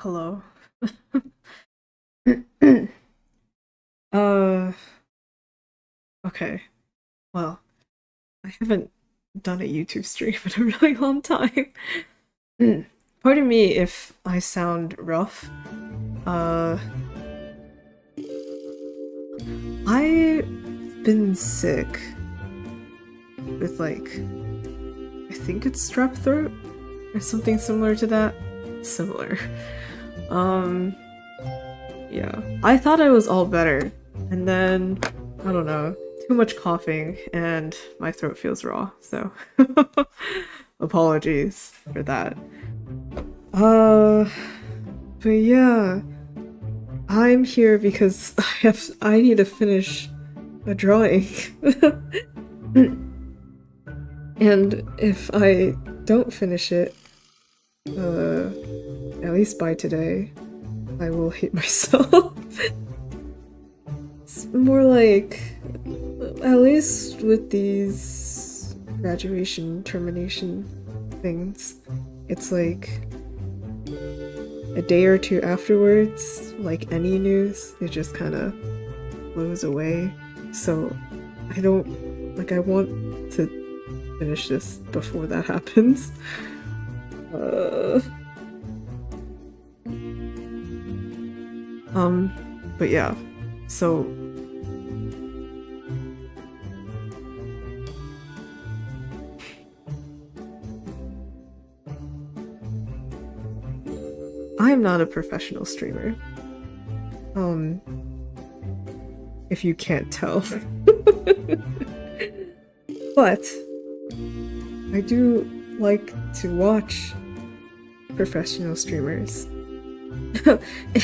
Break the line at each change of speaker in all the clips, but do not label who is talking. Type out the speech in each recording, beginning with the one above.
Hello. Uh, okay. Well, I haven't done a YouTube stream in a really long time. Pardon me if I sound rough. Uh, I've been sick with I think it's strep throat or something similar to that. Similar. Um, yeah. I thought I was all better, and then I don't know, too much coughing and my throat feels raw, so apologies for that. Uh, but yeah, I'm here because I need to finish a drawing. And if I don't finish it, at least by today, I will hate myself. It's more like, at least with these graduation termination things, it's like a day or two afterwards, like any news, it just kind of blows away. So I want to finish this before that happens. But yeah, so I'm not a professional streamer. If you can't tell. But I do like to watch professional streamers.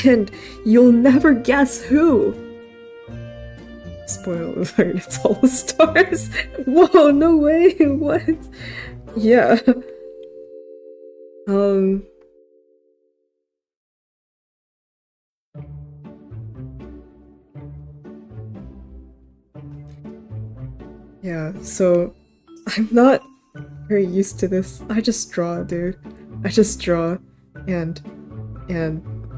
And you'll never guess who! Spoiler alert, it's all the stars! Whoa, no way! What? Yeah. Yeah, so I'm not very used to this. I just draw, dude. I just draw and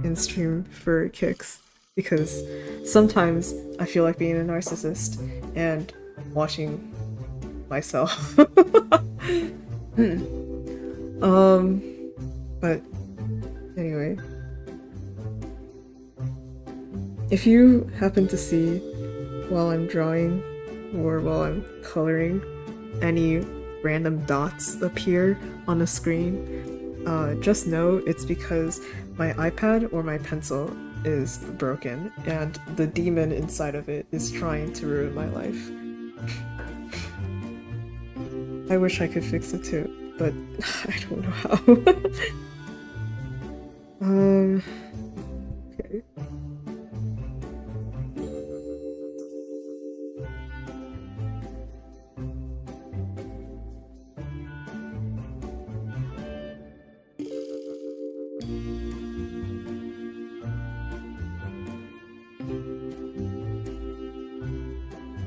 and stream for kicks because sometimes I feel like being a narcissist and watching myself. But anyway, if you happen to see while I'm drawing or while I'm coloring any random dots appear on the screen, just know it's because my iPad or my pencil is broken and the demon inside of it is trying to ruin my life. I wish I could fix it too, but I don't know how. Okay.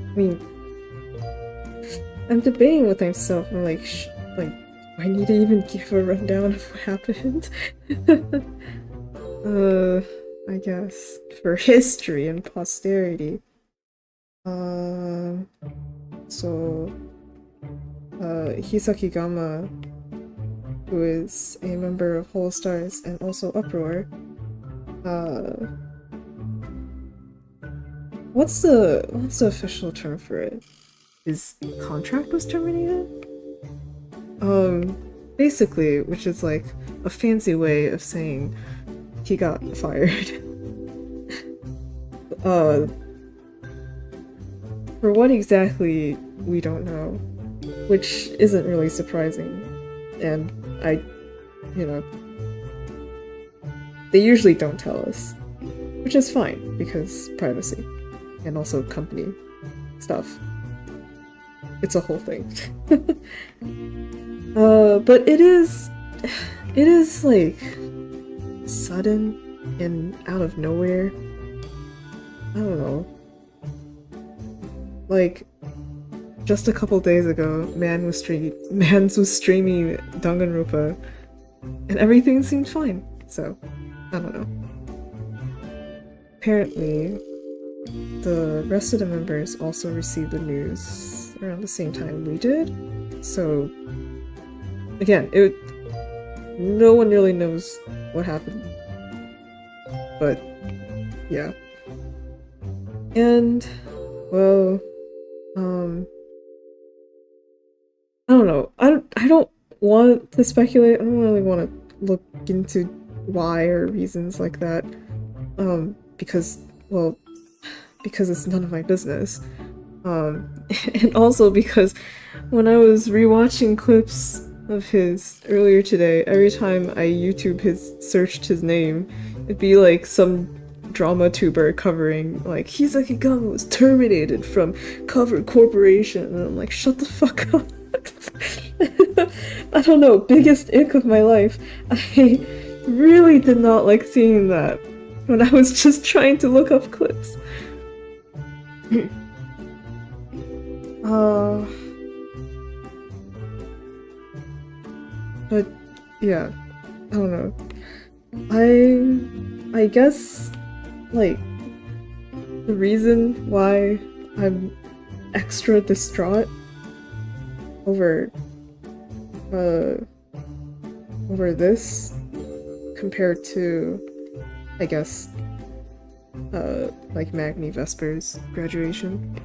I mean, I'm debating with myself. I'm like, do I need to even give a rundown of what happened? I guess for history and posterity. So, Hisaki Gama, who is a member of Whole Stars and also UPROAR, what's the official term for it? His contract was terminated? Basically, which is like a fancy way of saying he got fired. For what exactly, we don't know, which isn't really surprising, and they usually don't tell us, which is fine, because privacy, and also company stuff. It's a whole thing. But it is like sudden and out of nowhere. I don't know. Like, just a couple days ago, Mans was streaming Danganronpa, and everything seemed fine, so I don't know. Apparently, the rest of the members also received the news around the same time we did. So, again, no one really knows what happened. But, yeah. And, well, I don't know. I don't want to speculate. I don't really want to look into why or reasons like that. Because, well, because it's none of my business. And also because when I was rewatching clips of his earlier today, every time I searched his name, it'd be like some drama tuber covering, like, Hisakigama was terminated from Cover Corporation, and I'm like, shut the fuck up. I don't know, biggest ick of my life. I really did not like seeing that when I was just trying to look up clips. But yeah, I don't know. I guess, like, the reason why I'm extra distraught over this compared to, I guess, like Magni Vesper's graduation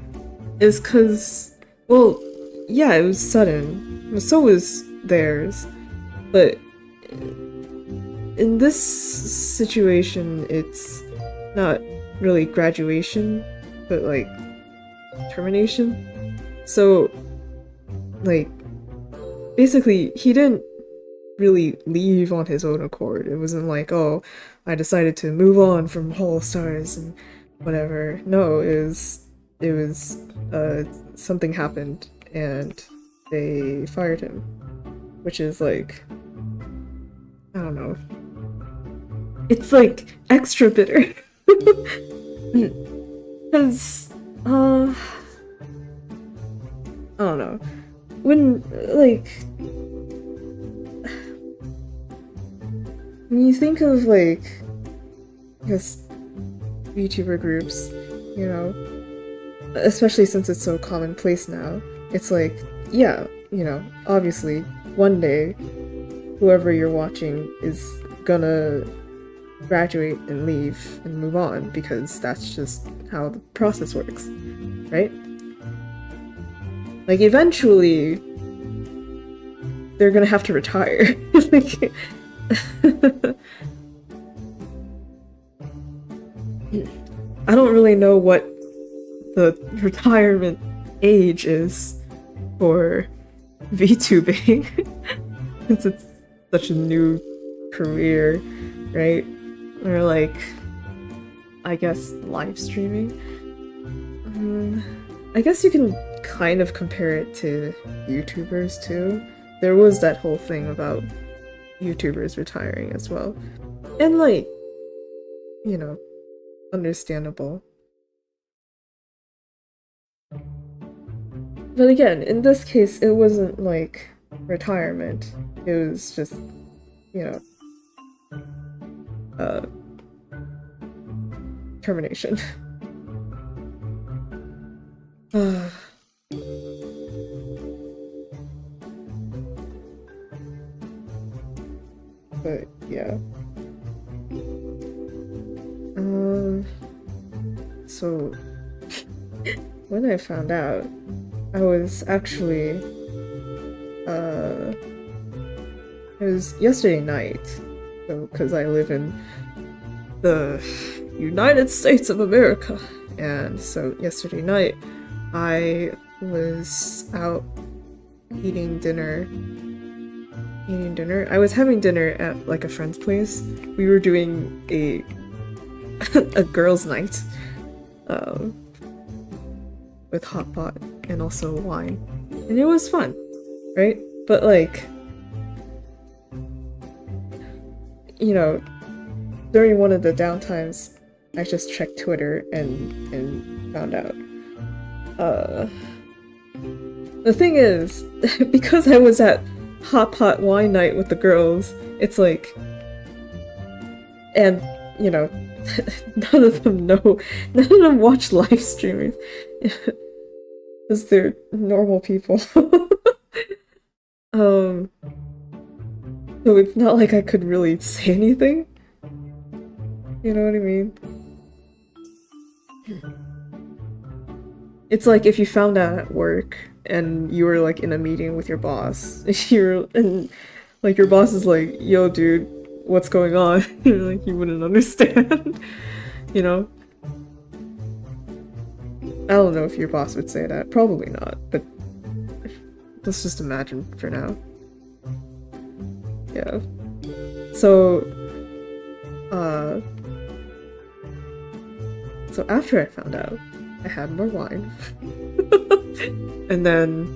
is because, well, yeah, it was sudden, so was theirs, but in this situation, it's not really graduation, but like termination. So, like, basically, he didn't really leave on his own accord. It wasn't like, oh, I decided to move on from Hall Stars and whatever. No, it was something happened and they fired him, which is like, I don't know. It's like extra bitter. Because, I don't know. When, like, when you think of, like, I guess, VTuber groups, you know, especially since it's so commonplace now, it's like, yeah, you know, obviously, one day, whoever you're watching is gonna graduate and leave and move on, because that's just how the process works, right? Like, eventually, they're gonna have to retire. Like, I don't really know what the retirement age is for VTubing, since it's such a new career, right? Or like, I guess live streaming. I guess you can kind of compare it to YouTubers too. There was that whole thing about YouTubers retiring as well. And like, you know, understandable. But again, in this case, it wasn't like retirement. It was just, you know, termination. But yeah. So when I found out, I was actually it was yesterday night, so because I live in the United States of America, and so yesterday night I was out eating dinner. I was having dinner at like a friend's place. We were doing a a girls' night with hot pot and also wine, and it was fun, right? But like, you know, during one of the downtimes, I just checked Twitter and found out. The thing is, because I was at hot pot wine night with the girls, it's like, And, you know, none of them know, none of them watch live streamers. Because they're normal people. Um, so it's not like I could really say anything. You know what I mean? It's like if you found out at work and you were like in a meeting with your boss, and like your boss is like, "Yo, dude, what's going on?" You're like, you wouldn't understand, you know? I don't know if your boss would say that. Probably not, but let's just imagine for now. Yeah. So, uh, so after I found out, I had more wine. and then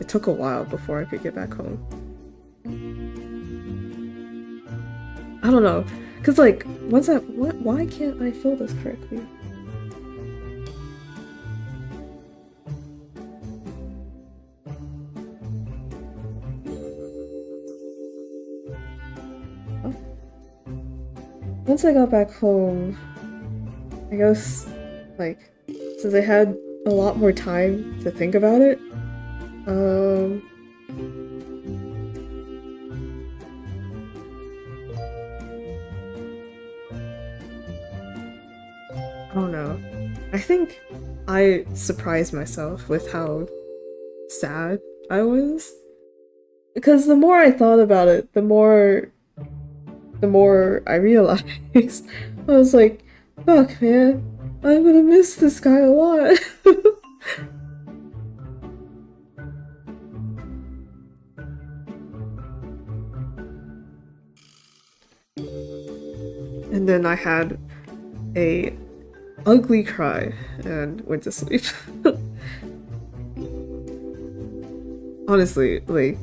it took a while before I could get back home. I don't know, cause like once I why can't I fill this correctly? Oh. Once I got back home, I guess like since I had a lot more time to think about it, I don't know. I think I surprised myself with how sad I was. Because the more I thought about it, the more I realized I was like, fuck man, I'm gonna miss this guy a lot. And then I had a ugly cry and went to sleep. Honestly, like,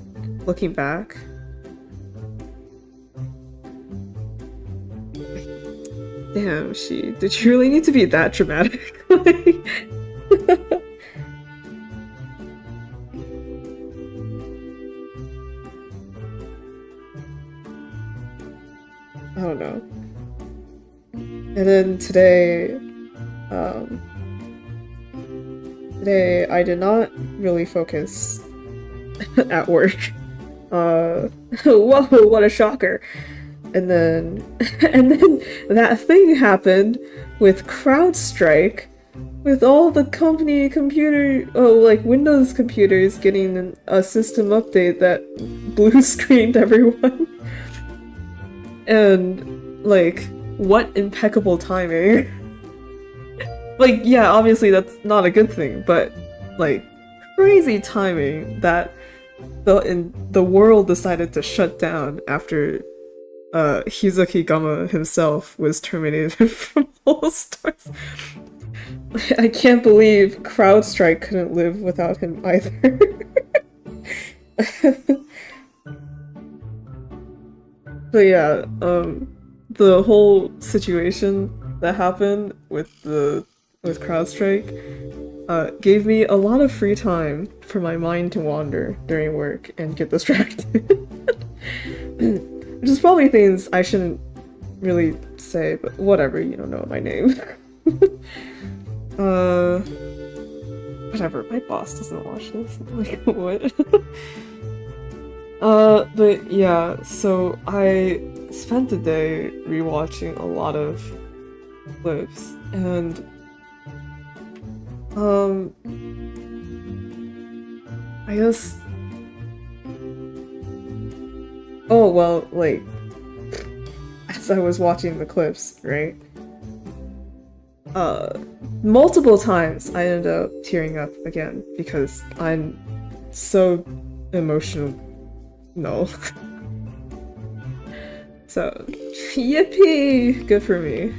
looking back, damn, did you really need to be that dramatic? Like, I don't know. And then um, today I did not really focus at work. Whoa, what a shocker. And then and then that thing happened with CrowdStrike, with all the company like Windows computers getting a system update that blue screened everyone. And like, what impeccable timing. Like, yeah, obviously that's not a good thing, but like crazy timing that the world decided to shut down after Hizuki Gama himself was terminated from All Stars. I can't believe CrowdStrike couldn't live without him either. But yeah, the whole situation that happened with CrowdStrike gave me a lot of free time for my mind to wander during work and get distracted. Which is probably things I shouldn't really say, but whatever, you don't know my name. Whatever, my boss doesn't watch this. Like, what? But yeah, so I spent the day rewatching a lot of clips, and I guess, oh well, like, as I was watching the clips, right? Multiple times I ended up tearing up again because I'm so emotional. No. So, yippee! Good for me.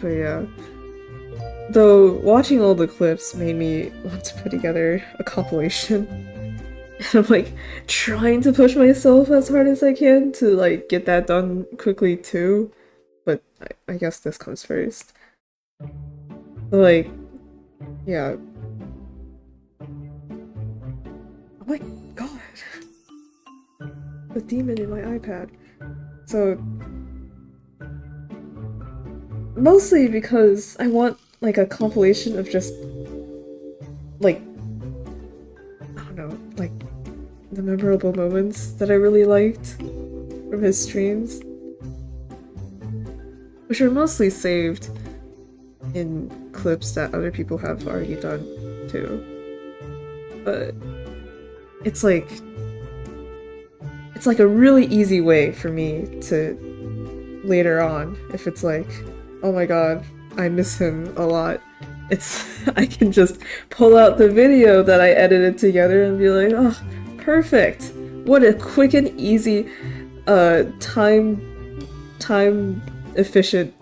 But yeah. Though, watching all the clips made me want to put together a compilation. And I'm like, trying to push myself as hard as I can to like get that done quickly too. But I guess this comes first. But, like, yeah. Oh my god. The demon in my iPad. So mostly because I want like a compilation of just like I don't know, like the memorable moments that I really liked from his streams, which are mostly saved in clips that other people have already done too. But it's like a really easy way for me to later on, if it's like, oh my god, I miss him a lot. It's I can just pull out the video that I edited together and be like, oh, perfect. What a quick and easy time efficient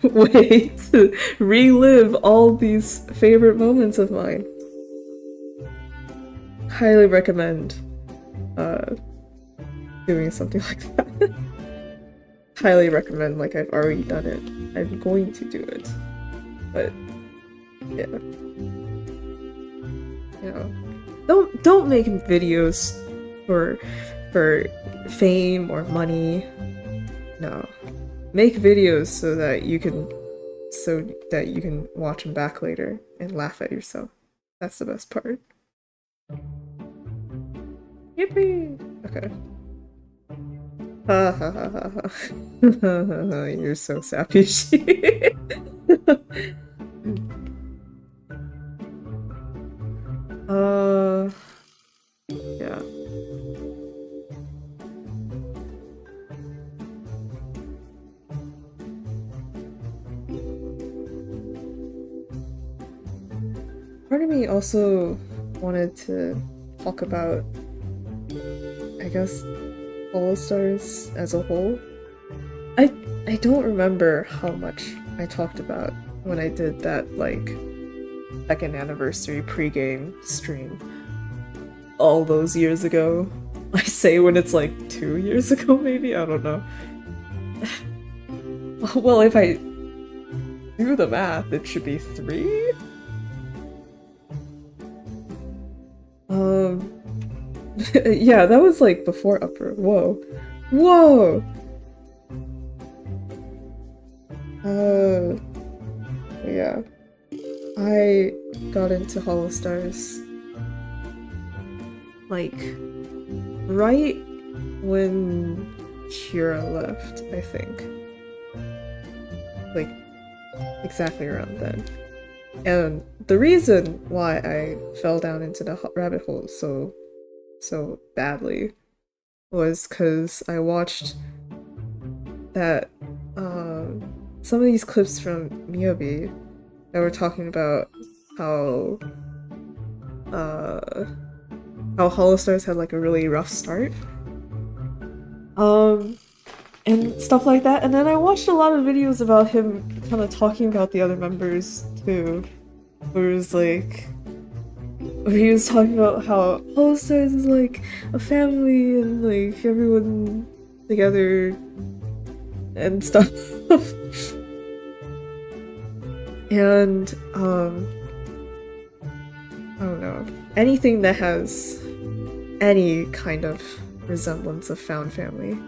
way to relive all these favorite moments of mine. Highly recommend doing something like that. Highly recommend, like I've already done it. I'm going to do it. But yeah. You know. Don't make videos for fame or money. No. Make videos so that you can watch them back later and laugh at yourself. That's the best part. Yippee! Okay. Ha ha ha ha ha. You're so sappy. Yeah. Part of me also wanted to talk about, I guess, All Stars as a whole. I don't remember how much I talked about when I did that, like, 2nd anniversary pregame stream all those years ago. I say when it's like 2 years ago, maybe? I don't know. Well, if I do the math, it should be 3? Yeah, that was like before UPROAR. Whoa. Whoa! Yeah. I got into Hollow Stars like right when Kira left, I think. Like exactly around then. And the reason why I fell down into the rabbit hole so badly was because I watched that some of these clips from Miyabi that were talking about how Hollow Stars had like a really rough start. And stuff like that. And then I watched a lot of videos about him kind of talking about the other members too. Where it was like he was talking about how Hollow Stars is like a family and like everyone together and stuff. And I don't know, anything that has any kind of resemblance of found family,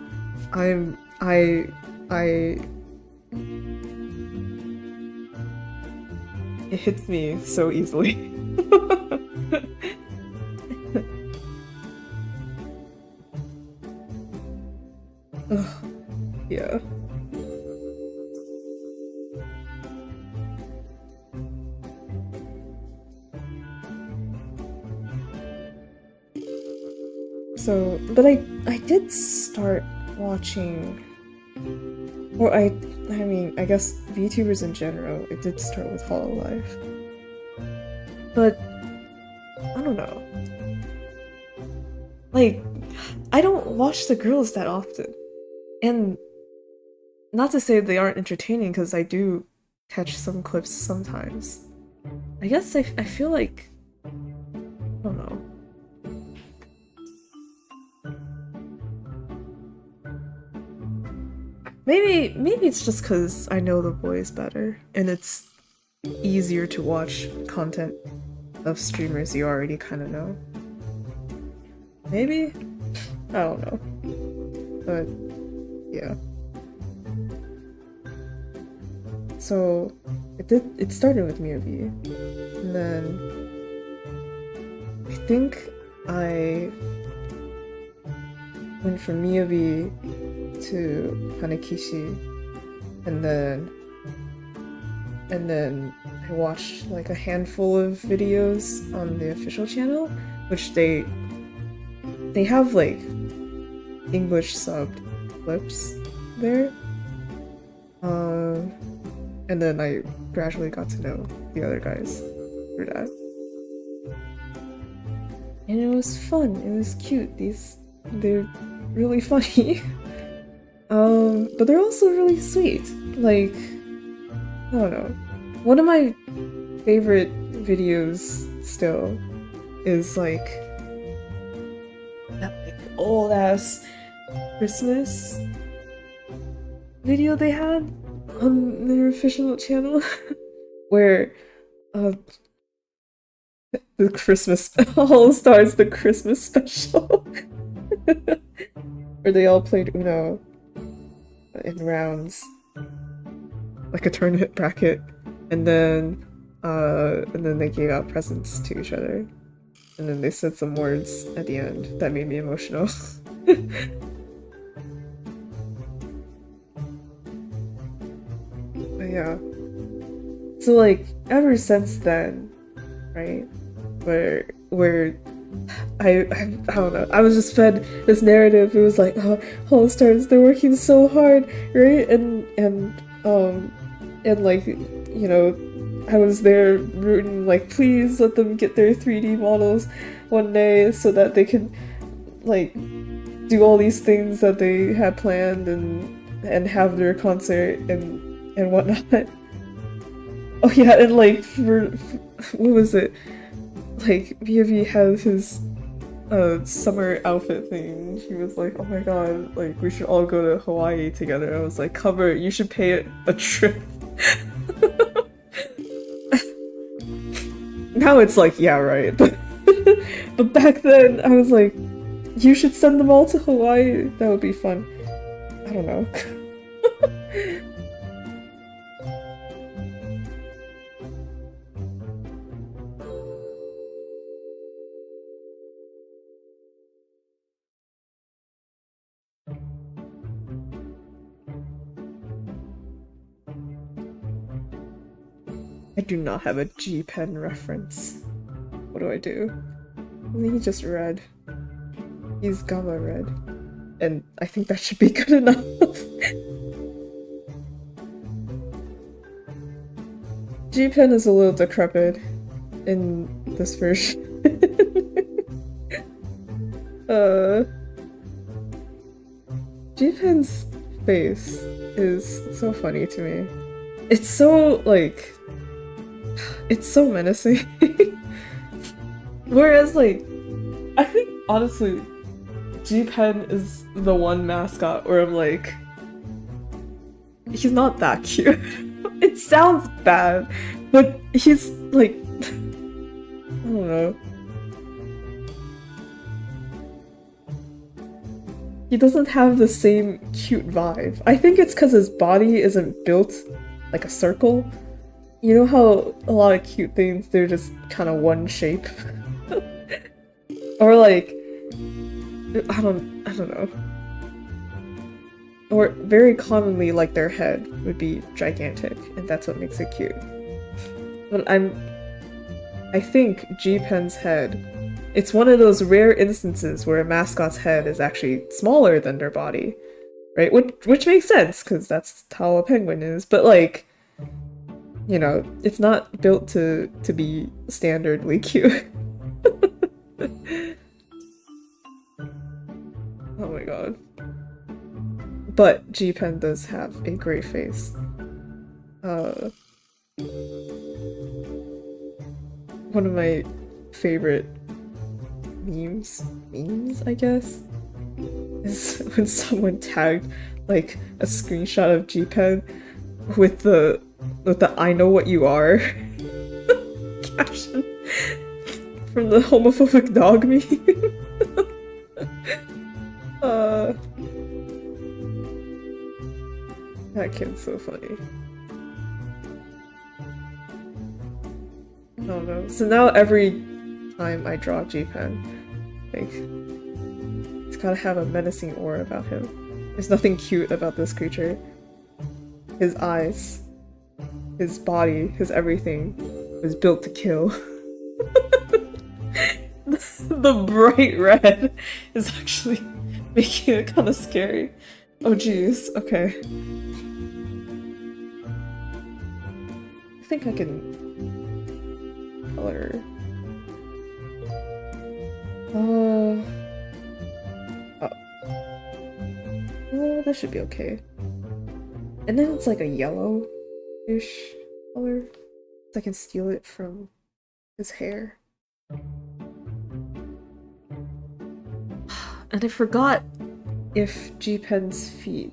it hits me so easily. Ugh, yeah. So, but I did start watching, or I mean, I guess VTubers in general, it did start with Hololive. But, I don't know. Like, I don't watch the girls that often. And not to say they aren't entertaining, because I do catch some clips sometimes. I guess I feel like, I don't know. Maybe it's just because I know the boys better, and it's easier to watch content of streamers you already kind of know. Maybe? I don't know. But yeah. So it started with Miyabi. And then I think I went from Miyabi to Hanakishi, and then I watched like a handful of videos on the official channel, which they have like English subbed clips there. And then I gradually got to know the other guys through that. And it was fun, it was cute. They're really funny. But they're also really sweet. Like, I don't know. One of my favorite videos still is like that like old ass Christmas video they had on their official channel where the Christmas All Stars, the Christmas special where they all played Uno in rounds like a tournament bracket, and then they gave out presents to each other, and then they said some words at the end that made me emotional. But yeah, so like ever since then, right, where I don't know, I was just fed this narrative. It was like, oh, All Stars, they're working so hard, right? And like, you know, I was there rooting, like, please let them get their 3D models one day so that they can like do all these things that they had planned and have their concert and whatnot. Oh yeah, and like for what was it? Like Miyabi had his summer outfit thing. He was like, oh my god, like we should all go to Hawaii together. I was like, cover, you should pay it a trip. Now it's like, yeah, right. But back then I was like, you should send them all to Hawaii. That would be fun. I don't know. I do not have a G-Pen reference. What do I do? I think he's just red. He's Gamma red. And I think that should be good enough. G-Pen is a little decrepit in this version. G-Pen's face is so funny to me. It's so, like, it's so menacing. Whereas, like, I think, honestly, G-Pen is the one mascot where I'm like, he's not that cute. It sounds bad, but he's, like, I don't know. He doesn't have the same cute vibe. I think it's because his body isn't built like a circle. You know how a lot of cute things, they're just kind of one shape? Or like, I don't know. Or very commonly, like, their head would be gigantic, and that's what makes it cute. But I think G-Pen's head, it's one of those rare instances where a mascot's head is actually smaller than their body, right? Which makes sense, because that's how a penguin is, but like, you know, it's not built to be standardly cute. Oh my god. But G-Pen does have a great face. One of my favorite memes, I guess, is when someone tagged like a screenshot of G-Pen with the "I know what you are" caption from the homophobic dog meme. That kid's so funny. I don't know. So now every time I draw G-Pen, like, it's gotta have a menacing aura about him. There's nothing cute about this creature. His eyes, his body, his everything was built to kill. The bright red is actually making it kind of scary. Oh jeez, okay. I think I can color. Oh, that should be okay. And then it's like a yellow-ish color. So I can steal it from his hair. And I forgot if G-Pen's feet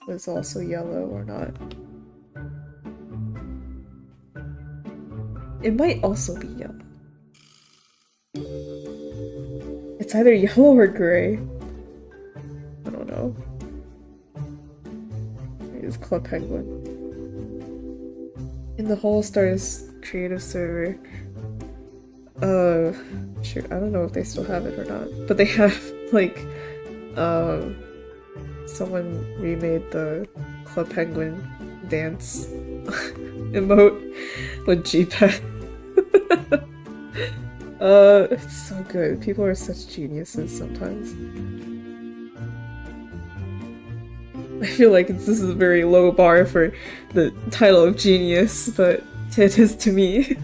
was also yellow or not. It might also be yellow. It's either yellow or gray. I don't know. Here's Club Penguin. In the Whole Stars creative server. Shoot, I don't know if they still have it or not. But they have, like, someone remade the Club Penguin dance emote with G-Pen. It's so good. People are such geniuses sometimes. I feel like this is a very low bar for the title of genius, but it is to me.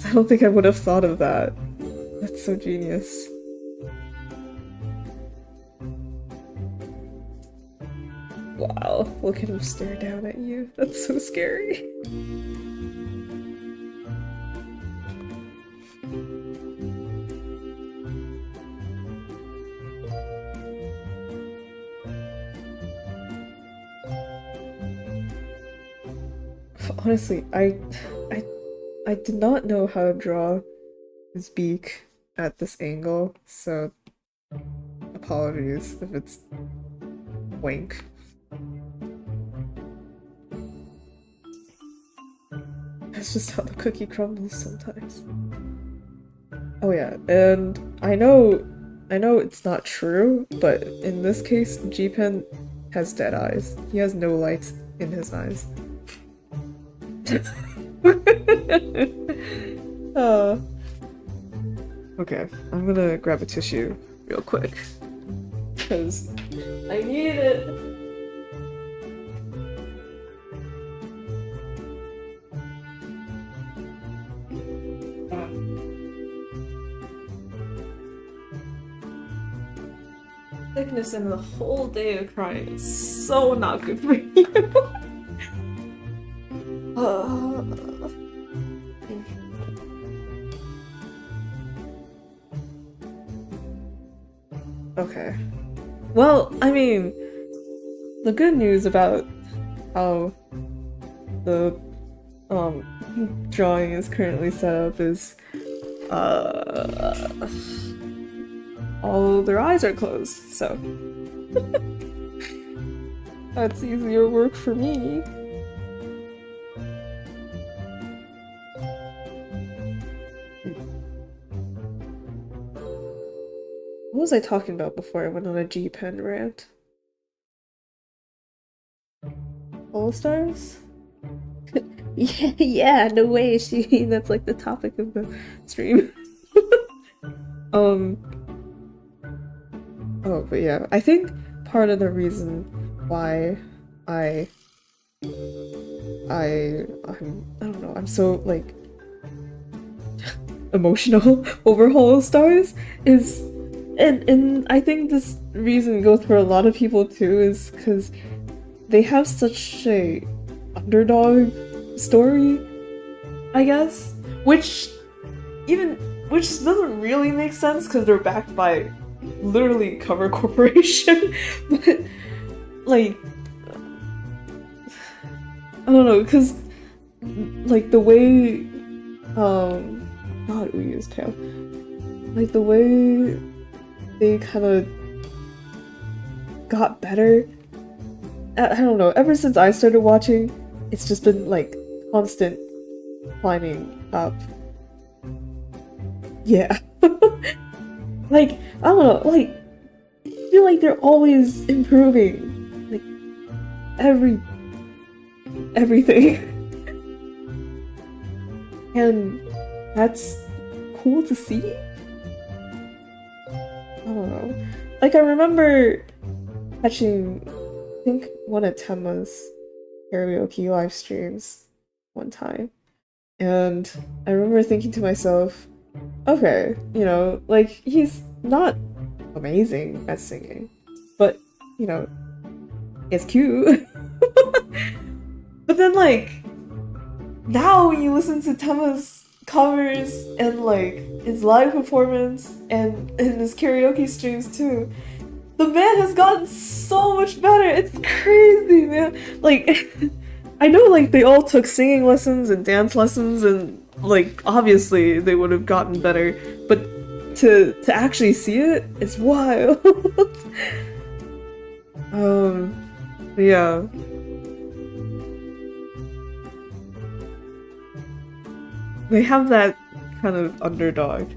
I don't think I would have thought of that. That's so genius. Wow, look at him stare down at you. That's so scary. Honestly, I did not know how to draw his beak at this angle, so apologies if it's wank. That's just how the cookie crumbles sometimes. Oh yeah, and I know it's not true, but in this case, G-Pen has dead eyes. He has no lights in his eyes. Okay, I'm gonna grab a tissue real quick because I need it. Sickness and the whole day of crying is so not good for you. Okay. Well, I mean, the good news about how the drawing is currently set up is all their eyes are closed, so that's easier work for me. What was I talking about before I went on a G-Pen rant? All Stars? yeah, no way, that's like the topic of the stream. Oh, but yeah, I think part of the reason why I don't know, I'm so, like, emotional over Hollow Stars is, and I think this reason goes for a lot of people too, is because they have such a underdog story, I guess, which doesn't really make sense because they're backed by literally Cover Corporation, but like, I don't know, because like the way not Uyu's Tale, like the way they kind of got better I don't know, ever since I started watching, it's just been like constant climbing up. Yeah. Like, I don't know, like, I feel like they're always improving. Like, every everything. And that's cool to see. I don't know. Like, I remember catching, I think, one of Temma's karaoke live streams one time. And I remember thinking to myself, okay, you know, like, he's not amazing at singing, but, you know, it's cute. But then, like, now when you listen to Temma's covers and, like, his live performance and his karaoke streams too, the man has gotten so much better. It's crazy, man. Like, I know, like, they all took singing lessons and dance lessons, and, like, obviously they would have gotten better, but to actually see it, it's wild. Yeah. They have that kind of underdog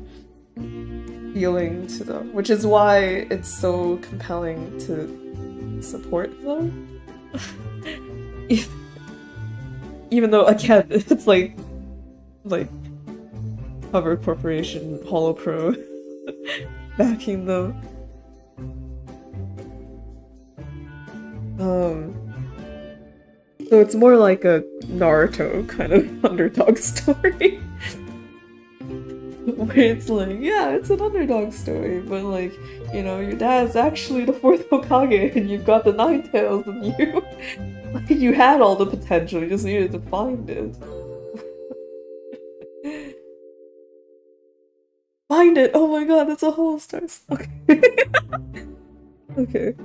feeling to them, which is why it's so compelling to support them. Even though, again, it's like Cover Corporation, Holopro backing them. So it's more like a Naruto kind of underdog story. Where it's like, yeah, it's an underdog story, but like, you know, your dad's actually the fourth Hokage and you've got the nine tails and you like you had all the potential, you just needed to find it. Find it! Oh my god, that's a whole story. Okay. Okay.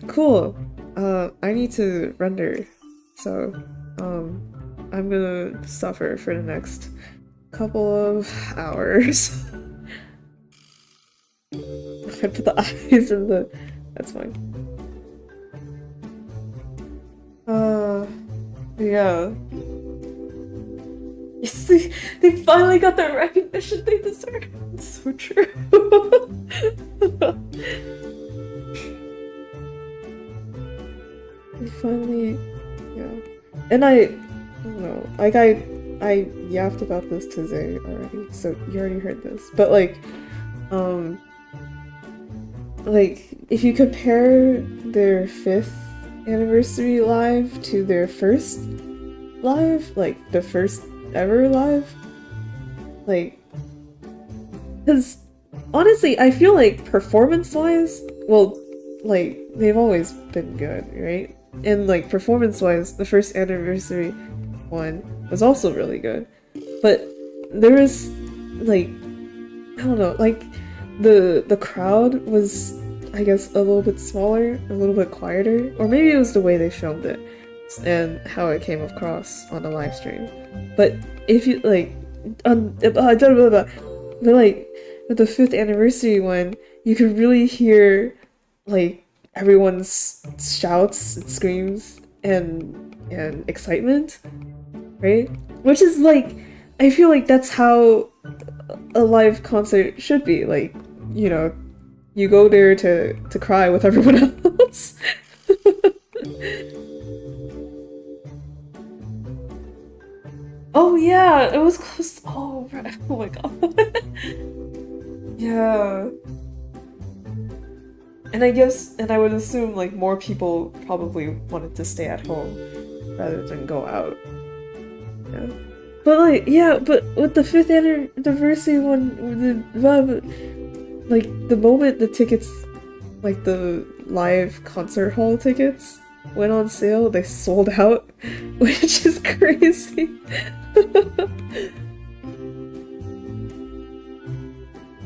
Cool. I need to render, so, I'm gonna suffer for the next couple of hours. I put the eyes in the... That's fine. Yeah. Yes, they finally got the recognition they deserve. It's so true. They finally... Yeah. And I don't know, like I yapped about this to Zay already, so you already heard this. But like if you compare their 5th anniversary live to their first live, like the first ever live, like, because honestly, I feel like performance-wise, well, like, they've always been good, right? And like performance-wise, the first anniversary one was also really good. But there was like, I don't know, like the crowd was, I guess, a little bit smaller, a little bit quieter, or maybe it was the way they filmed it and how it came across on the live stream. But if you like, but like with the 5th anniversary one, you could really hear like everyone's shouts and screams and excitement, right? Which is like, I feel like that's how a live concert should be. Like, you know, you go there to cry with everyone else. Oh yeah, it was close. Oh, right. Oh my god. Yeah. And I guess, and I would assume like more people probably wanted to stay at home rather than go out. Yeah. But like, yeah, but with the 5th anniversary one, like the moment the tickets, like the live concert hall tickets went on sale, they sold out, which is crazy.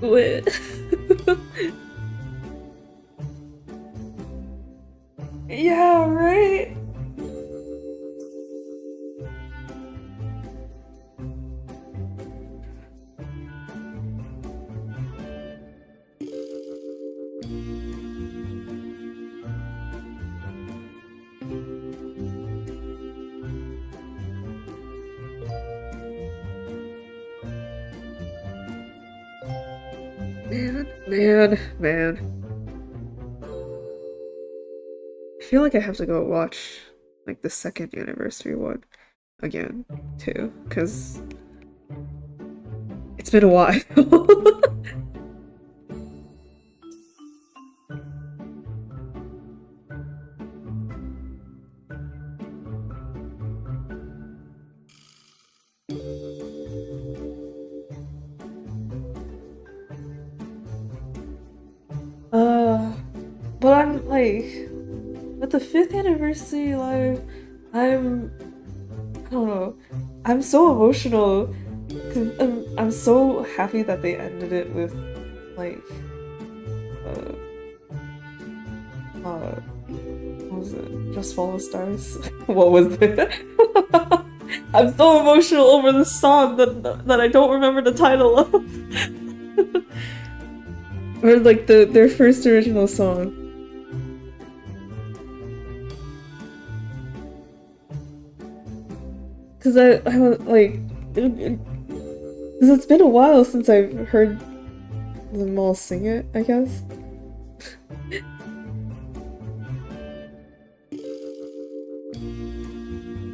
Wait. Yeah, right? Man. I feel like I have to go watch like the second anniversary one again too, because it's been a while. uh, but I'm like, with the fifth anniversary live, I'm I don't know. I'm so emotional because I'm so happy that they ended it with like uh what was it? Just Follow Stars? What was it? I'm so emotional over this song that I don't remember the title of. Or like their first original song. Cause I was like, cause it's been a while since I've heard them all sing it, I guess.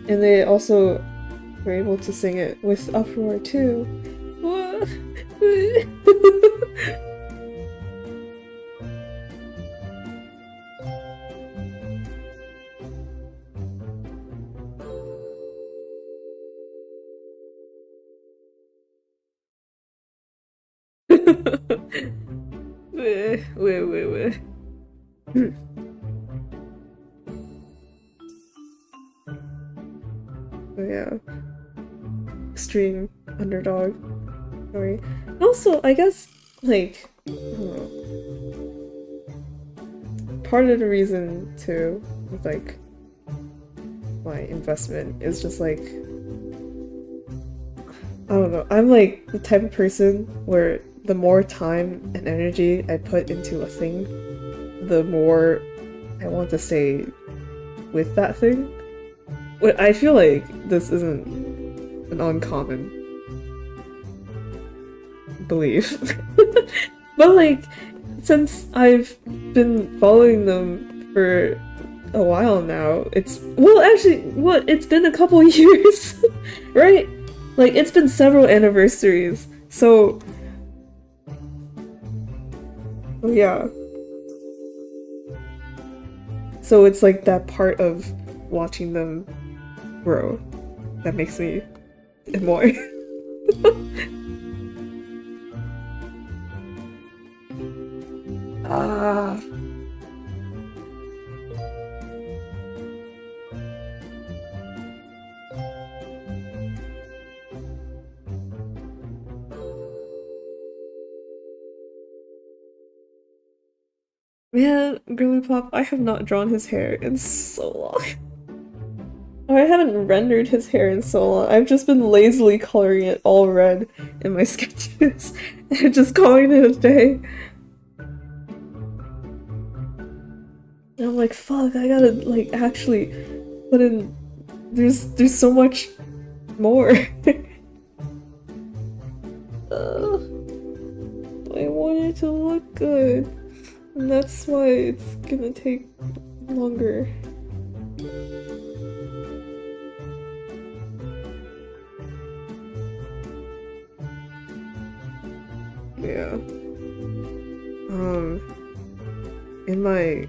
And they also were able to sing it with Uproar too. What? Wait. Oh yeah, extreme underdog story. Also, I guess like I don't know, part of the reason too with like my investment is just like I don't know. I'm like the type of person where the more time and energy I put into a thing, the more I want to stay with that thing. But I feel like this isn't an uncommon belief. But like, since I've been following them for a while now, it's been a couple years, right? Like, it's been several anniversaries, so yeah. So it's like that part of watching them grow that makes me annoyed. Ah. Man, Girly Pop, I have not drawn his hair in so long. Or I haven't rendered his hair in so long. I've just been lazily coloring it all red in my sketches and just calling it a day. And I'm like, fuck, I gotta like actually put in there's so much more. I want it to look good. And that's why it's gonna take longer. Yeah. In my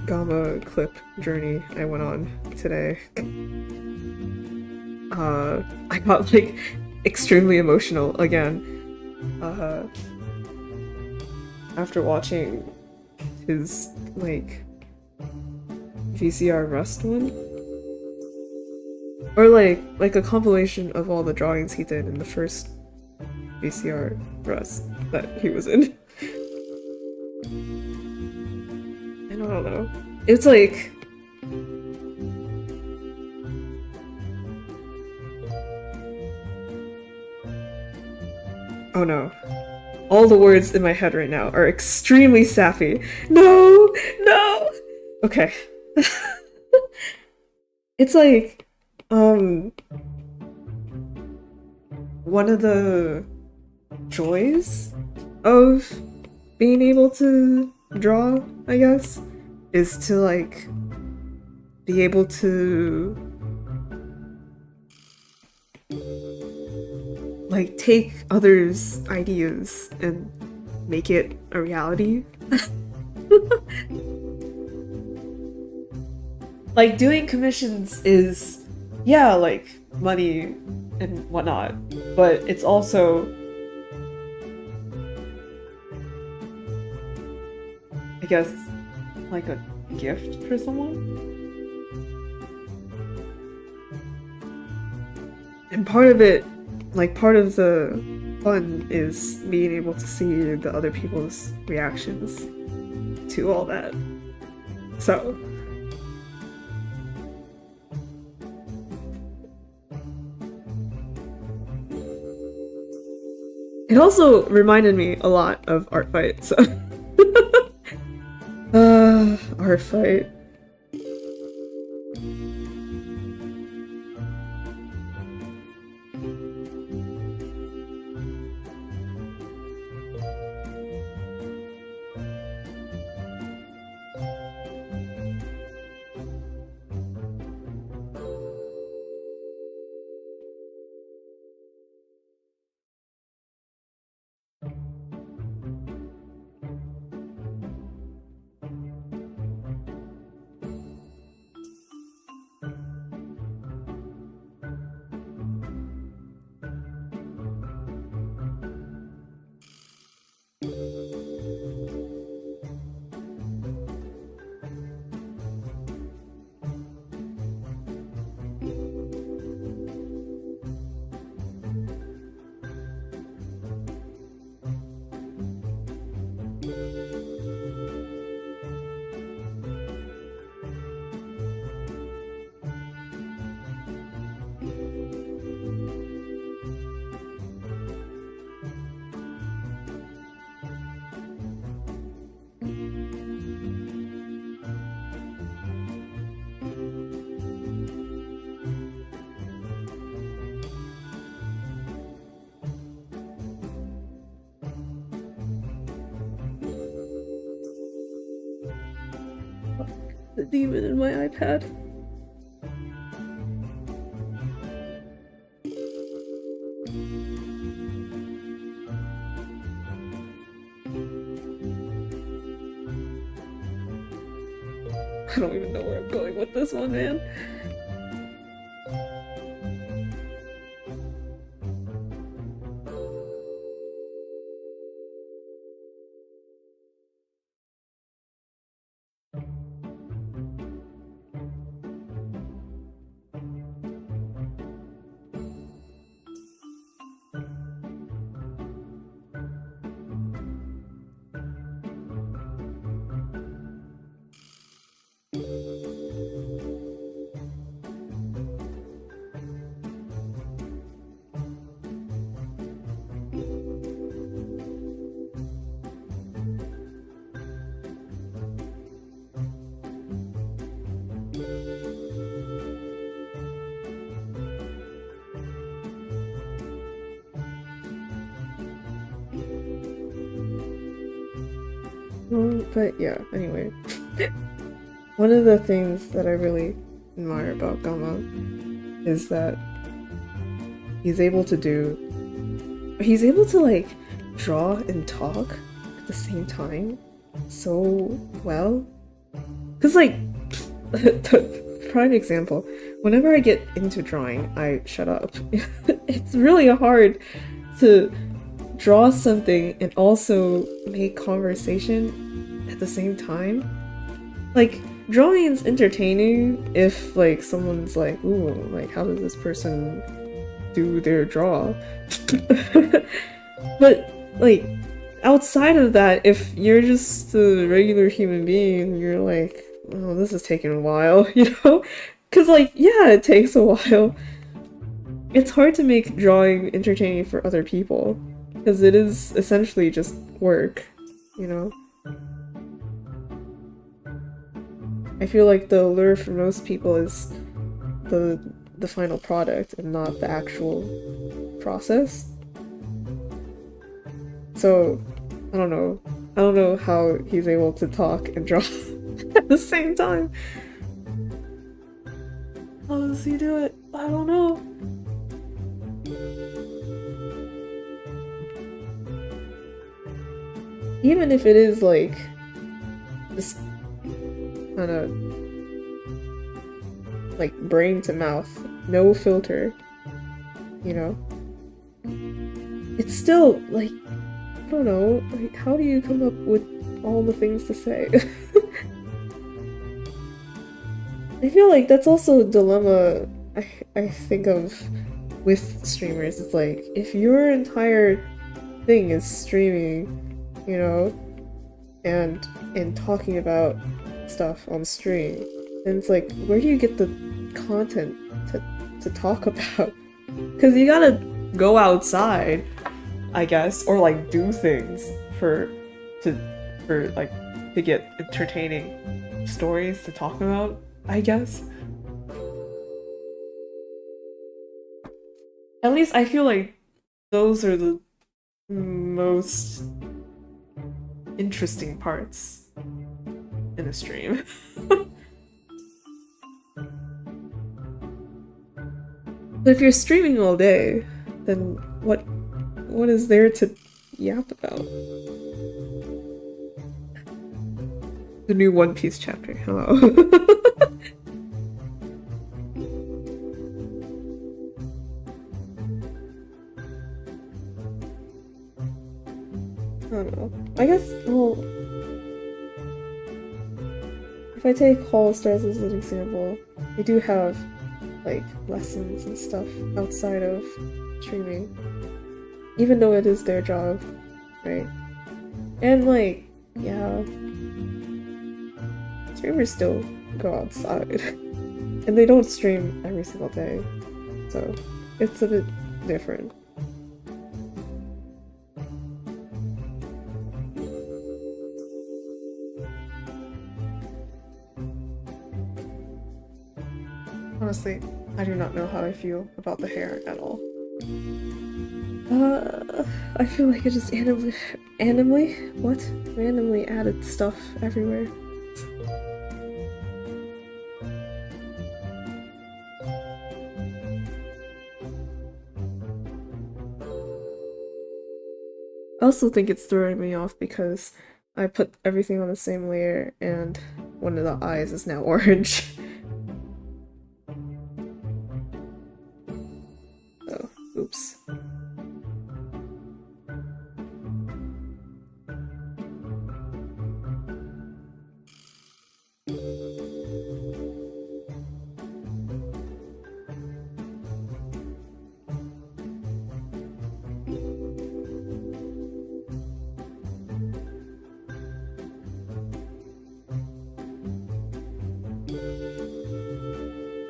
Gamma clip journey I went on today, I got like extremely emotional again. After watching his like VCR Rust one. Or like a compilation of all the drawings he did in the first VCR Rust that he was in. I don't know. It's like oh no. All the words in my head right now are extremely sappy. No! No! Okay. It's like one of the joys of being able to draw, I guess, is to like be able to like take others' ideas and make it a reality. Like doing commissions is, yeah, like money and whatnot, but it's also, I guess, like a gift for someone. And part of it, like part of the fun is being able to see the other people's reactions to all that. So it also reminded me a lot of Art Fight, so Art Fight. The demon in my iPad. I don't even know where I'm going with this one, man. But yeah, anyway. One of the things that I really admire about Gama is that he's able to like draw and talk at the same time so well. Cause like, prime example, whenever I get into drawing, I shut up. It's really hard to draw something and also make conversation at the same time. Like, drawing is entertaining if like someone's like, ooh, like how does this person do their draw? But like outside of that, if you're just a regular human being, you're like, oh, this is taking a while, you know? Cause like, yeah, it takes a while. It's hard to make drawing entertaining for other people because it is essentially just work, you know? I feel like the allure for most people is the final product and not the actual process. So, I don't know. I don't know how he's able to talk and draw at the same time. How does he do it? I don't know. Even if it is like just kind of like brain to mouth, no filter, you know, it's still like, I don't know, like how do you come up with all the things to say? I feel like that's also a dilemma I think of with streamers. It's like, if your entire thing is streaming, you know, and talking about stuff on stream, then it's like, where do you get the content to talk about? Because you gotta go outside, I guess, or like do things for like to get entertaining stories to talk about, I guess. At least I feel like those are the most interesting parts in a stream. But if you're streaming all day, then what is there to yap about? The new One Piece chapter. Hello. I don't know. I guess, well, if I take Hall Stars as an example, they do have like lessons and stuff outside of streaming, even though it is their job, right? And like, yeah, streamers still go outside, and they don't stream every single day, so it's a bit different. Honestly, I do not know how I feel about the hair at all. I feel like it just randomly added stuff everywhere. I also think it's throwing me off because I put everything on the same layer and one of the eyes is now orange. Oh, oops.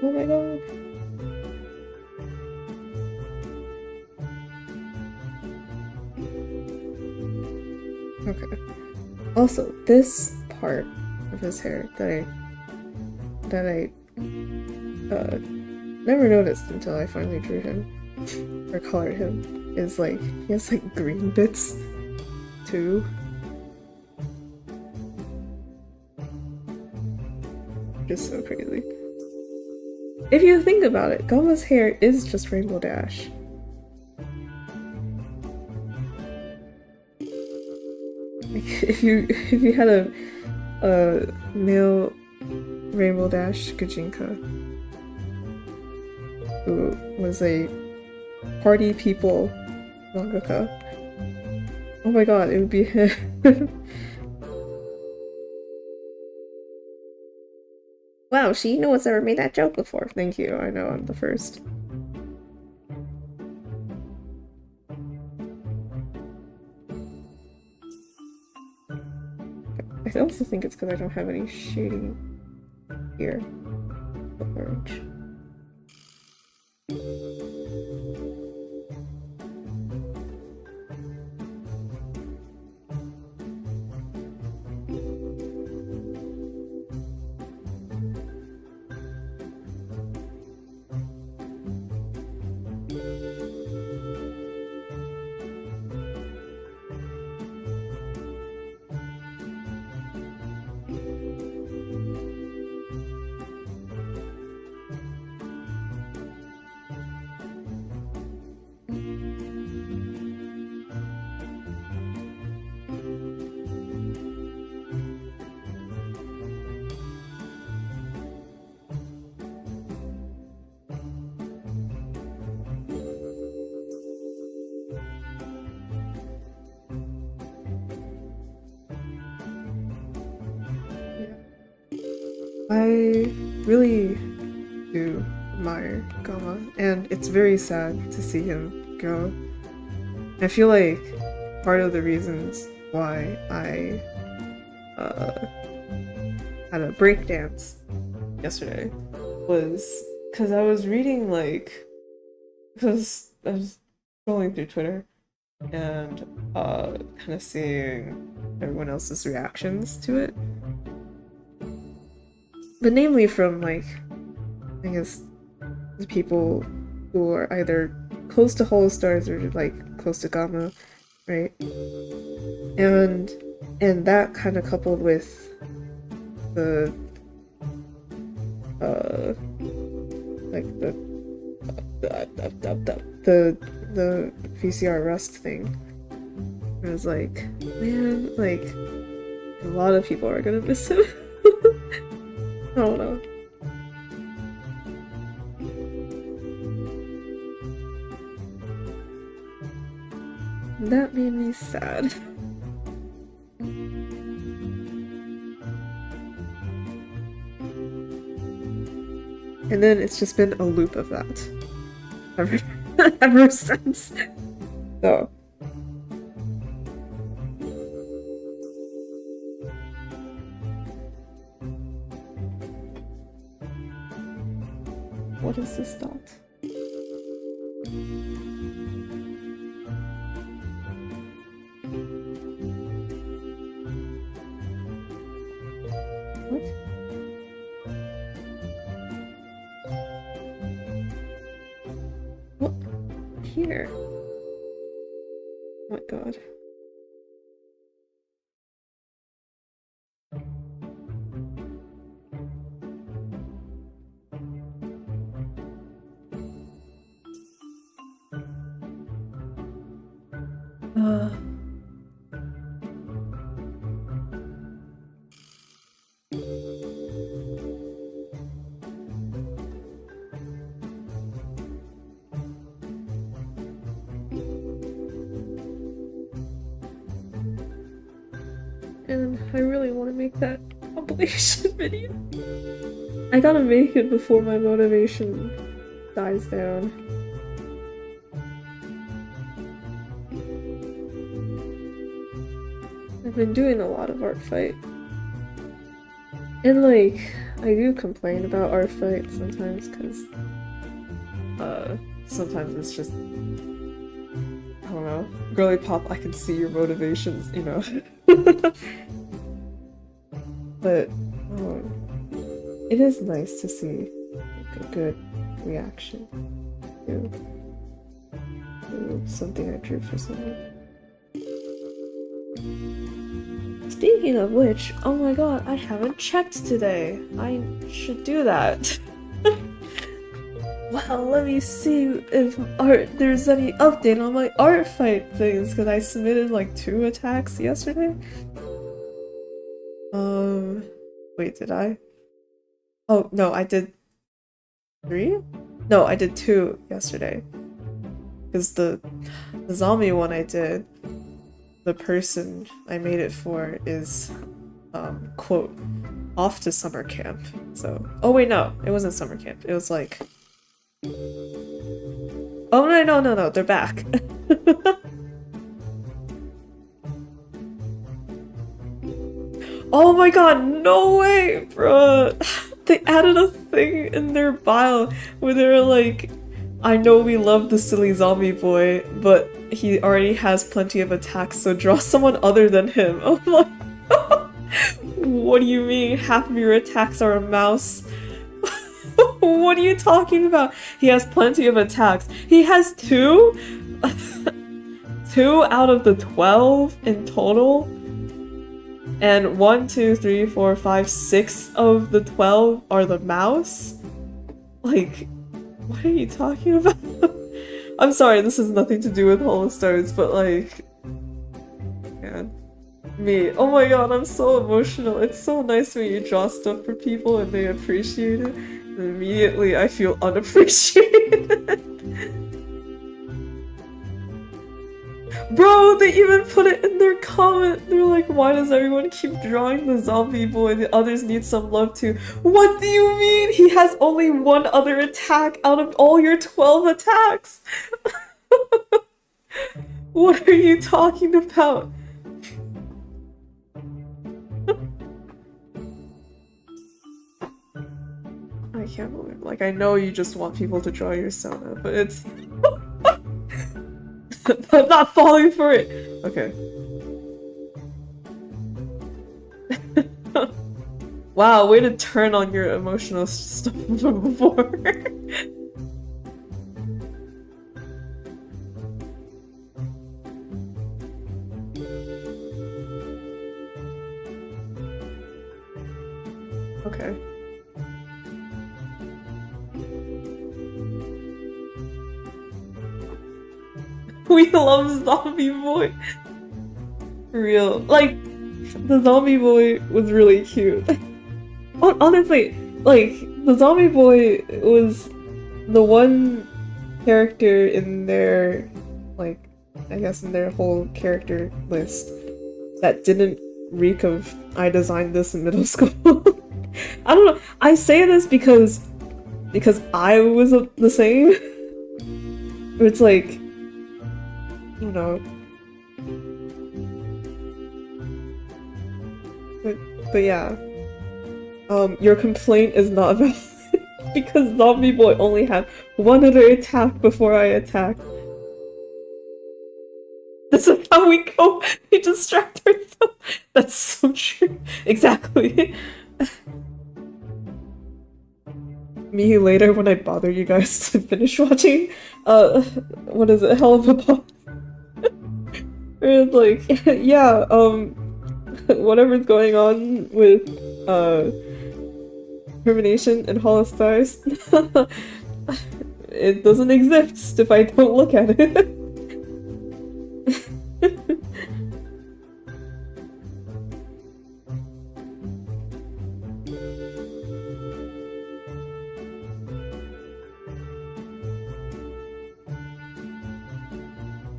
Oh my god. Okay. Also, this part of his hair that I never noticed until I finally drew him or colored him is like he has like green bits too. Just so crazy. If you think about it, Gama's hair is just Rainbow Dash. Like, if you had a male Rainbow Dash Gajinka who was a party people mangaka, oh my god, it would be him. Wow, no one's ever made that joke before. Thank you, I know I'm the first. I also think it's because I don't have any shading here. Orange. I really do admire Gama, and it's very sad to see him go. I feel like part of the reasons why I had a breakdance yesterday was because I was reading because I was scrolling through Twitter and kind of seeing everyone else's reactions to it. But namely from I guess the people who are either close to Hollow Stars or close to Gamma, right? And that kind of coupled with the the VCR Rust thing. I was like, man, a lot of people are gonna miss him. I don't know. That made me sad. And then it's just been a loop of that ever since. So. What is this dot? What? What? Here? Oh my god. And I really want to make that compilation video. I gotta make it before my motivation dies down. I've been doing a lot of art fight. And I do complain about art fight sometimes because sometimes it's just, I don't know, girly pop, I can see your motivations, you know. But it is nice to see a good reaction to something I drew for someone. Speaking of which, oh my god, I haven't checked today. I should do that. Well, let me see if there's any update on my art fight things, because I submitted 2 attacks yesterday. Wait, did I? Oh, no, I did 3? No, I did 2 yesterday. Because the zombie one I did, the person I made it for is, quote, off to summer camp. So, oh wait, no, it wasn't summer camp. It was oh no, they're back. Oh my god, no way, bruh! They added a thing in their bio where they're like, I know we love the silly zombie boy, but he already has plenty of attacks, so draw someone other than him. I'm like, what do you mean half of your attacks are a mouse? What are you talking about? He has plenty of attacks. He has 2? 2 out of the 12 in total? And 1, 2, 3, 4, 5, 6 of the 12 are the mouse? What are you talking about? I'm sorry, this has nothing to do with Hollow Stars, but man. Me. Oh my god, I'm so emotional. It's so nice when you draw stuff for people and they appreciate it. And immediately I feel unappreciated. Bro, they even put it in their comment. They're like, why does everyone keep drawing the zombie boy? The others need some love too. What do you mean? He has only one other attack out of all your 12 attacks. What are you talking about? I can't believe, like, I know you just want people to draw your Sona, but it's... I'm not falling for it! Okay. Wow, way to turn on your emotional stuff from before. Okay. We love Zombie Boy. Real. Like, the Zombie Boy was really cute. Honestly, like, the Zombie Boy was the one character in their, like, I guess in their whole character list that didn't reek of I designed this in middle school. I don't know. I say this because I was the same. It's like, you know. But yeah. Your complaint is not valid because Zombie Boy only had one other attack before I attacked. This is how we go. We distract ourselves. That's so true. Exactly. Me later when I bother you guys to finish watching, what is it? Hell of a Boss. It's like, yeah, whatever's going on with, Termination and Hall of Stars, it doesn't exist if I don't look at it.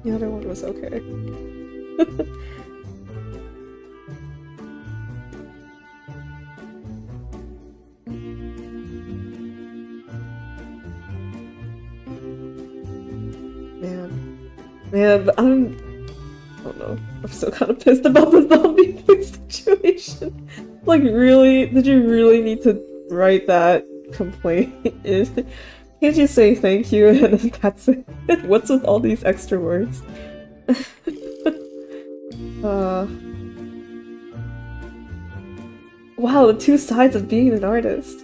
The other one was okay. Man, but I don't know. I'm still kind of pissed about the zombie boy situation. Like, really? Did you really need to write that complaint? Can't you say thank you and then that's it? What's with all these extra words? Wow, the two sides of being an artist.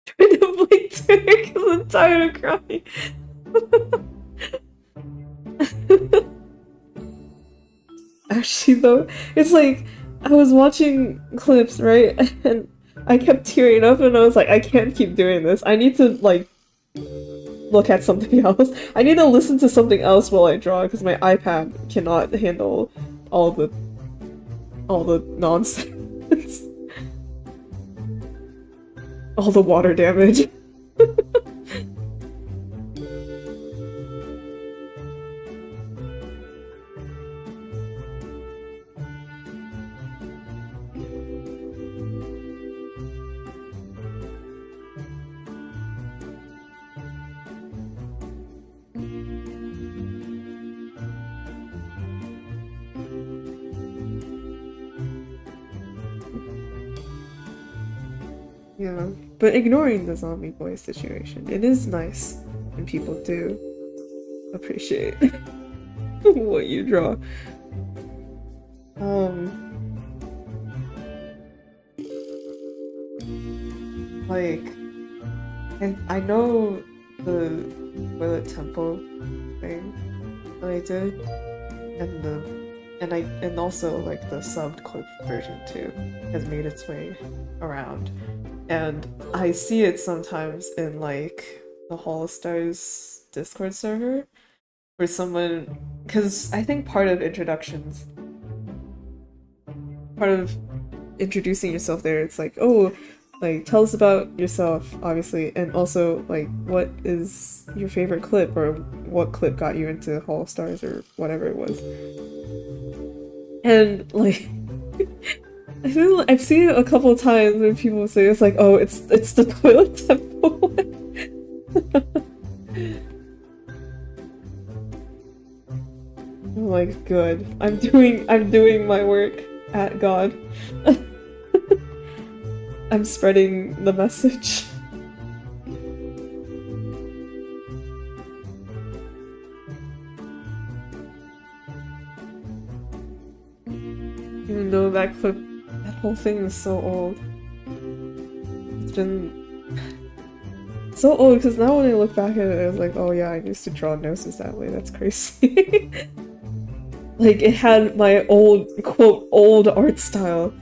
Trying to avoid tears because I'm tired of crying. Actually, though, it's like I was watching clips, right? And I kept tearing up, and I was like, I can't keep doing this. I need to like look at something else. I need to listen to something else while I draw because my iPad cannot handle all the nonsense, all the water damage. Yeah, but ignoring the zombie boy situation, it is nice when people do appreciate what you draw. Like, and I know the toilet tempo thing that I did, and and also like the subbed clip version too has made its way around. And I see it sometimes in like the Hall of Stars Discord server for someone, because I think part of introducing yourself there, it's like, oh, like tell us about yourself, obviously, and also like what is your favorite clip or what clip got you into Hall of Stars or whatever it was. And like I feel like I've seen it a couple of times when people say it's like, oh, it's the toilet temple. I'm like, good. I'm doing my work at God. I'm spreading the message. Even though that whole thing is so old. It's been so old because now when I look back at it, I was like, oh yeah, I used to draw noses that way. That's crazy. Like it had my old, quote, old art style.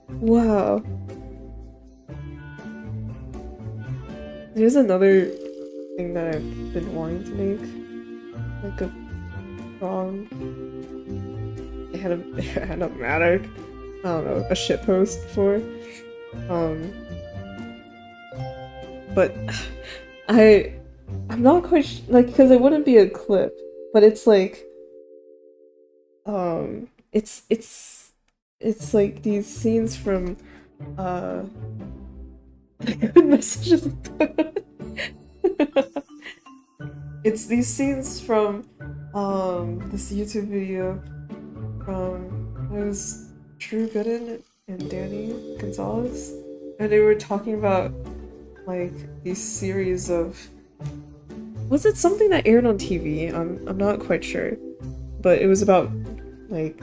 Wow. There's another thing that I've been wanting to make. Like a drawing. It had a mattered. I don't know, a shitpost for. But I'm not quite like, because it wouldn't be a clip, but it's like it's like these scenes from good messages. It's these scenes from this YouTube video from, it was Drew Gooden and Danny Gonzalez, and they were talking about like these series of, was it something that aired on TV? I'm not quite sure, but it was about like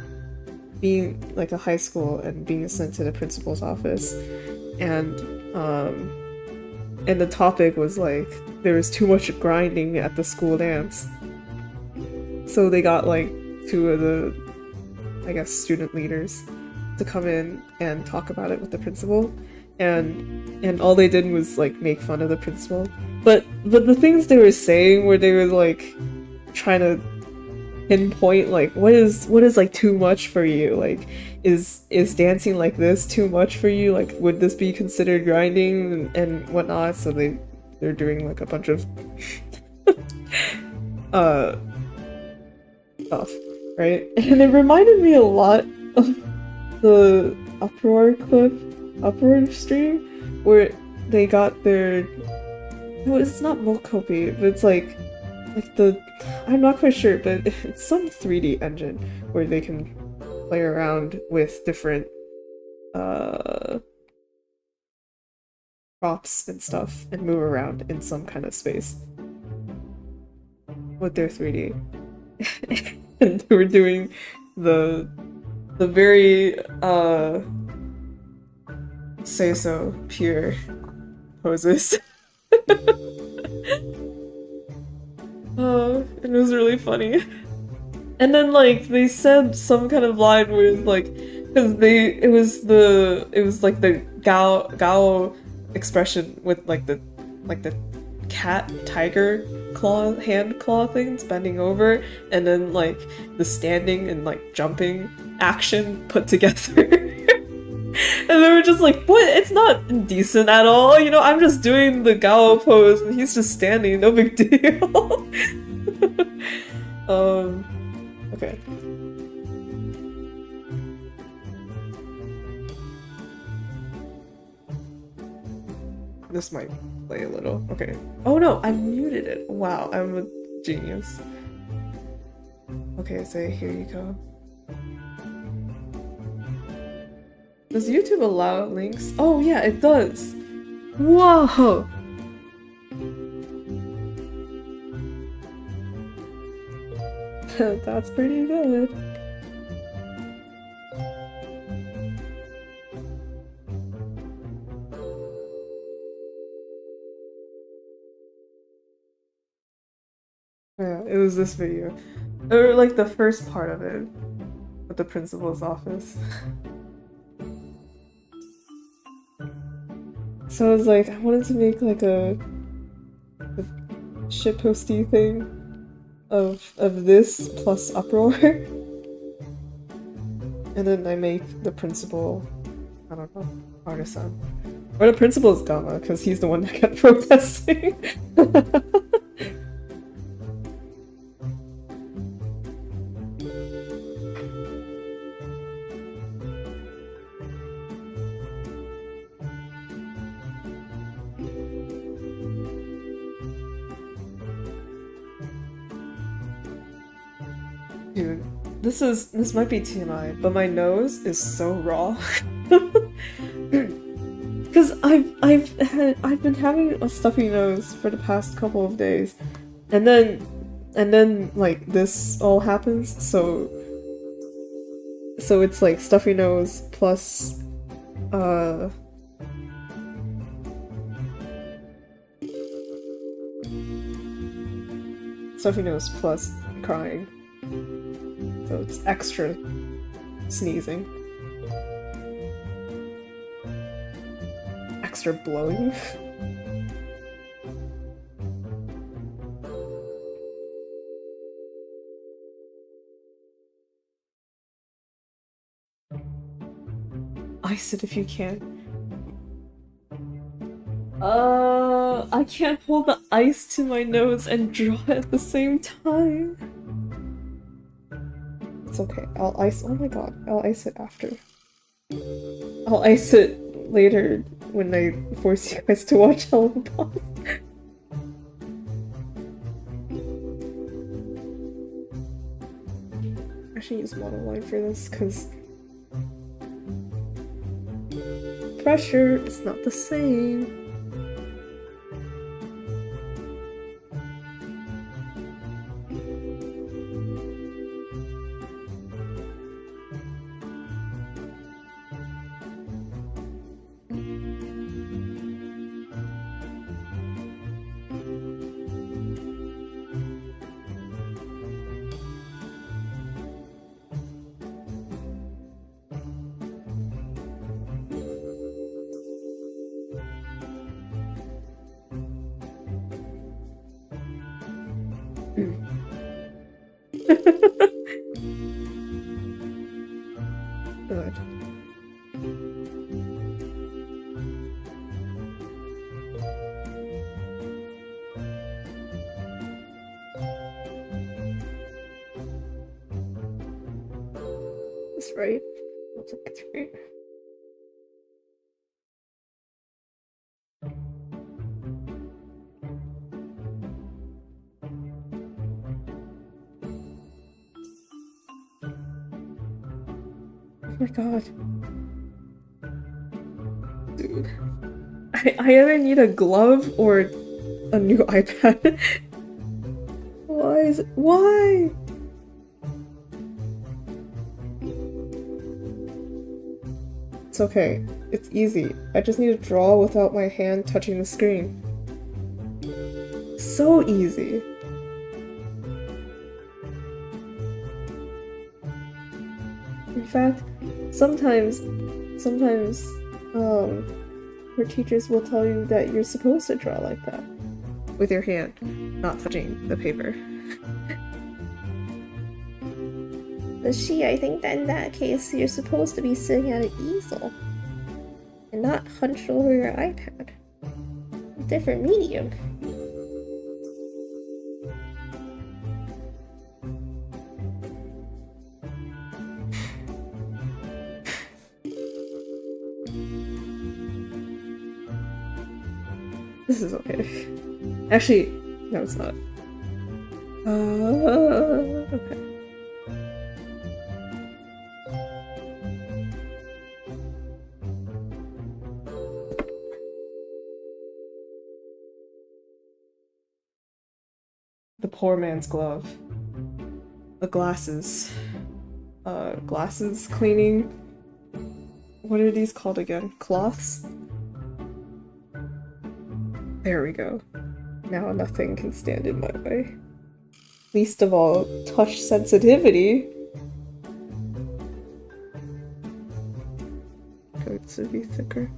being like a high school and being sent to the principal's office, and the topic was like there was too much grinding at the school dance, so they got like two of the, I guess, student leaders to come in and talk about it with the principal, and all they did was like make fun of the principal, but the things they were saying where they were like trying to pinpoint like what is like too much for you, like is dancing like this too much for you, like would this be considered grinding and whatnot, so they're doing like a bunch of stuff, right? And it reminded me a lot of the UPROAR stream where they got their, well, it's not Mokopi, but it's like the, I'm not quite sure, but it's some 3D engine where they can play around with different props and stuff and move around in some kind of space with their 3D. And they were doing the very say so pure poses. It was really funny. And then like they said some kind of line where it's like, because it was like the Gao expression with like the cat tiger hand claw things bending over, and then like the standing and like jumping action put together. And they were just like, what? It's not indecent at all, you know, I'm just doing the Gao pose and he's just standing, no big deal. Okay. This might play a little. Okay. Oh no, I muted it. Wow, I'm a genius. Okay, say here you go. Does YouTube allow links? Oh yeah, it does. Whoa! That's pretty good. Yeah, it was this video. Or like the first part of it. With the principal's office. So I was like, I wanted to make like a shitposty thing. of this plus uproar. And then I make the principal, I don't know, artisan. Or the principal is Gamma, because he's the one that kept protesting. Dude, this might be TMI, but my nose is so raw. Because I've been having a stuffy nose for the past couple of days, and then like this all happens, so it's like stuffy nose plus stuffy nose plus crying. So it's extra sneezing. Extra blowing. Ice it if you can. I can't hold the ice to my nose and draw at the same time. It's okay. I'll ice. Oh my god. I'll ice it after. I'll ice it later when I force you guys to watch Hell Boss. I should use monoline for this because pressure is not the same. Good. That's right. Looks like it's right. Oh my god. Dude. I either need a glove or a new iPad. Why is it? Why? It's okay. It's easy. I just need to draw without my hand touching the screen. So easy. In fact, sometimes, your teachers will tell you that you're supposed to draw like that. With your hand, not touching the paper. But I think that in that case, you're supposed to be sitting at an easel. And not hunched over your iPad. A different medium. This is okay. Actually, no, it's not. Okay. The poor man's glove. The glasses. Glasses cleaning. What are these called again? Cloths? There we go. Now nothing can stand in my way. Least of all, touch sensitivity. Coats would be thicker.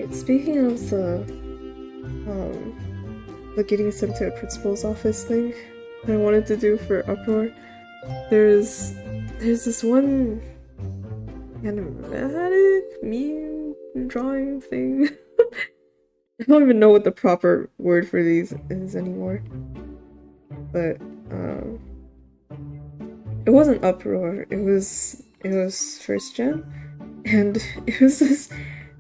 Wait, speaking of the getting sent to a principal's office thing I wanted to do for Uproar, there's this one animatic meme drawing thing. I don't even know what the proper word for these is anymore. But it wasn't Uproar, it was first gen. And it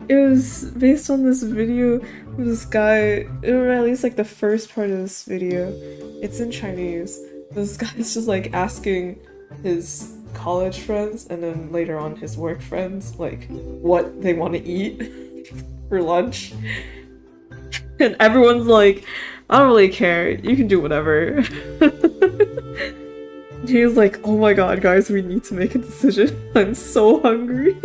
was based on this video of this guy, or at least like the first part of this video. It's in Chinese. This guy's just like asking his college friends and then later on his work friends like what they want to eat for lunch. And everyone's like, I don't really care, you can do whatever. He was like, oh my god, guys, we need to make a decision. I'm so hungry.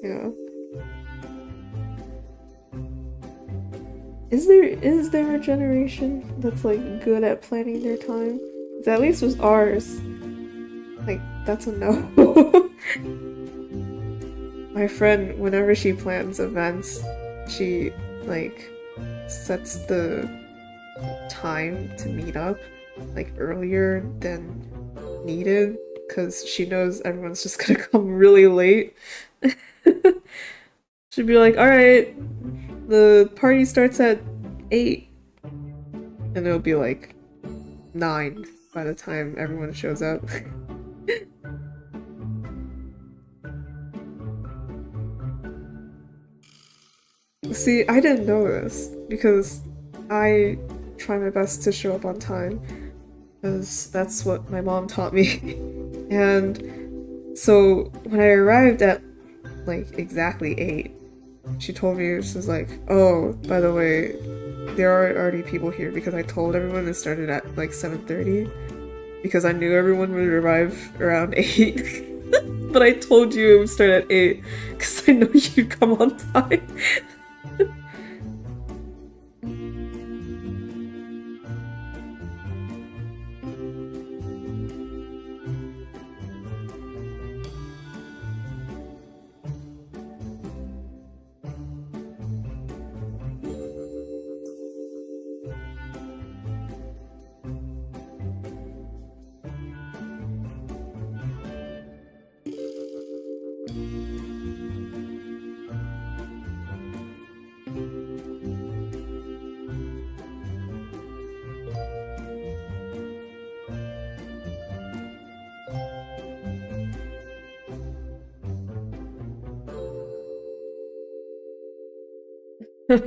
Yeah. Is there a generation that's like good at planning their time? 'Cause at least with ours, like that's a no. My friend, whenever she plans events, she like sets the time to meet up like earlier than needed because she knows everyone's just gonna come really late. She'd be like, alright, the party starts at 8, and it'll be like 9 by the time everyone shows up. See, I didn't know this because I try my best to show up on time because that's what my mom taught me. And so when I arrived at like exactly 8, she told me, she was like, oh, by the way, there are already people here because I told everyone it started at like 7:30 because I knew everyone would arrive around 8. But I told you it would start at 8 because I know you'd come on time.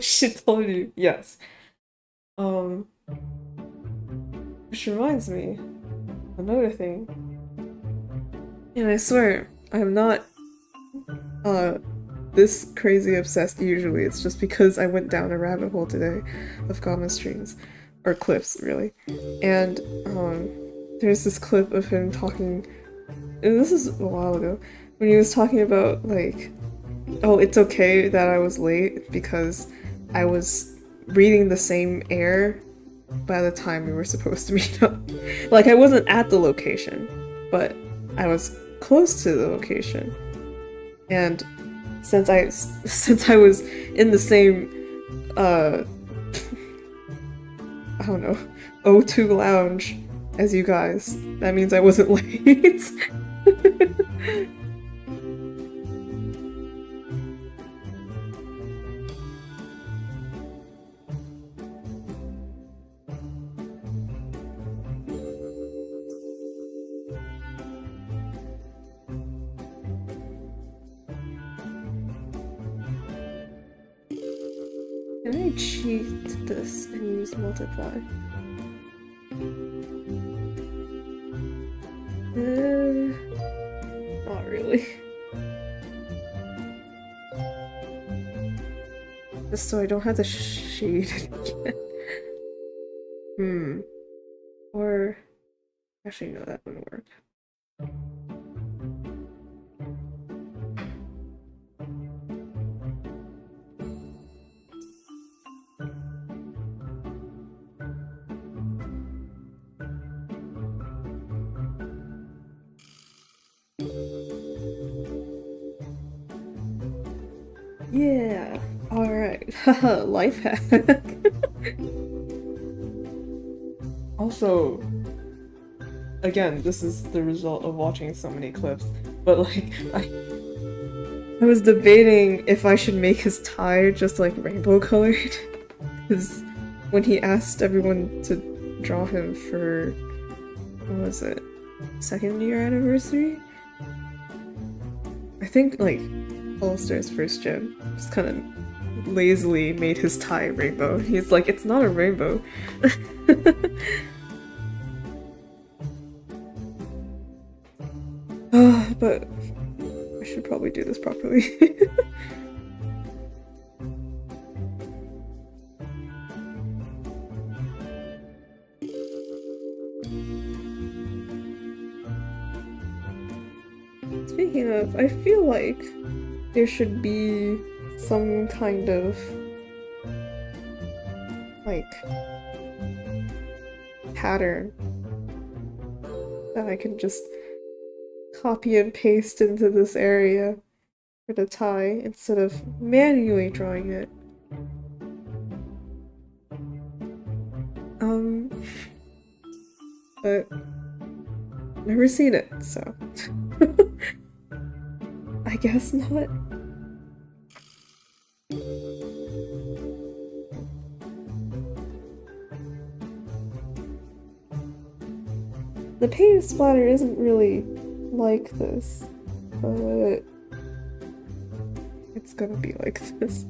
She told you, yes. Which reminds me, another thing. And I swear, I'm not this crazy obsessed usually. It's just because I went down a rabbit hole today of Gama streams. Or clips, really. And there's this clip of him talking, and this is a while ago, when he was talking about like, oh, it's okay that I was late because I was breathing the same air by the time we were supposed to meet up. Like, I wasn't at the location, but I was close to the location. And since I was in the same I don't know, O2 lounge as you guys, that means I wasn't late. Can I cheat this and use multiply? Not really. Just so I don't have to shade it again. Or actually no, that wouldn't work. Yeah. All right. Life hack. Also, again, this is the result of watching so many clips, but like I was debating if I should make his tie just like rainbow colored, because when he asked everyone to draw him for, what was it, second year anniversary? I think like All-Star's first gen just kind of lazily made his tie rainbow. He's like, it's not a rainbow. But I should probably do this properly. Speaking of, I feel like there should be some kind of like pattern that I can just copy and paste into this area for the tie instead of manually drawing it. But never seen it, so I guess not. The paint splatter isn't really like this, but it's gonna be like this.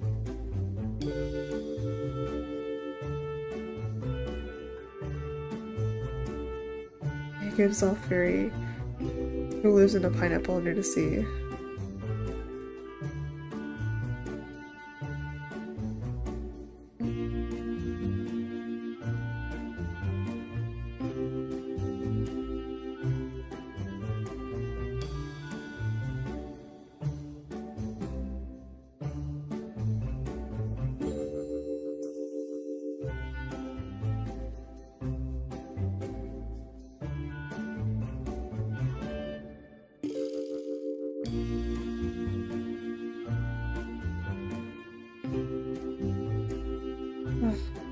It gives off very who lives in a pineapple under the sea.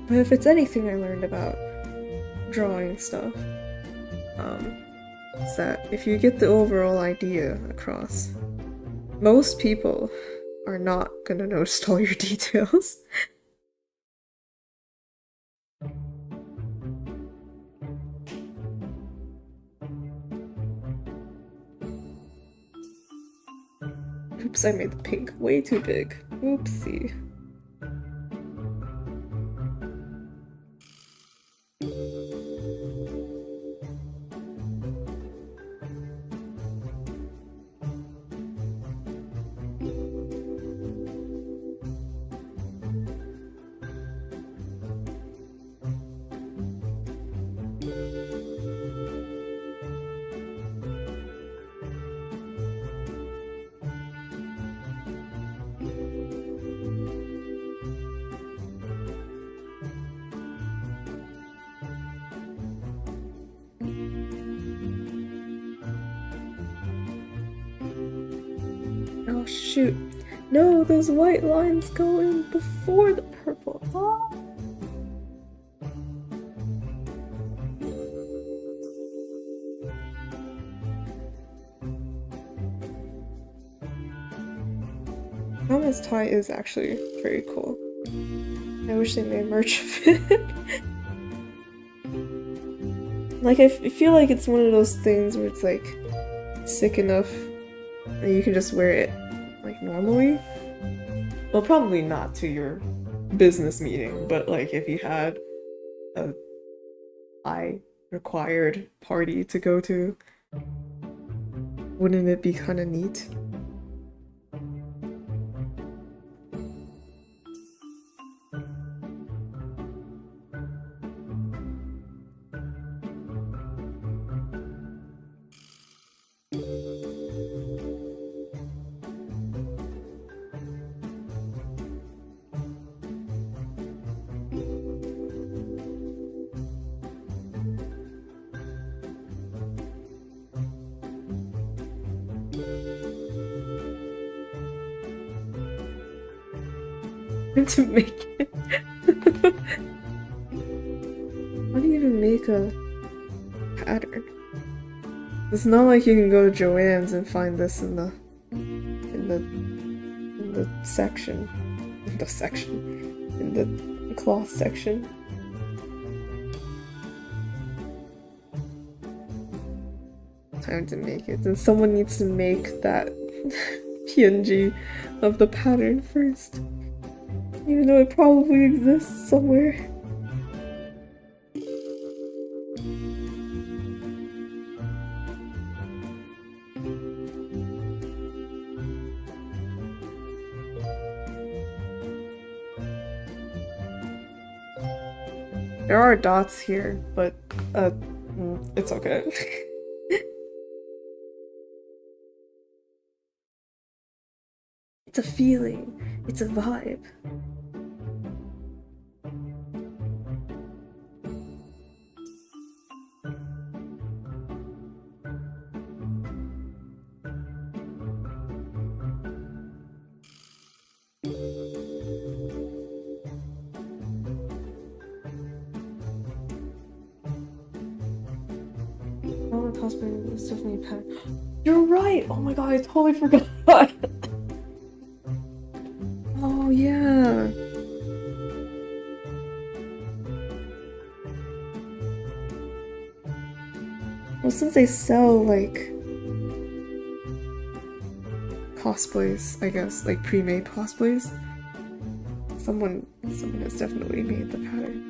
But if it's anything I learned about drawing stuff, it's that if you get the overall idea across, most people are not gonna notice all your details. Oops, I made the pink way too big. Oopsie. Oh shoot. No, those white lines go in before the purple. Oh. Mama's tie is actually very cool. I wish they made merch of it. Like, I feel like it's one of those things where it's like sick enough that you can just wear it like normally. Well, probably not to your business meeting, but like if you had a high required party to go to, wouldn't it be kind of neat? to make it. How do you even make a pattern? It's not like you can go to Joann's and find this in the section. In the cloth section. Time to make it. And someone needs to make that PNG of the pattern first. Even though it probably exists somewhere. There are dots here, but it's okay. It's a feeling. It's a vibe. It's definitely a pattern. You're right! Oh my god, I totally forgot! Oh yeah! Well, since they sell, like, cosplays, I guess, like pre-made cosplays, someone has definitely made the pattern.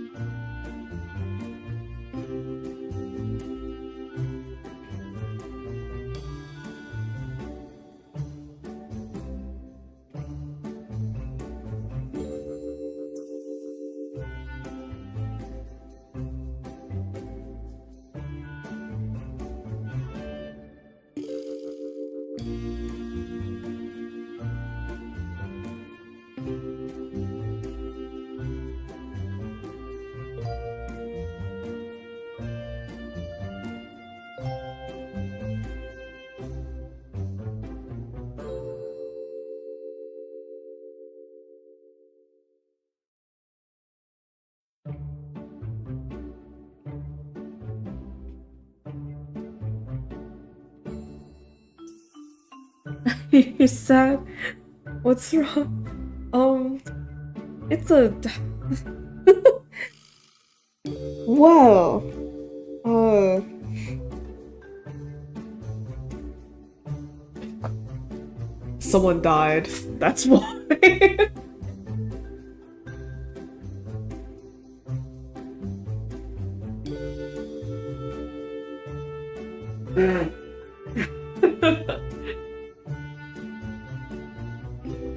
You're sad? What's wrong? It's a... Wow. Someone died. That's why.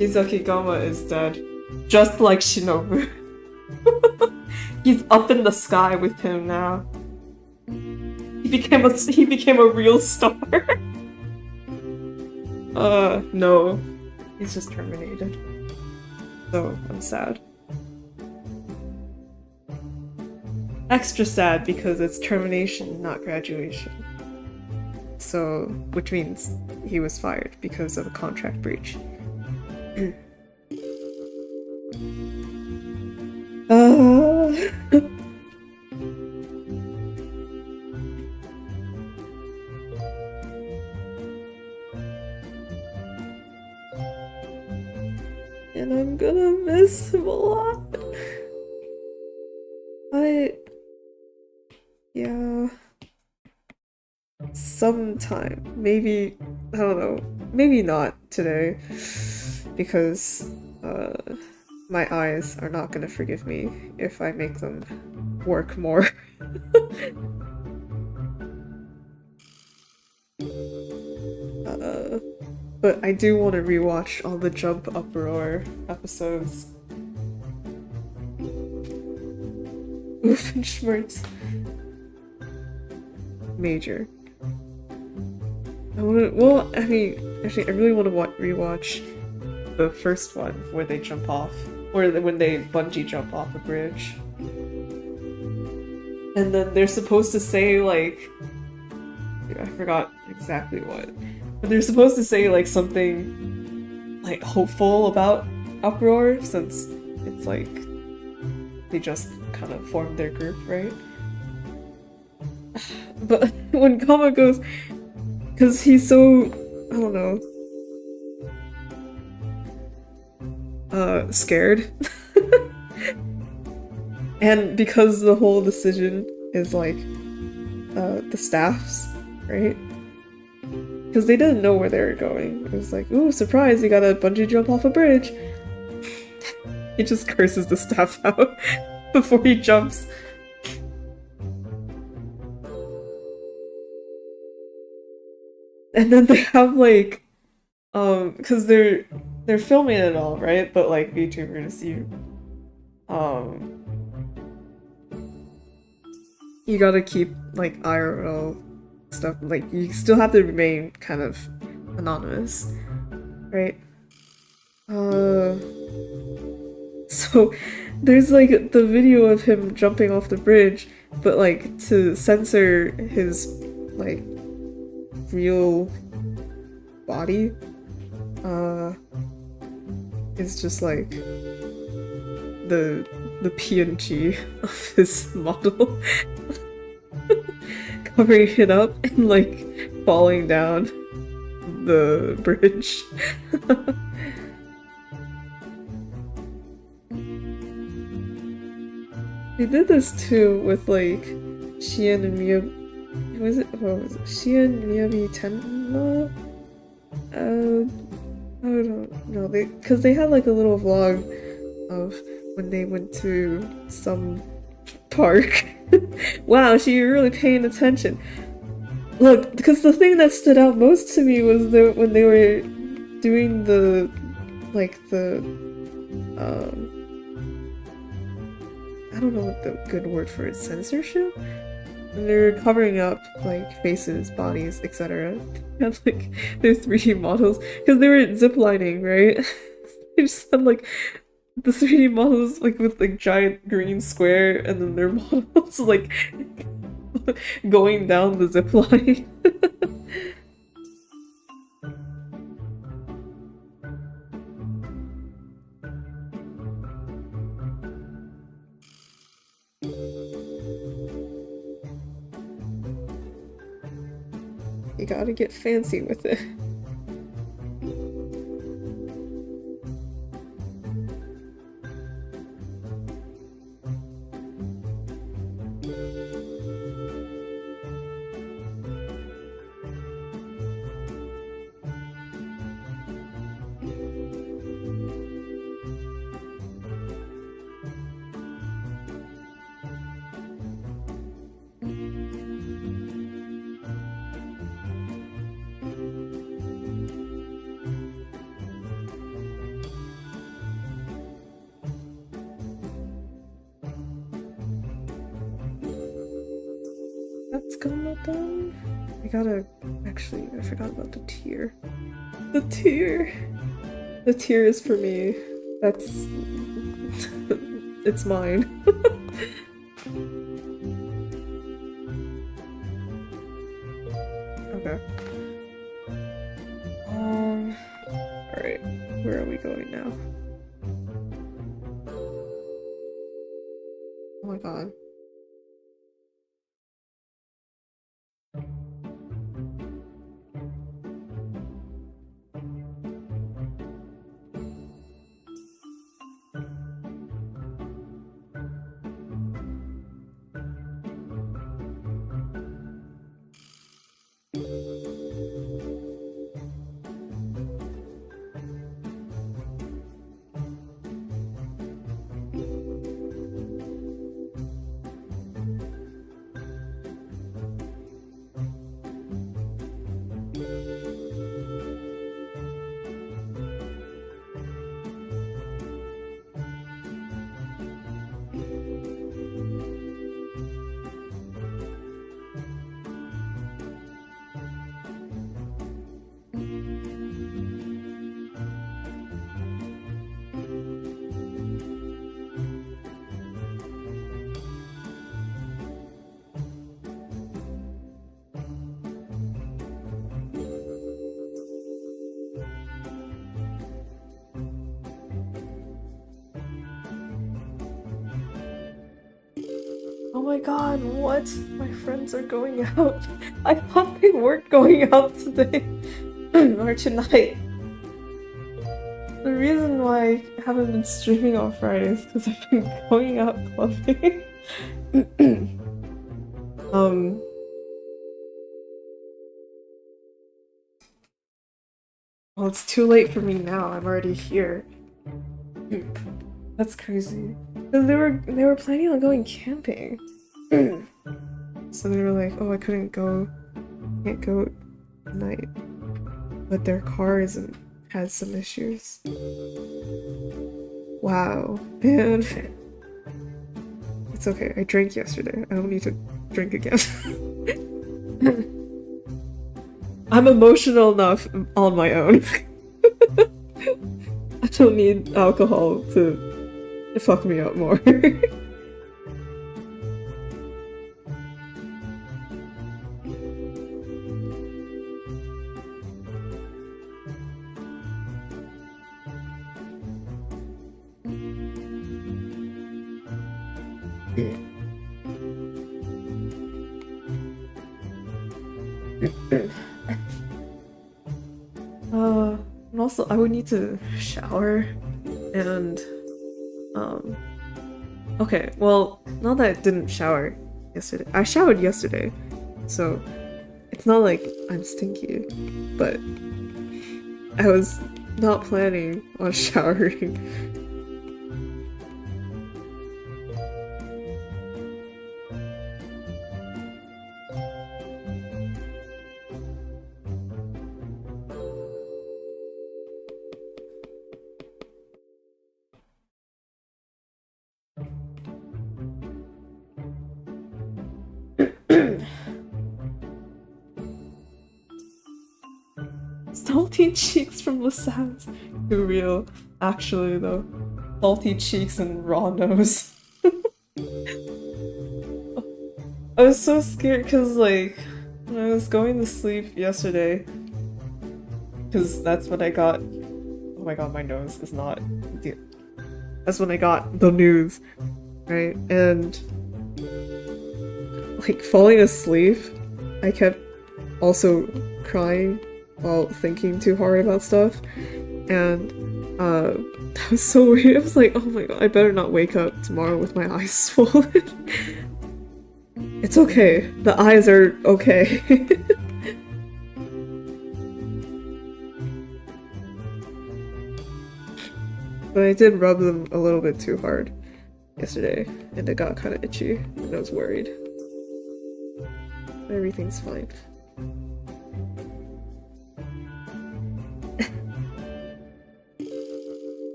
Izakigama is dead. Just like Shinobu. He's up in the sky with him now. He became a real star. No. He's just terminated. So, I'm sad. Extra sad because it's termination, not graduation. So, which means he was fired because of a contract breach. And I'm gonna miss him a lot. Yeah. Sometime. Maybe, I don't know. Maybe not today. Because, my eyes are not gonna forgive me if I make them work more. But I do want to rewatch all the Jump UPROAR episodes. Oofenschmerz. Major. I mean, actually, I really want to rewatch the first one where they jump off, or when they bungee jump off a bridge. And then they're supposed to say, like, I forgot exactly what, but they're supposed to say, like, something, like, hopeful about UPROAR, since it's like they just kind of formed their group, right? But when Kama goes, because he's so, I don't know, scared. And because the whole decision is like the staff's, right? Because they didn't know where they were going. It was like, ooh, surprise, you gotta bungee jump off a bridge. He just curses the staff out before he jumps. And then they have like, because they're filming it all, right? But like VTubers, um, you gotta keep like IRL stuff. Like you still have to remain kind of anonymous, right? So there's like the video of him jumping off the bridge, but like to censor his like real body, is just like the PNG of his model covering it up and like falling down the bridge. They did this too with like Shion and Miyabi. Was it? What was it? Shion Miyabi Tenma? I don't know. Because they had like a little vlog of when they went to some park. Wow, you're really paying attention. Look, because the thing that stood out most to me was when they were doing the I don't know what the good word for it, censorship? And they're covering up like faces, bodies, etc. And like their 3D models because they were ziplining, right? They just had like the 3D models like with like giant green square, and then their models like going down the zip line. You gotta get fancy with it. That's gonna done. Actually, I forgot about the tier. The tier! The tier is for me. That's... it's mine. Okay. Alright. Where are we going now? Oh my god. Oh my god, what? My friends are going out. I thought they weren't going out today or tonight. The reason why I haven't been streaming on Fridays because I've been going out clubbing. um. Well, it's too late for me now. I'm already here. That's crazy. Because they were planning on going camping. So they were like, "Oh, I can't go tonight." But their car had some issues. Wow, man. It's okay. I drank yesterday. I don't need to drink again. I'm emotional enough on my own. I don't need alcohol to fuck me up more. And also I would need to shower and okay, well, not that I didn't shower yesterday. I showered yesterday, so it's not like I'm stinky, but I was not planning on showering. Salty cheeks from Lassans. Too real. Actually, though. Salty cheeks and raw nose. I was so scared because, like, when I was going to sleep yesterday, because that's when I got. Oh my god, my nose is not. That's when I got the news, right? And, like, falling asleep, I kept also crying while thinking too hard about stuff, and that was so weird. I was like, oh my god, I better not wake up tomorrow with my eyes swollen. It's okay. The eyes are okay. But I did rub them a little bit too hard yesterday, and it got kind of itchy, and I was worried. But everything's fine.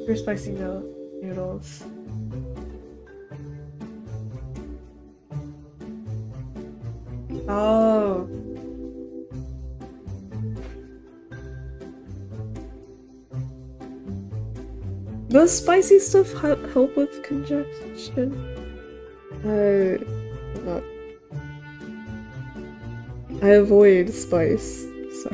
For spicy noodles. Oh. Does spicy stuff help with congestion? Not. I avoid spice, so.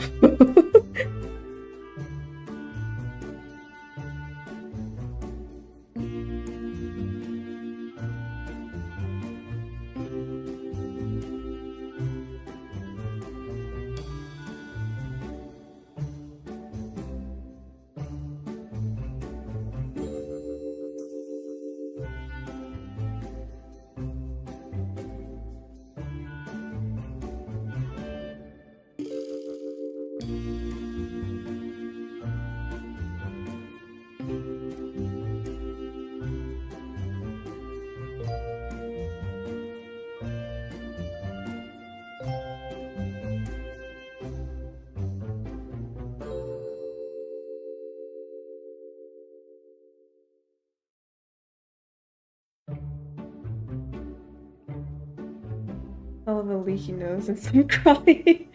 I'll have a leaky nose and some crying.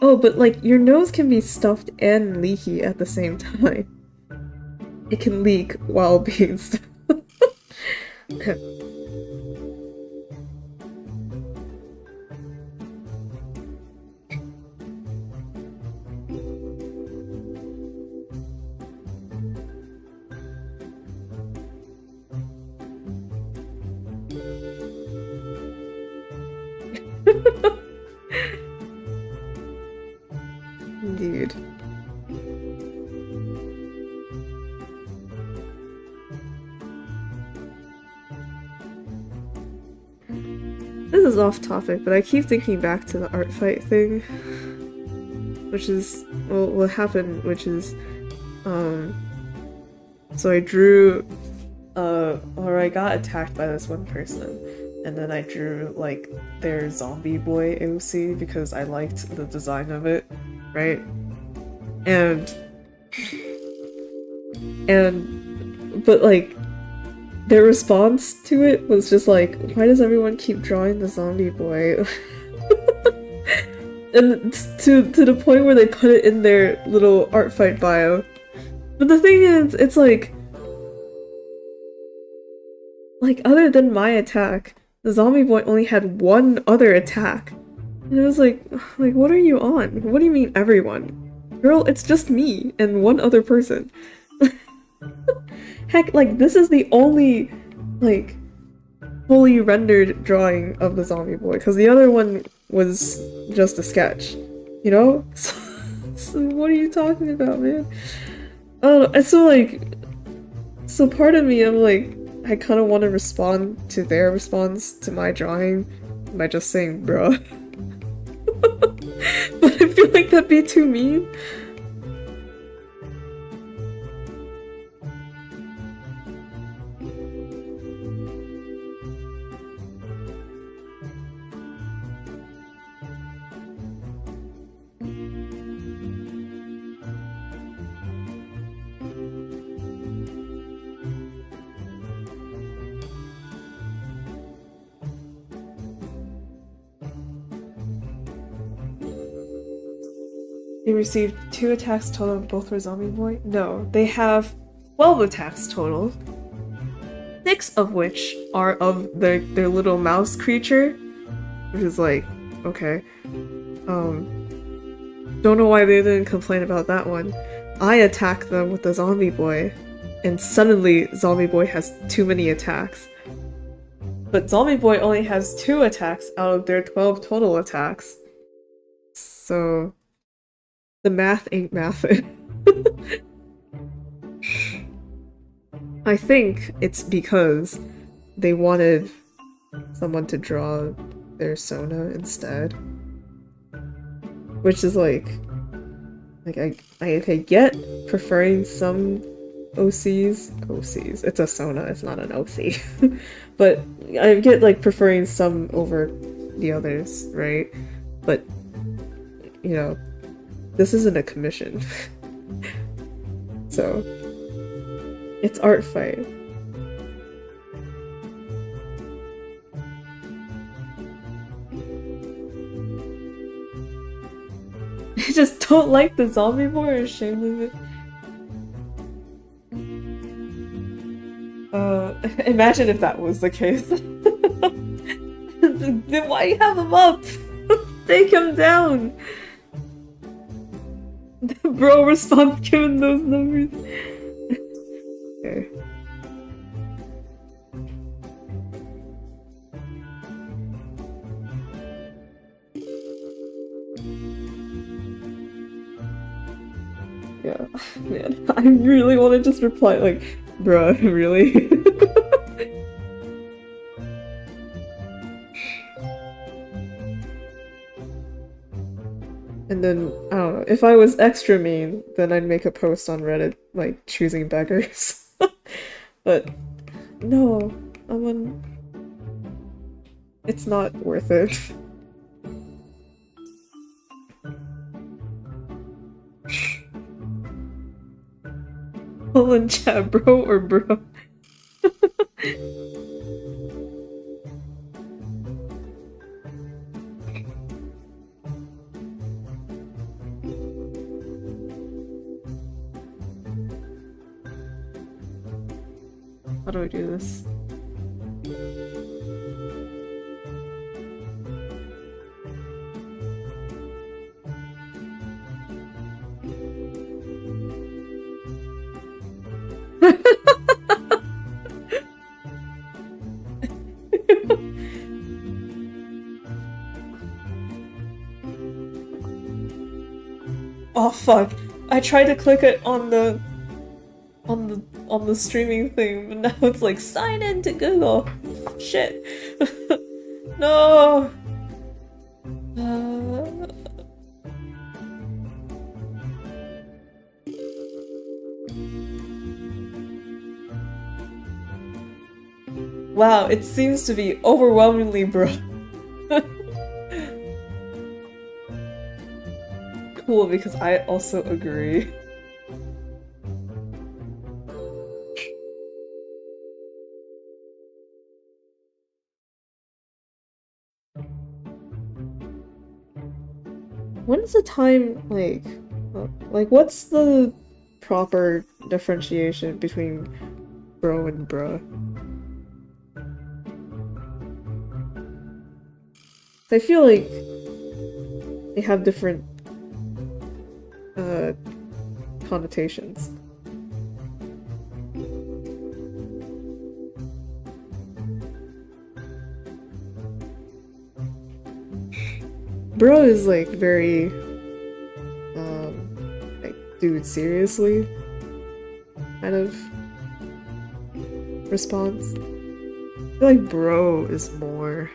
Oh, but like your nose can be stuffed and leaky at the same time. It can leak while being stuffed. Indeed. This is off topic, but I keep thinking back to the art fight thing. Which is, well, what happened, which is, so I drew, or I got attacked by this one person, and then I drew, like, their zombie boy AOC because I liked the design of it, right? But like, their response to it was just like, why does everyone keep drawing the zombie boy? And to the point where they put it in their little art fight bio. But the thing is, it's like other than my attack, the zombie boy only had one other attack. And it was like, what are you on? What do you mean everyone? Girl, it's just me and one other person. Heck, like, this is the only, like, fully rendered drawing of the zombie boy, because the other one was just a sketch, you know? So what are you talking about, man? Oh, and so, like, so part of me, I'm like, I kind of want to respond to their response to my drawing by just saying, bruh. But I feel like that'd be too mean. They received 2 attacks total, both were zombie boy? No, they have 12 attacks total. 6 of which are of their little mouse creature, which is like, okay. Don't know why they didn't complain about that one. I attack them with the zombie boy, and suddenly zombie boy has too many attacks. But zombie boy only has 2 attacks out of their 12 total attacks. So the math ain't mathin'. I think it's because they wanted someone to draw their Sona instead. Which is like I get preferring some OCs. It's a Sona, it's not an OC. But I get like preferring some over the others, right? But, you know, this isn't a commission. So, it's art fight. I just don't like the zombie boy or ashamed of it. Imagine if that was the case. Then why have him up? Take him down! The bro response given those numbers. Okay. Yeah, man, I really want to just reply like, bruh, really? And then, I don't know, if I was extra mean, then I'd make a post on Reddit, like, choosing beggars. But, no, it's not worth it. In chat, bro or bro? How do I do this? Oh fuck. I tried to click it on the streaming thing, but now it's like sign in to Google. Shit. No. Wow, it seems to be overwhelmingly bro. Cool, because I also agree. When's the time, like, what's the proper differentiation between bro and bruh? I feel like they have different connotations. Bro is like very like dude seriously kind of response. I feel like bro is more,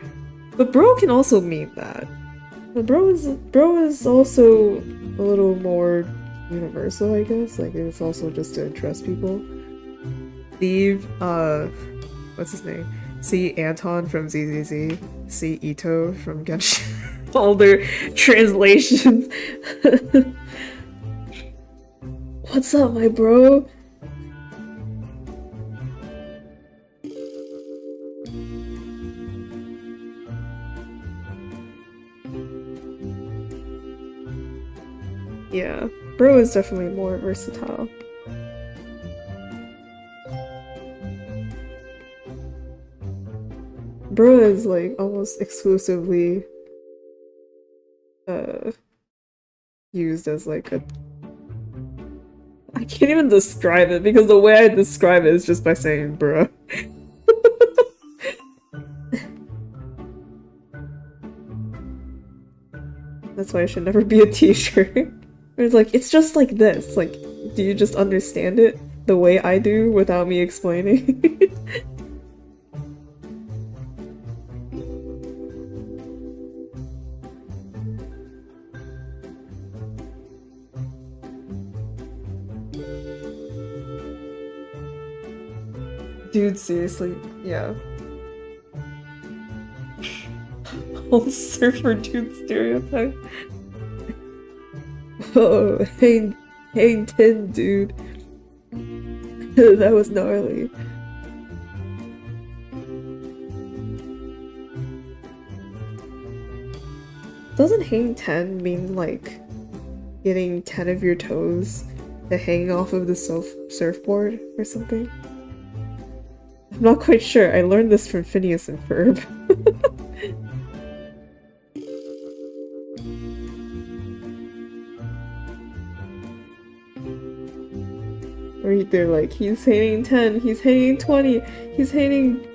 but bro can also mean that. But bro is also a little more universal, I guess. Like it's also just to address people. Steve, what's his name? See Anton from ZZZ. See Ito from Genshin. All their translations. What's up, my bro? Yeah, bro is definitely more versatile. Bro is like almost exclusively used as like a, I can't even describe it because the way I describe it is just by saying bro. That's why it should never be a t-shirt. It's like, it's just like this. Like, do you just understand it the way I do without me explaining? Dude, seriously, yeah. Whole surfer dude stereotype. Oh, hang 10, dude. That was gnarly. Doesn't hang 10 mean like getting 10 of your toes to hang off of the surfboard or something? I'm not quite sure. I learned this from Phineas and Ferb. Or they're like, he's hanging 10, he's hanging 20, he's hanging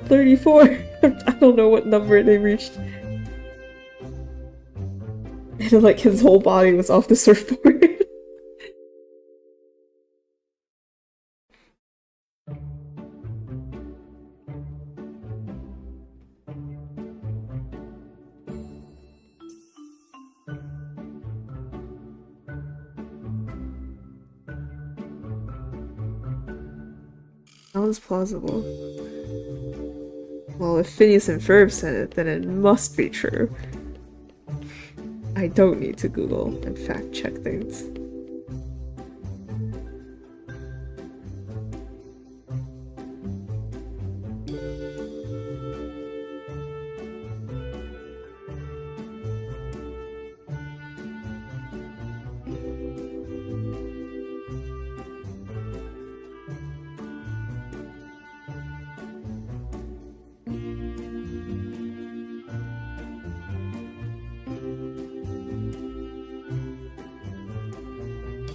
34. I don't know what number they reached. And like his whole body was off the surfboard. Sounds plausible. Well, if Phineas and Ferb said it, then it must be true. I don't need to Google and fact check things.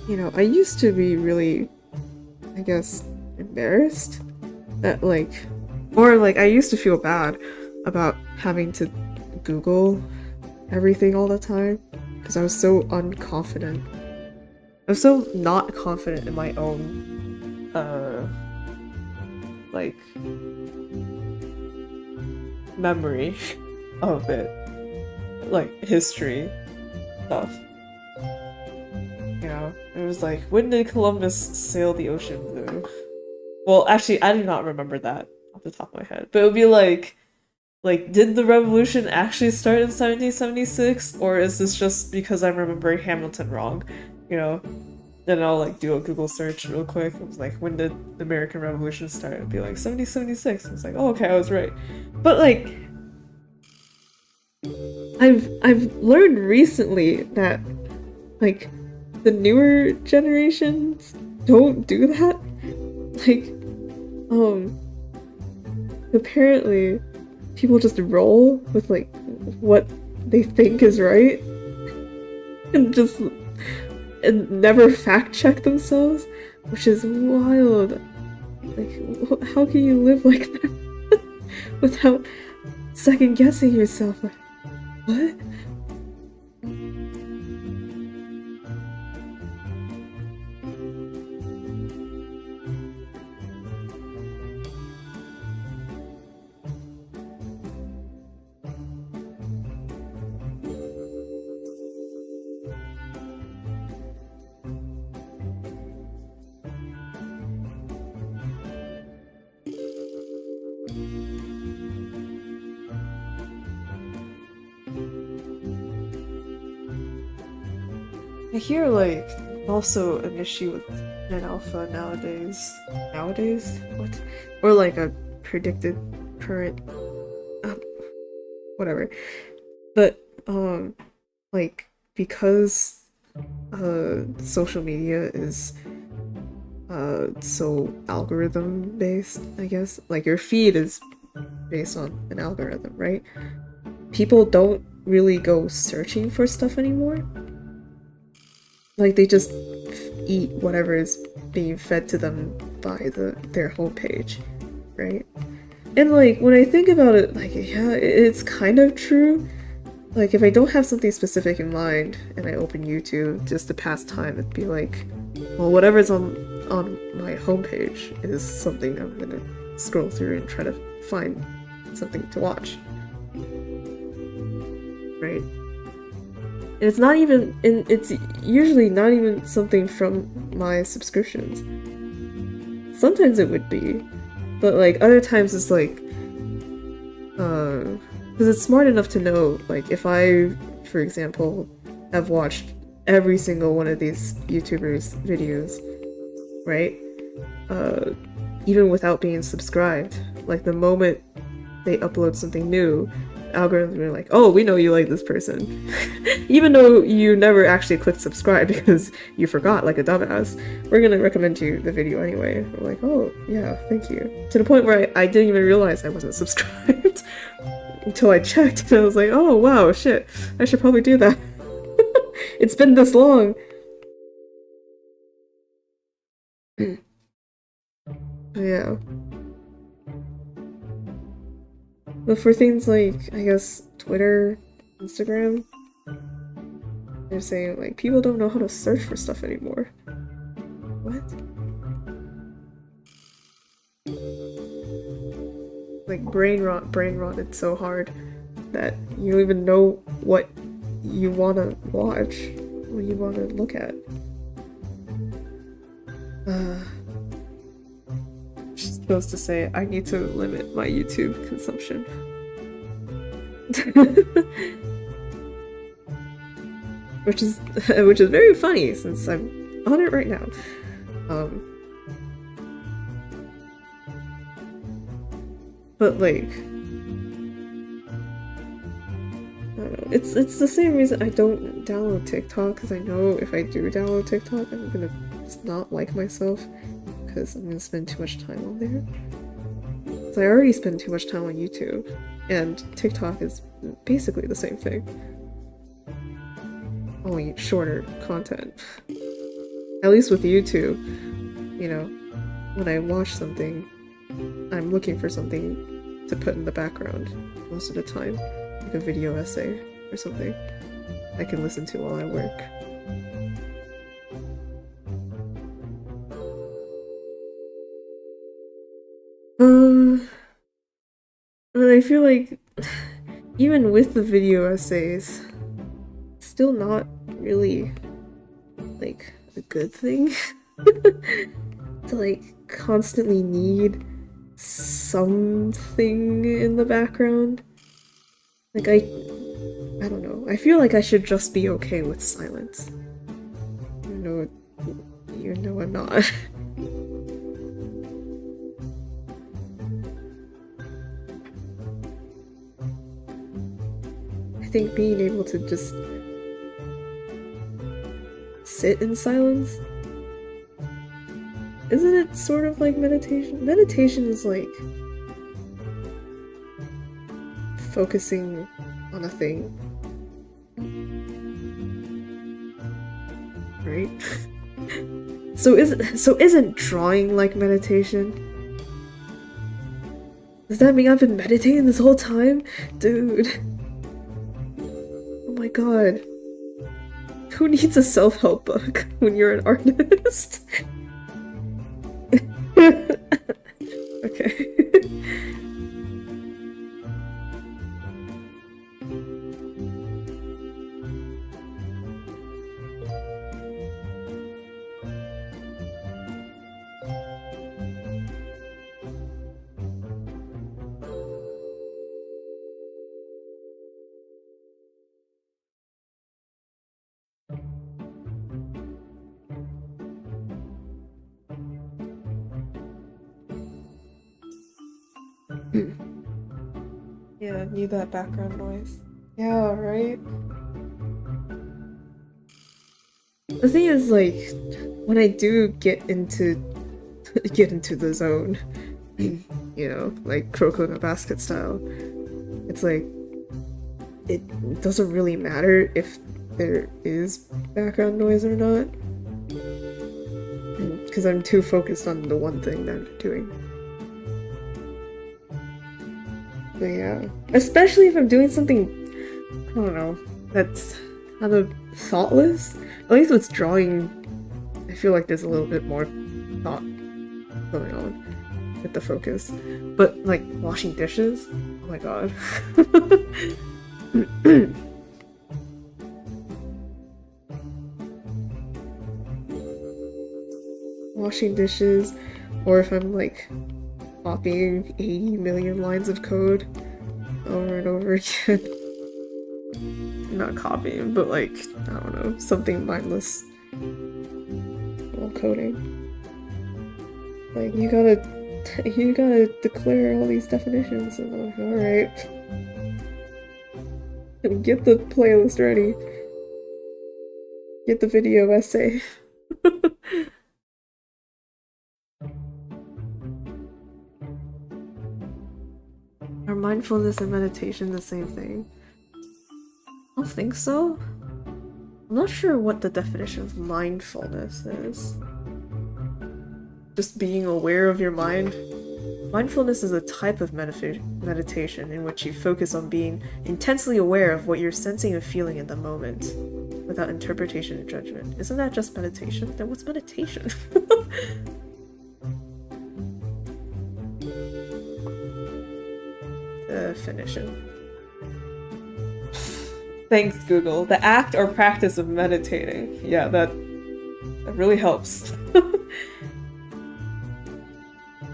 you know, I used to be really, I guess, embarrassed that like, or like I used to feel bad about having to Google everything all the time because I was so unconfident. I was so not confident in my own, like, memory of it, like history stuff. You know, it was like, when did Columbus sail the ocean blue? Well, actually, I do not remember that off the top of my head, but it would be like, did the revolution actually start in 1776, or is this just because I'm remembering Hamilton wrong? You know, then I'll like do a Google search real quick. It was like, when did the American Revolution start? It'd be like 1776. It's like, oh, okay, I was right. But like, I've learned recently that like the newer generations don't do that. Like, apparently people just roll with like what they think is right and just and never fact check themselves, which is wild. Like, how can you live like that without second guessing yourself? Like, what? I hear like also an issue with Gen Alpha nowadays. Nowadays? What? Or like a predicted current uh, whatever. But like because social media is so algorithm based, I guess. Like your feed is based on an algorithm, right? People don't really go searching for stuff anymore. Like they just eat whatever is being fed to them by their homepage, right? And like when I think about it, like yeah, it's kind of true. Like if I don't have something specific in mind and I open YouTube just to pass time, it'd be like, well, whatever's on my homepage is something I'm gonna scroll through and try to find something to watch, right? And it's not even, and it's usually not even something from my subscriptions. Sometimes it would be, but like other times it's like, because it's smart enough to know, like if I, for example, have watched every single one of these YouTubers' videos, right? Even without being subscribed, like the moment they upload something new, algorithms are like, oh, we know you like this person. Even though you never actually clicked subscribe because you forgot like a dumbass, we're gonna recommend you the video anyway. We're like, oh yeah, thank you. To the point where I didn't even realize I wasn't subscribed until I checked and I was like, oh wow, shit, I should probably do that. It's been this long. Yeah. But for things like, I guess, Twitter, Instagram, they're saying, like, people don't know how to search for stuff anymore. What? Like, brain rotted so hard that you don't even know what you want to watch, what you want to look at. Just goes to say, I need to limit my YouTube consumption. which is very funny since I'm on it right now. But like, I don't know. It's the same reason I don't download TikTok, because I know if I do download TikTok, I'm gonna just not like myself because I'm gonna spend too much time on there. So I already spend too much time on YouTube, and TikTok is basically the same thing. Only shorter content. At least with YouTube, you know, when I watch something, I'm looking for something to put in the background most of the time, like a video essay or something I can listen to while I work. And I feel like even with the video essays, it's still not really like a good thing to like constantly need something in the background. Like I don't know. I feel like I should just be okay with silence. You know I'm not. I think being able to just sit in silence, isn't it sort of like meditation? Meditation is like focusing on a thing, right? So isn't drawing like meditation? Does that mean I've been meditating this whole time? Dude. Oh my god. Who needs a self-help book when you're an artist? Okay. Yeah, need that background noise. Yeah, right? The thing is, like, when I do get into the zone, you know, like Croco in a basket style, it's like it doesn't really matter if there is background noise or not, because I'm too focused on the one thing that I'm doing. But yeah, especially if I'm doing something, I don't know, that's kind of thoughtless. At least with drawing, I feel like there's a little bit more thought going on with the focus. But like washing dishes, oh my god. Washing dishes, or if I'm like copying 80 million lines of code over and over again. Not copying, but like, I don't know, something mindless while coding. Like, you gotta declare all these definitions, and I'm like, alright. Get the playlist ready. Get the video essay. Are mindfulness and meditation the same thing? I don't think so. I'm not sure what the definition of mindfulness is. Just being aware of your mind? Mindfulness is a type of meditation in which you focus on being intensely aware of what you're sensing and feeling in the moment, without interpretation or judgment. Isn't that just meditation? Then what's meditation? Definition. Thanks, Google. The act or practice of meditating. Yeah, that really helps.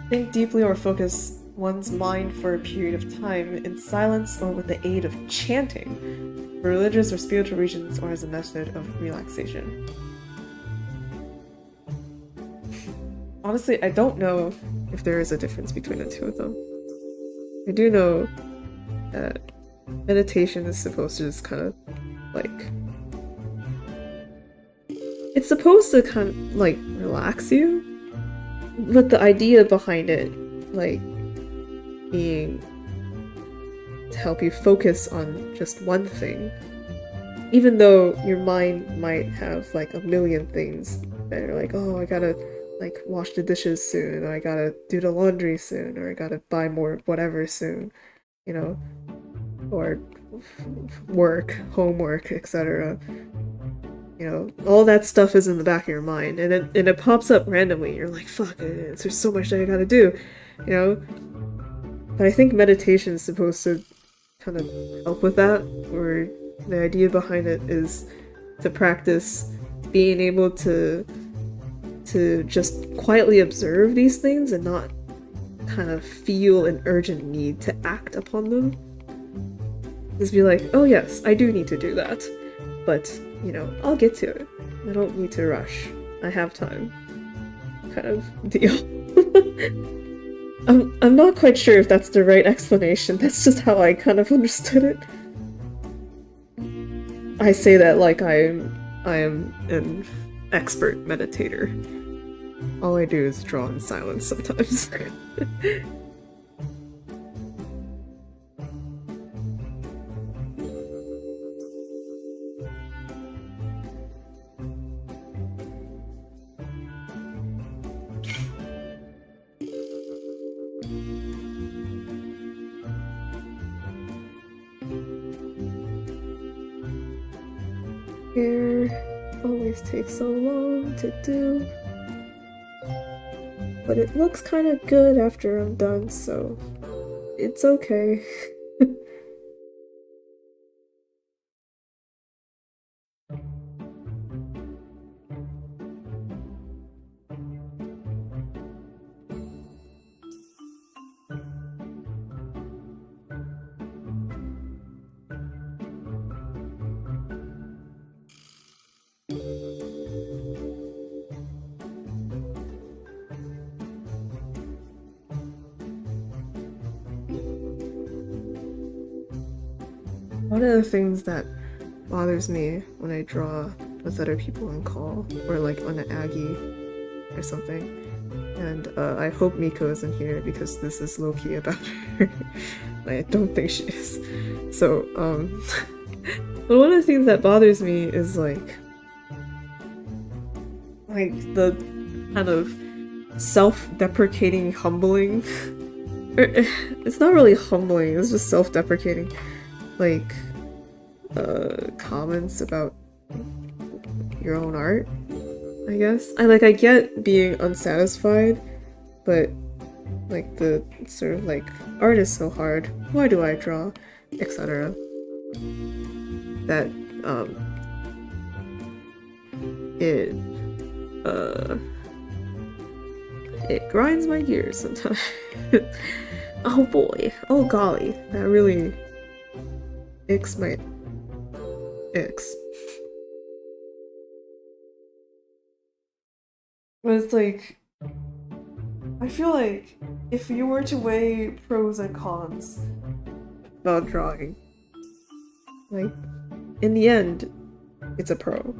Think deeply or focus one's mind for a period of time in silence or with the aid of chanting, for religious or spiritual reasons or as a method of relaxation. Honestly, I don't know if there is a difference between the two of them. I do know that meditation is supposed to just kind of like, it's supposed to kind of like relax you, but the idea behind it, like, being to help you focus on just one thing, even though your mind might have like a million things that you're like, oh, I gotta like wash the dishes soon, or I gotta do the laundry soon, or I gotta buy more whatever soon, you know, or work, homework, etc. You know, all that stuff is in the back of your mind, and it pops up randomly. You're like, fuck, there's so much that I gotta do, you know. But I think meditation is supposed to kind of help with that, or the idea behind it is to practice being able to just quietly observe these things and not kind of feel an urgent need to act upon them. Just be like, oh yes, I do need to do that, but you know, I'll get to it. I don't need to rush. I have time. Kind of deal. I'm not quite sure if that's the right explanation. That's just how I kind of understood it. I say that like I am an expert meditator. All I do is draw in silence sometimes. Hair always takes so long to do. But it looks kind of good after I'm done, so it's okay. One of the things that bothers me when I draw with other people on call, or like on an Aggie or something, and I hope Miko isn't here because this is low-key about her. I don't think she is. So, but one of the things that bothers me is like the kind of self-deprecating humbling. It's not really humbling, it's just self-deprecating. Like, comments about your own art, I guess. I get being unsatisfied, but like the sort of like, art is so hard, why do I draw, etc. That, it grinds my gears sometimes. Oh boy, oh golly, that really icks my icks. But it's like, I feel like if you were to weigh pros and cons about drawing, like, in the end, it's a pro,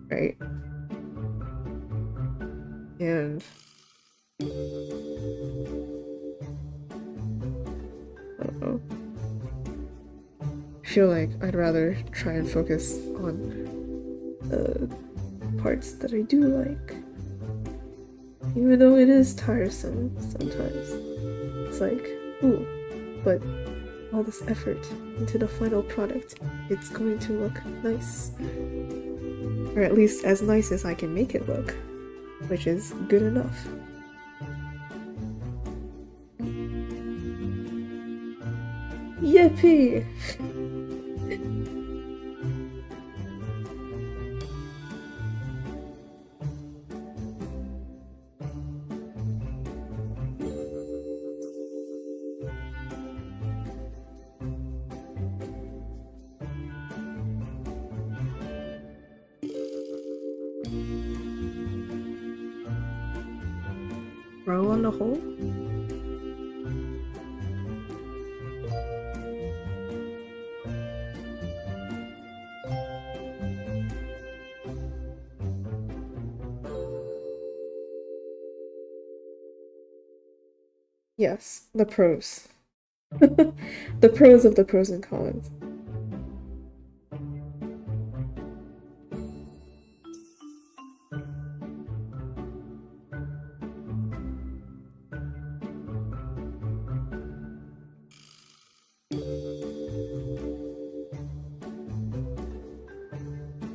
right? And uh-oh. I feel like I'd rather try and focus on the parts that I do like. Even though it is tiresome sometimes. It's like, ooh, but all this effort into the final product, it's going to look nice. Or at least as nice as I can make it look, which is good enough. Yippee! Row on the hole? Yes, the pros. The pros of the pros and cons.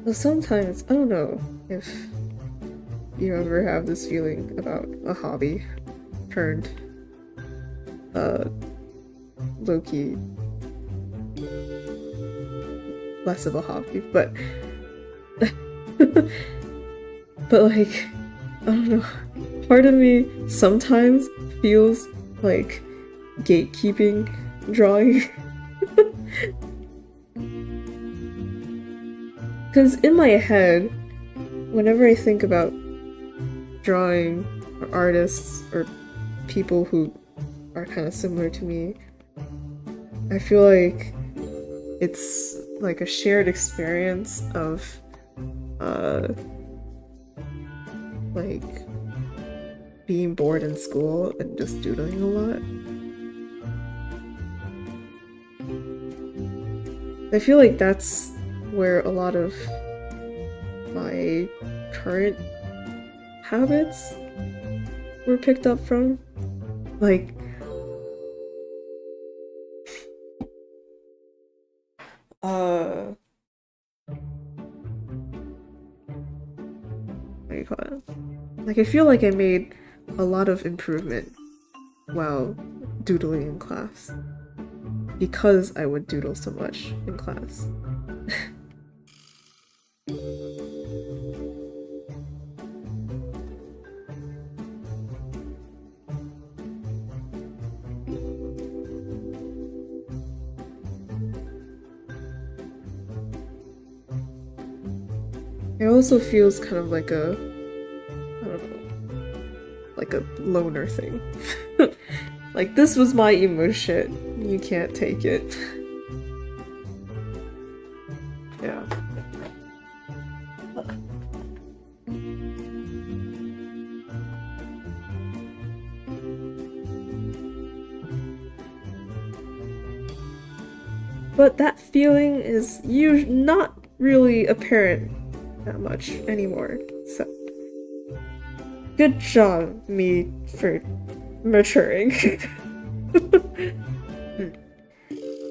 Well, sometimes, I don't know if you ever have this feeling about a hobby turned uh low-key less of a hobby, but but like, I don't know, part of me sometimes feels like gatekeeping drawing. Because in my head, whenever I think about drawing or artists or people who are kind of similar to me, I feel like it's like a shared experience of like being bored in school and just doodling a lot. I feel like that's where a lot of my current habits were picked up from. Like, what do you call it? Like, I feel like I made a lot of improvement while doodling in class because I would doodle so much in class. It also feels kind of like a, I don't know, like a loner thing. Like, this was my emo shit. You can't take it. Yeah. But that feeling is not really apparent that much anymore, so good job, me, for maturing.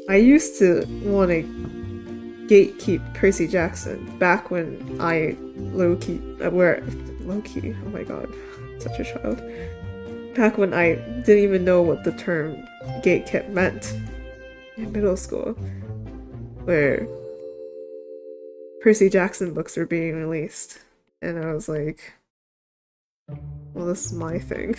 I used to want to gatekeep Percy Jackson back when I low-key, low-key, oh my god, such a child. Back when I didn't even know what the term gatekeep meant in middle school, where Percy Jackson books were being released, and I was like, well, this is my thing.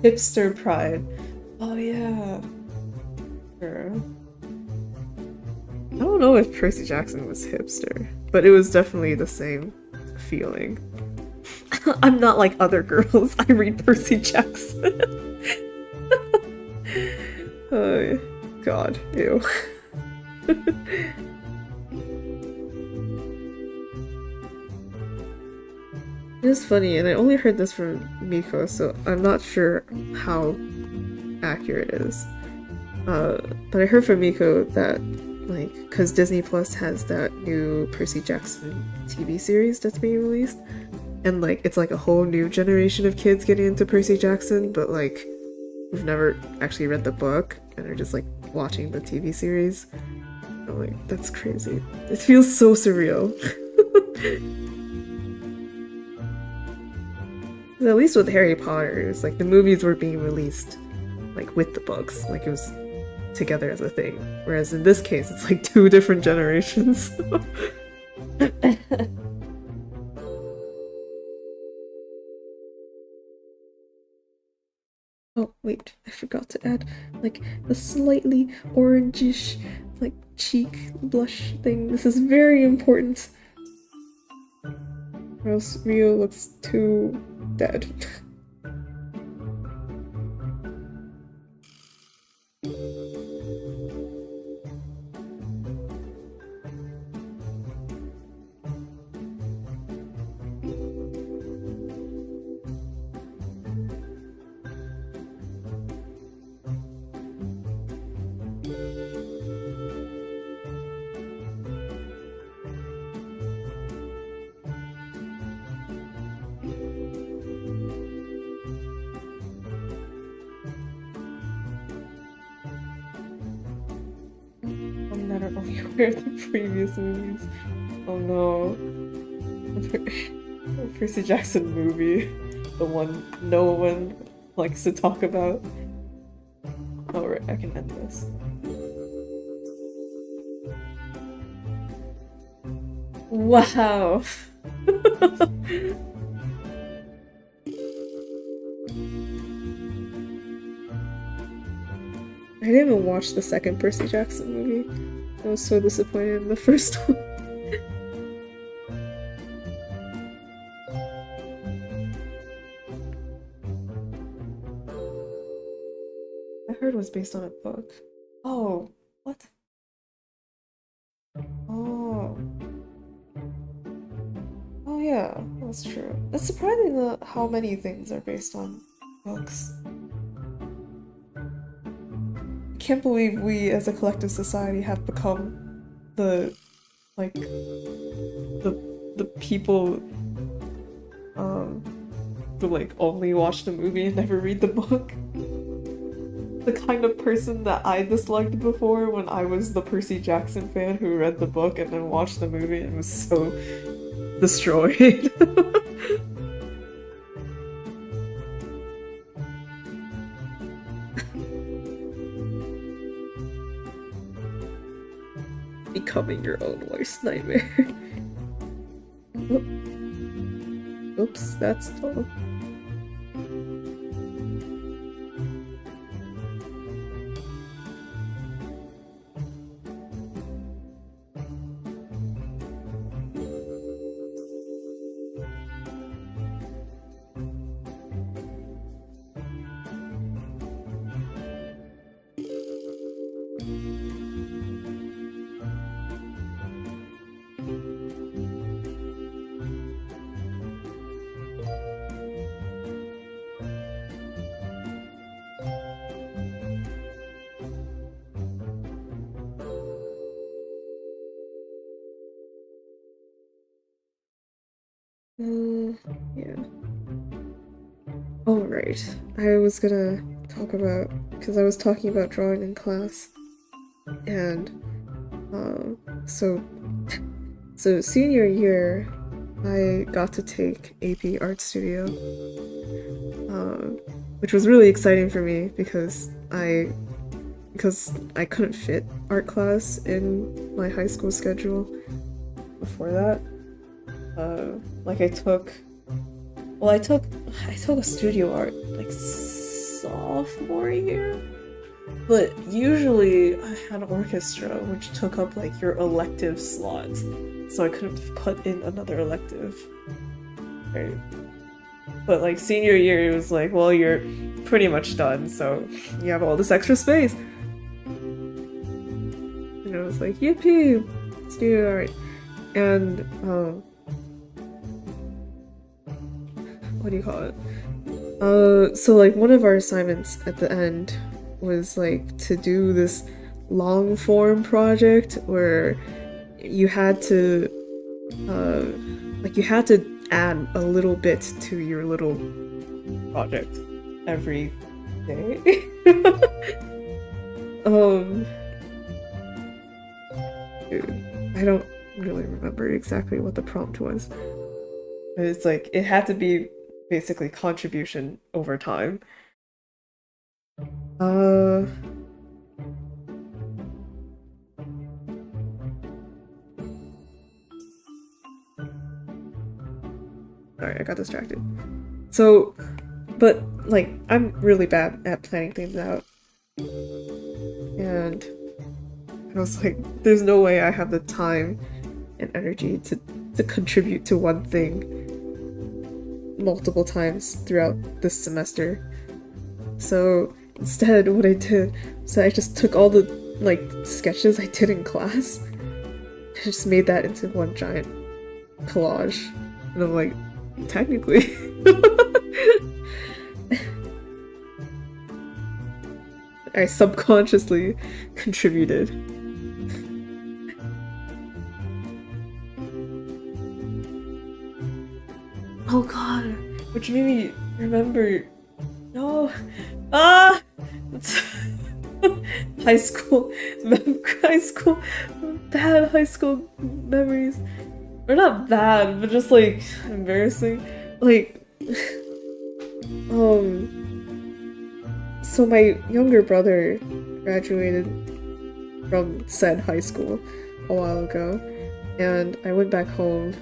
Hipster pride. Oh yeah. Sure. I don't know if Percy Jackson was hipster, but it was definitely the same feeling. I'm not like other girls. I read Percy Jackson. Oh, God, ew. It was funny, and I only heard this from Miko, so I'm not sure how accurate it is. But I heard from Miko that, like, because Disney Plus has that new Percy Jackson TV series that's being released, and, like, it's like a whole new generation of kids getting into Percy Jackson, but, like, we've never actually read the book, and are just, like, watching the TV series. I'm like, that's crazy. It feels so surreal. At least with Harry Potter, it was like the movies were being released like with the books, like it was together as a thing. Whereas in this case, it's like two different generations. Oh, wait, I forgot to add like the slightly orangish like cheek blush thing. This is very important. Or else Rio looks too dead. that are only aware of the previous movies. Oh no. Percy Jackson movie. The one no one likes to talk about. Alright, I can end this. Wow! I didn't even watch the second Percy Jackson movie. I was so disappointed in the first one. I heard it was based on a book. Oh, what? Oh. Oh yeah, that's true. It's surprising how many things are based on books. I can't believe we as a collective society have become the like the people who like only watch the movie and never read the book. The kind of person that I disliked before when I was the Percy Jackson fan who read the book and then watched the movie and was so destroyed. Becoming your own worst nightmare. Oops, that's tall. Yeah. Oh, right. I was gonna talk about, because I was talking about drawing in class, and, so, so senior year, I got to take AP Art Studio, which was really exciting for me because I couldn't fit art class in my high school schedule before that. Like I took a studio art like sophomore year, but usually I had orchestra, which took up like your elective slots, so I couldn't put in another elective. Right. But like senior year, it was like, well, you're pretty much done, so you have all this extra space. And I was like, yippee, studio art, and what do you call it? So like one of our assignments at the end was like to do this long form project where you had to add a little bit to your little project every day. Dude, I don't really remember exactly what the prompt was. But it's like it had to be basically contribution over time. Sorry, I got distracted. So, but like I'm really bad at planning things out. And I was like, there's no way I have the time and energy to contribute to one thing multiple times throughout this semester. So instead what I did, so I just took all the like sketches I did in class and just made that into one giant collage. And I'm like, technically I subconsciously contributed. Oh god, which made me remember. No. Ah! high school, high school, bad high school memories. Or not bad, but just like embarrassing. Like, so my younger brother graduated from said high school a while ago, and I went back home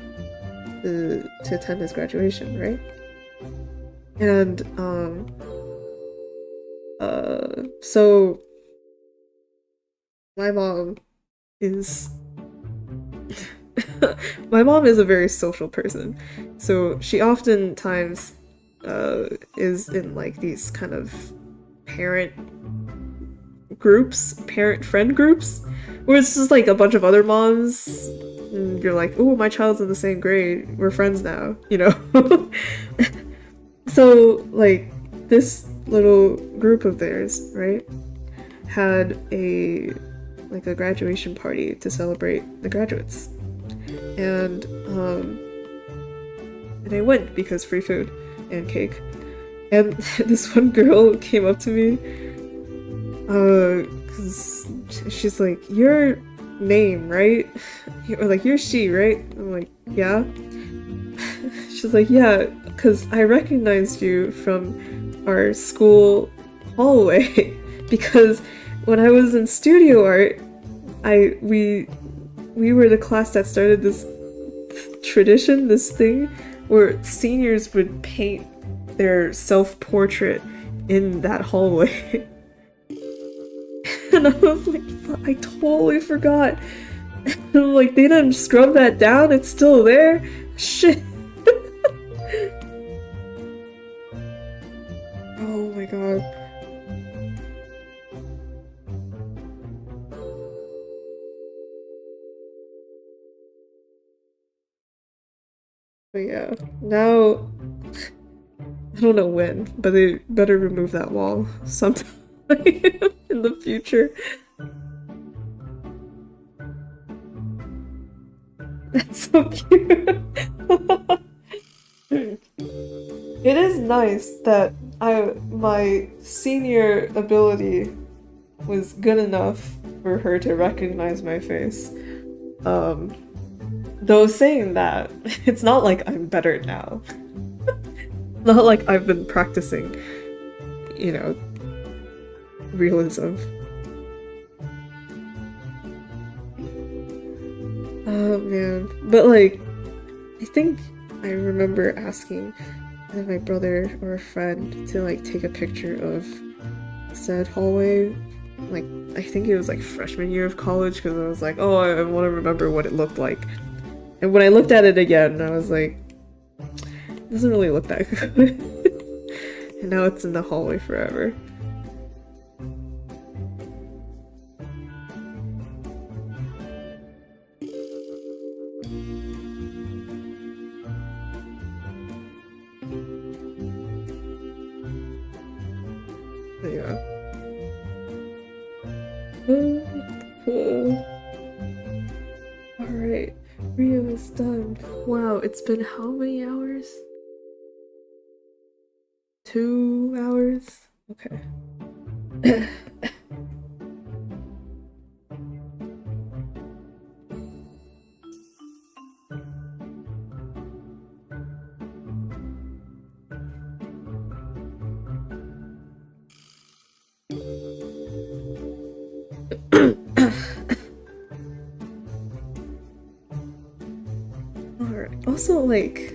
to attend his graduation, right? And so my mom is my mom is a very social person, so she oftentimes is in like these kind of parent groups, parent friend groups, where it's just like a bunch of other moms, and you're like, oh, my child's in the same grade, we're friends now, you know? So, like, this little group of theirs, right, had a graduation party to celebrate the graduates. And I went because free food and cake. And this one girl came up to me, cause she's like, your name, right? Or like, you're she, right? I'm like, yeah. She's like, yeah, cause I recognized you from our school hallway because when I was in studio art, we were the class that started this tradition, this thing, where seniors would paint their self-portrait in that hallway. And I was like, I totally forgot. And I'm like, they didn't scrub that down, it's still there? Shit. Oh my god. But yeah, now I don't know when, but they better remove that wall sometime in the future. That's so cute. It is nice that my senior ability was good enough for her to recognize my face. Though saying that, it's not like I'm better now. Not like I've been practicing, you know, realism. Oh man. But like, I think I remember asking either my brother or a friend to like take a picture of said hallway. Like, I think it was like freshman year of college because I was like, oh, I want to remember what it looked like. And when I looked at it again, I was like, it doesn't really look that good. And now it's in the hallway forever. But yeah. Alright, Rio is done. Wow, it's been how many hours? 2 hours? Okay. Alright. Also, like,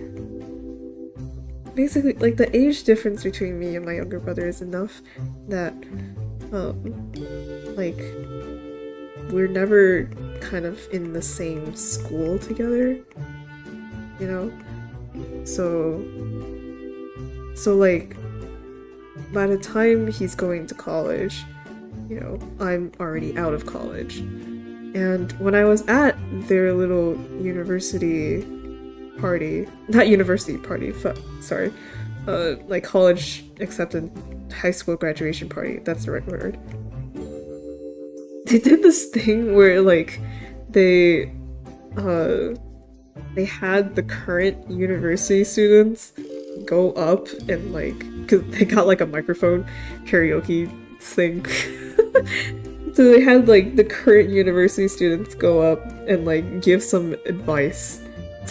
basically, like, the age difference between me and my younger brother is enough that, like, we're never kind of in the same school together, you know? So like, by the time he's going to college, you know, I'm already out of college. And when I was at their little university party, not university party, sorry, like college accepted high school graduation party, that's the right word. They did this thing where like they had the current university students go up and like, because they got like a microphone karaoke thing So they had like the current university students go up and like give some advice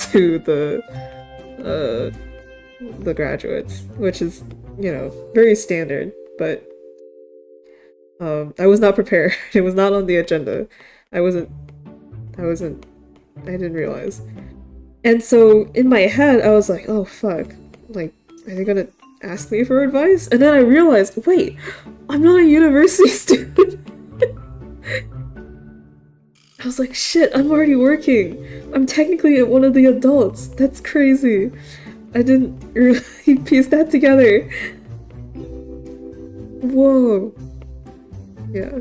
to the graduates, which is, you know, very standard, but I was not prepared. It was not on the agenda. I wasn't I wasn't I didn't realize. And so in my head I was like, oh fuck. Like, are they gonna ask me for advice? And then I realized, wait, I'm not a university student. I was like, shit, I'm already working. I'm technically one of the adults. That's crazy. I didn't really piece that together. Whoa. Yeah.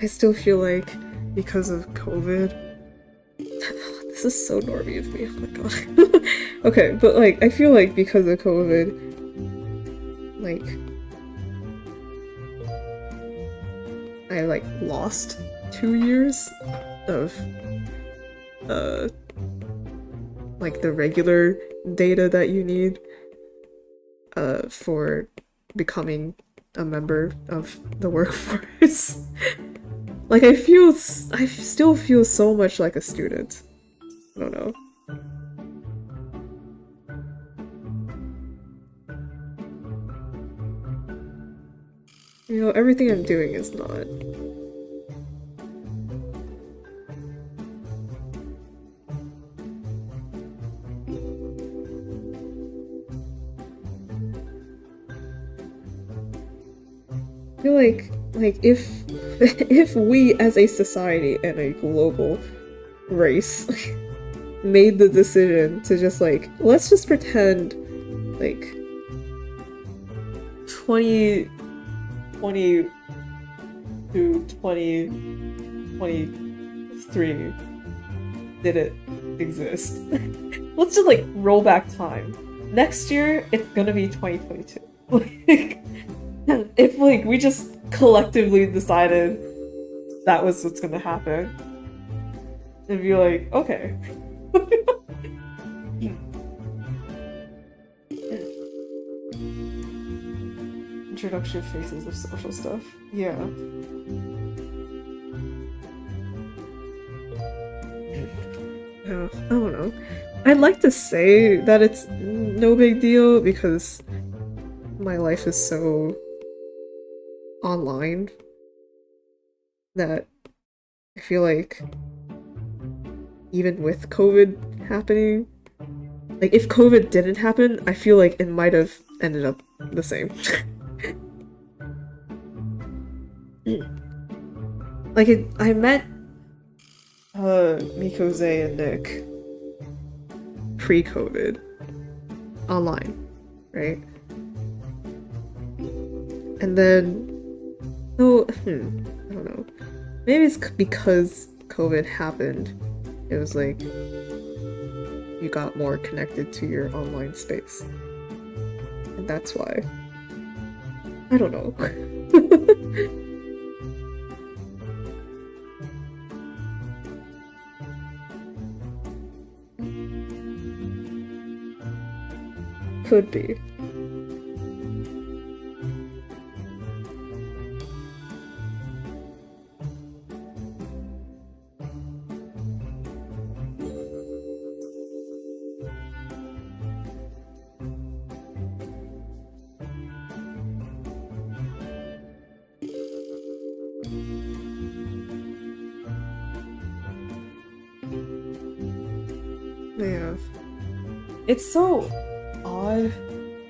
I still feel like because of COVID, this is so normie of me, oh my god. Okay, but like, I feel like because of COVID, like, I like lost 2 years of, like the regular data that you need, for becoming a member of the workforce. Like, I still feel so much like a student. I don't know. You know, everything I'm doing is not. I feel like if we as a society and a global race made the decision to just like, let's just pretend like 2020 to 2023 didn't exist. Let's just like roll back time. Next year it's gonna be 2022. Like, if like we just collectively decided that was what's gonna happen, it'd be like, okay. Introduction phases of social stuff. Yeah. Yeah, I don't know. I'd like to say that it's no big deal because my life is so online that I feel like even with COVID happening, like if COVID didn't happen, I feel like it might have ended up the same. Like I met Mikoze and Nick pre-COVID online, right? And then no, I don't know. Maybe it's because COVID happened. It was like you got more connected to your online space. And that's why. I don't know. Could be. Yeah. It's so odd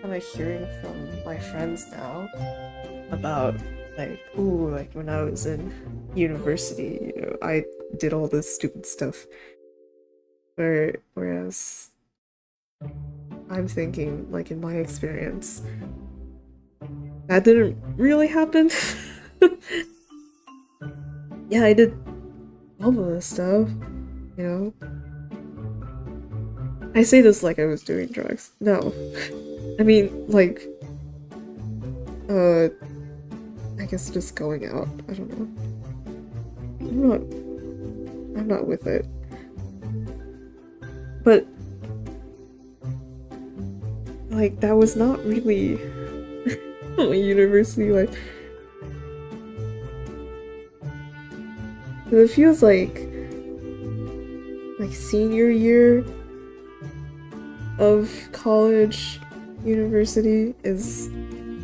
kind of hearing from my friends now about like, ooh, like when I was in university, you know, I did all this stupid stuff Whereas I'm thinking, like in my experience, that didn't really happen. Yeah, I did all of this stuff, you know? I say this like I was doing drugs. No. I mean, like, uh, I guess just going out. I don't know. I'm not, I'm not with it. But, like, that was not really my university life. It feels like senior year of college, university is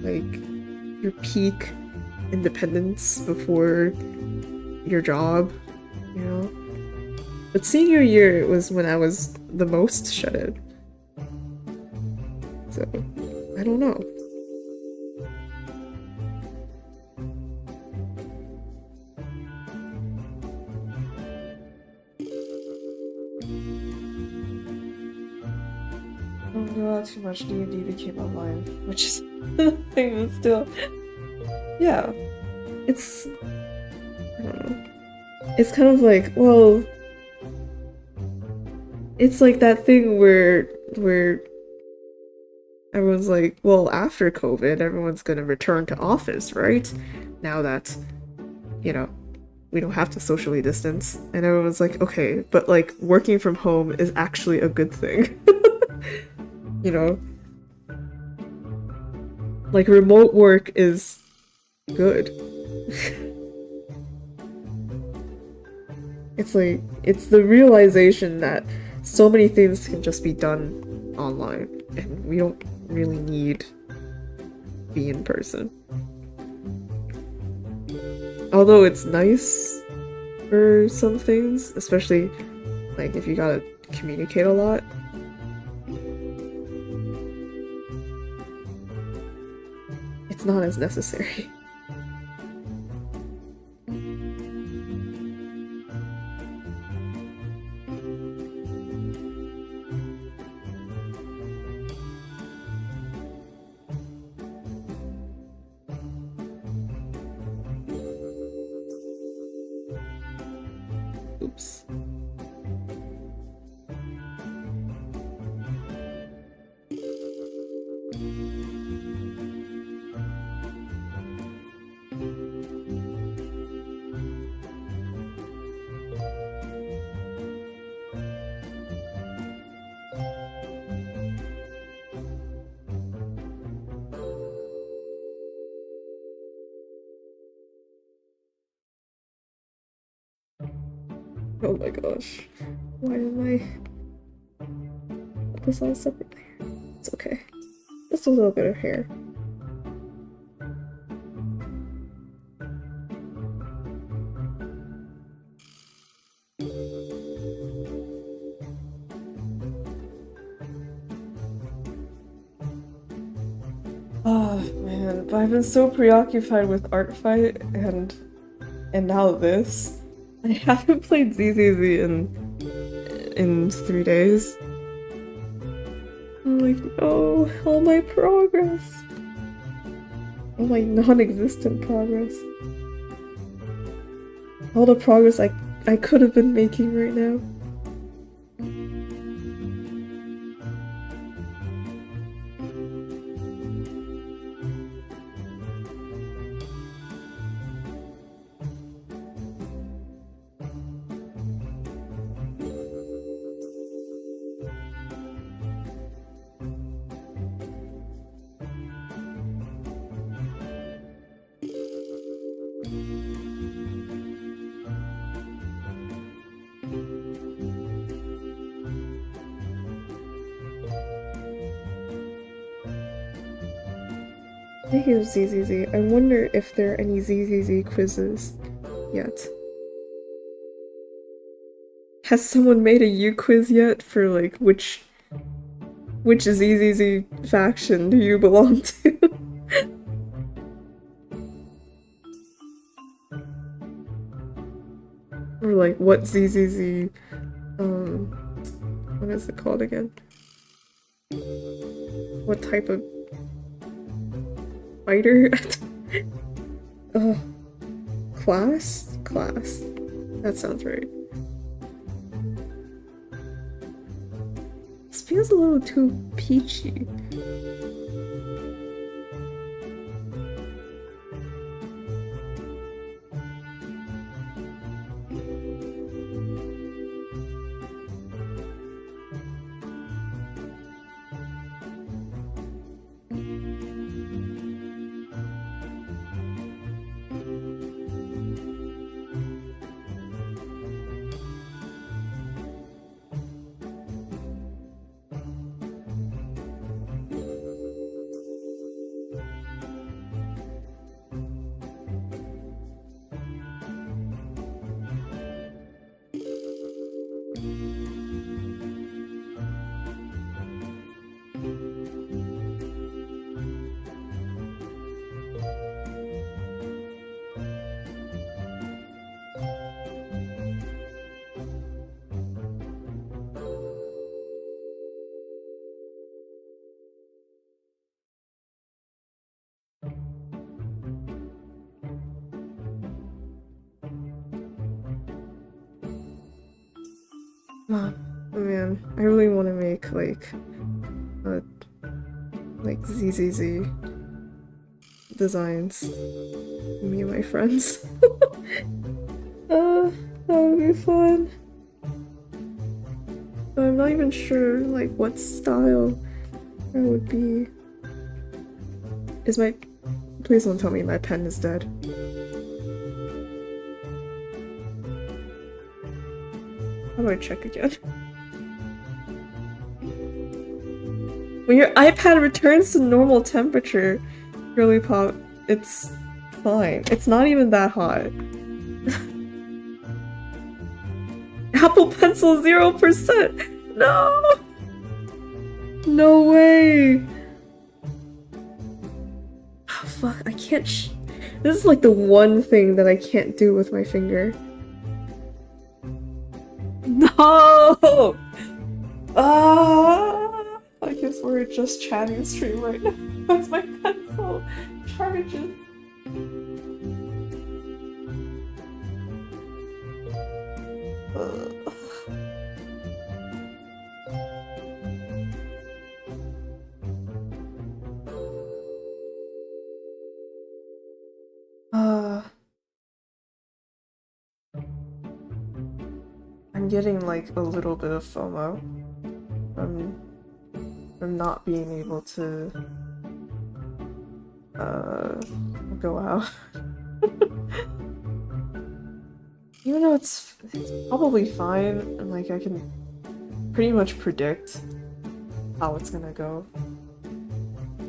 like your peak independence before your job, you know? But senior year was when I was the most shut in. So, I don't know. I don't go out too much. D&D became online, which is the thing, but still. Yeah. It's... I don't know. It's kind of like, well... It's like that thing where everyone's like, well, after COVID, everyone's gonna return to office, right? Now that, you know, we don't have to socially distance. And everyone's like, okay, but like working from home is actually a good thing. You know? Like remote work is good. It's like, it's the realization that so many things can just be done online and we don't really need to be in person. Although it's nice for some things, especially like if you gotta communicate a lot. It's not as necessary. Oops. Oh my gosh. Why am I put this all separately? It's okay. Just a little bit of hair. Oh man, but I've been so preoccupied with Art Fight and now this. I haven't played ZZZ in 3 days. I'm like, no, all my progress. All my non-existent progress. All the progress I could have been making right now. Speaking of ZZZ, I wonder if there are any ZZZ quizzes yet. Has someone made a U quiz yet for like which ZZZ faction do you belong to? Or like what ZZZ what is it called again? What type of fighter? Class? Class. That sounds right. This feels a little too peachy. Oh man, I really want to make like ZZZ designs. Me and my friends. That would be fun. But I'm not even sure like what style that would be. Is my... Please don't tell me my pen is dead. How do I check again? When your iPad returns to normal temperature, Girly Pop, it's fine. It's not even that hot. Apple Pencil 0%! No! No way! Oh, fuck, I can't this is like the one thing that I can't do with my finger. No! I guess we're just chatting stream right now. That's my pencil charges. I'm getting like a little bit of FOMO from not being able to go out. Even though it's probably fine, and like I can pretty much predict how it's gonna go.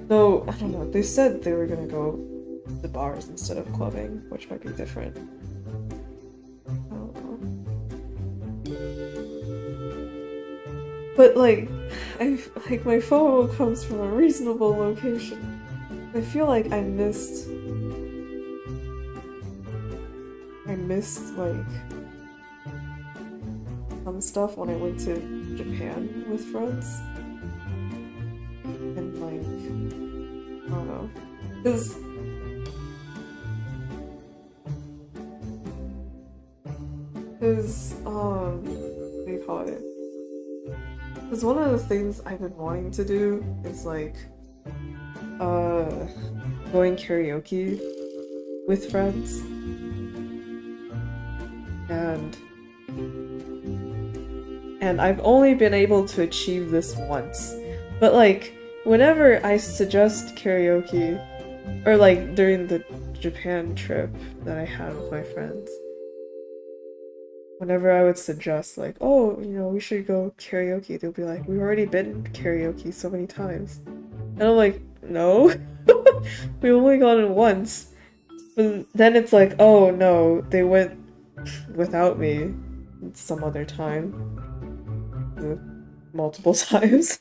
Though, I don't know, they said they were gonna go to bars instead of clubbing, which might be different. I don't know. But like, my FOMO comes from a reasonable location. I feel like I missed like some stuff when I went to Japan with friends. And like, I don't know. Because what do you call it? Because one of the things I've been wanting to do is like going karaoke with friends. And I've only been able to achieve this once. But like, whenever I suggest karaoke, or like during the Japan trip that I had with my friends, whenever I would suggest like, oh, you know, we should go karaoke, they'll be like, we've already been karaoke so many times. And I'm like, no, we've only gone in once. But then it's like, oh no, they went without me some other time. Multiple times.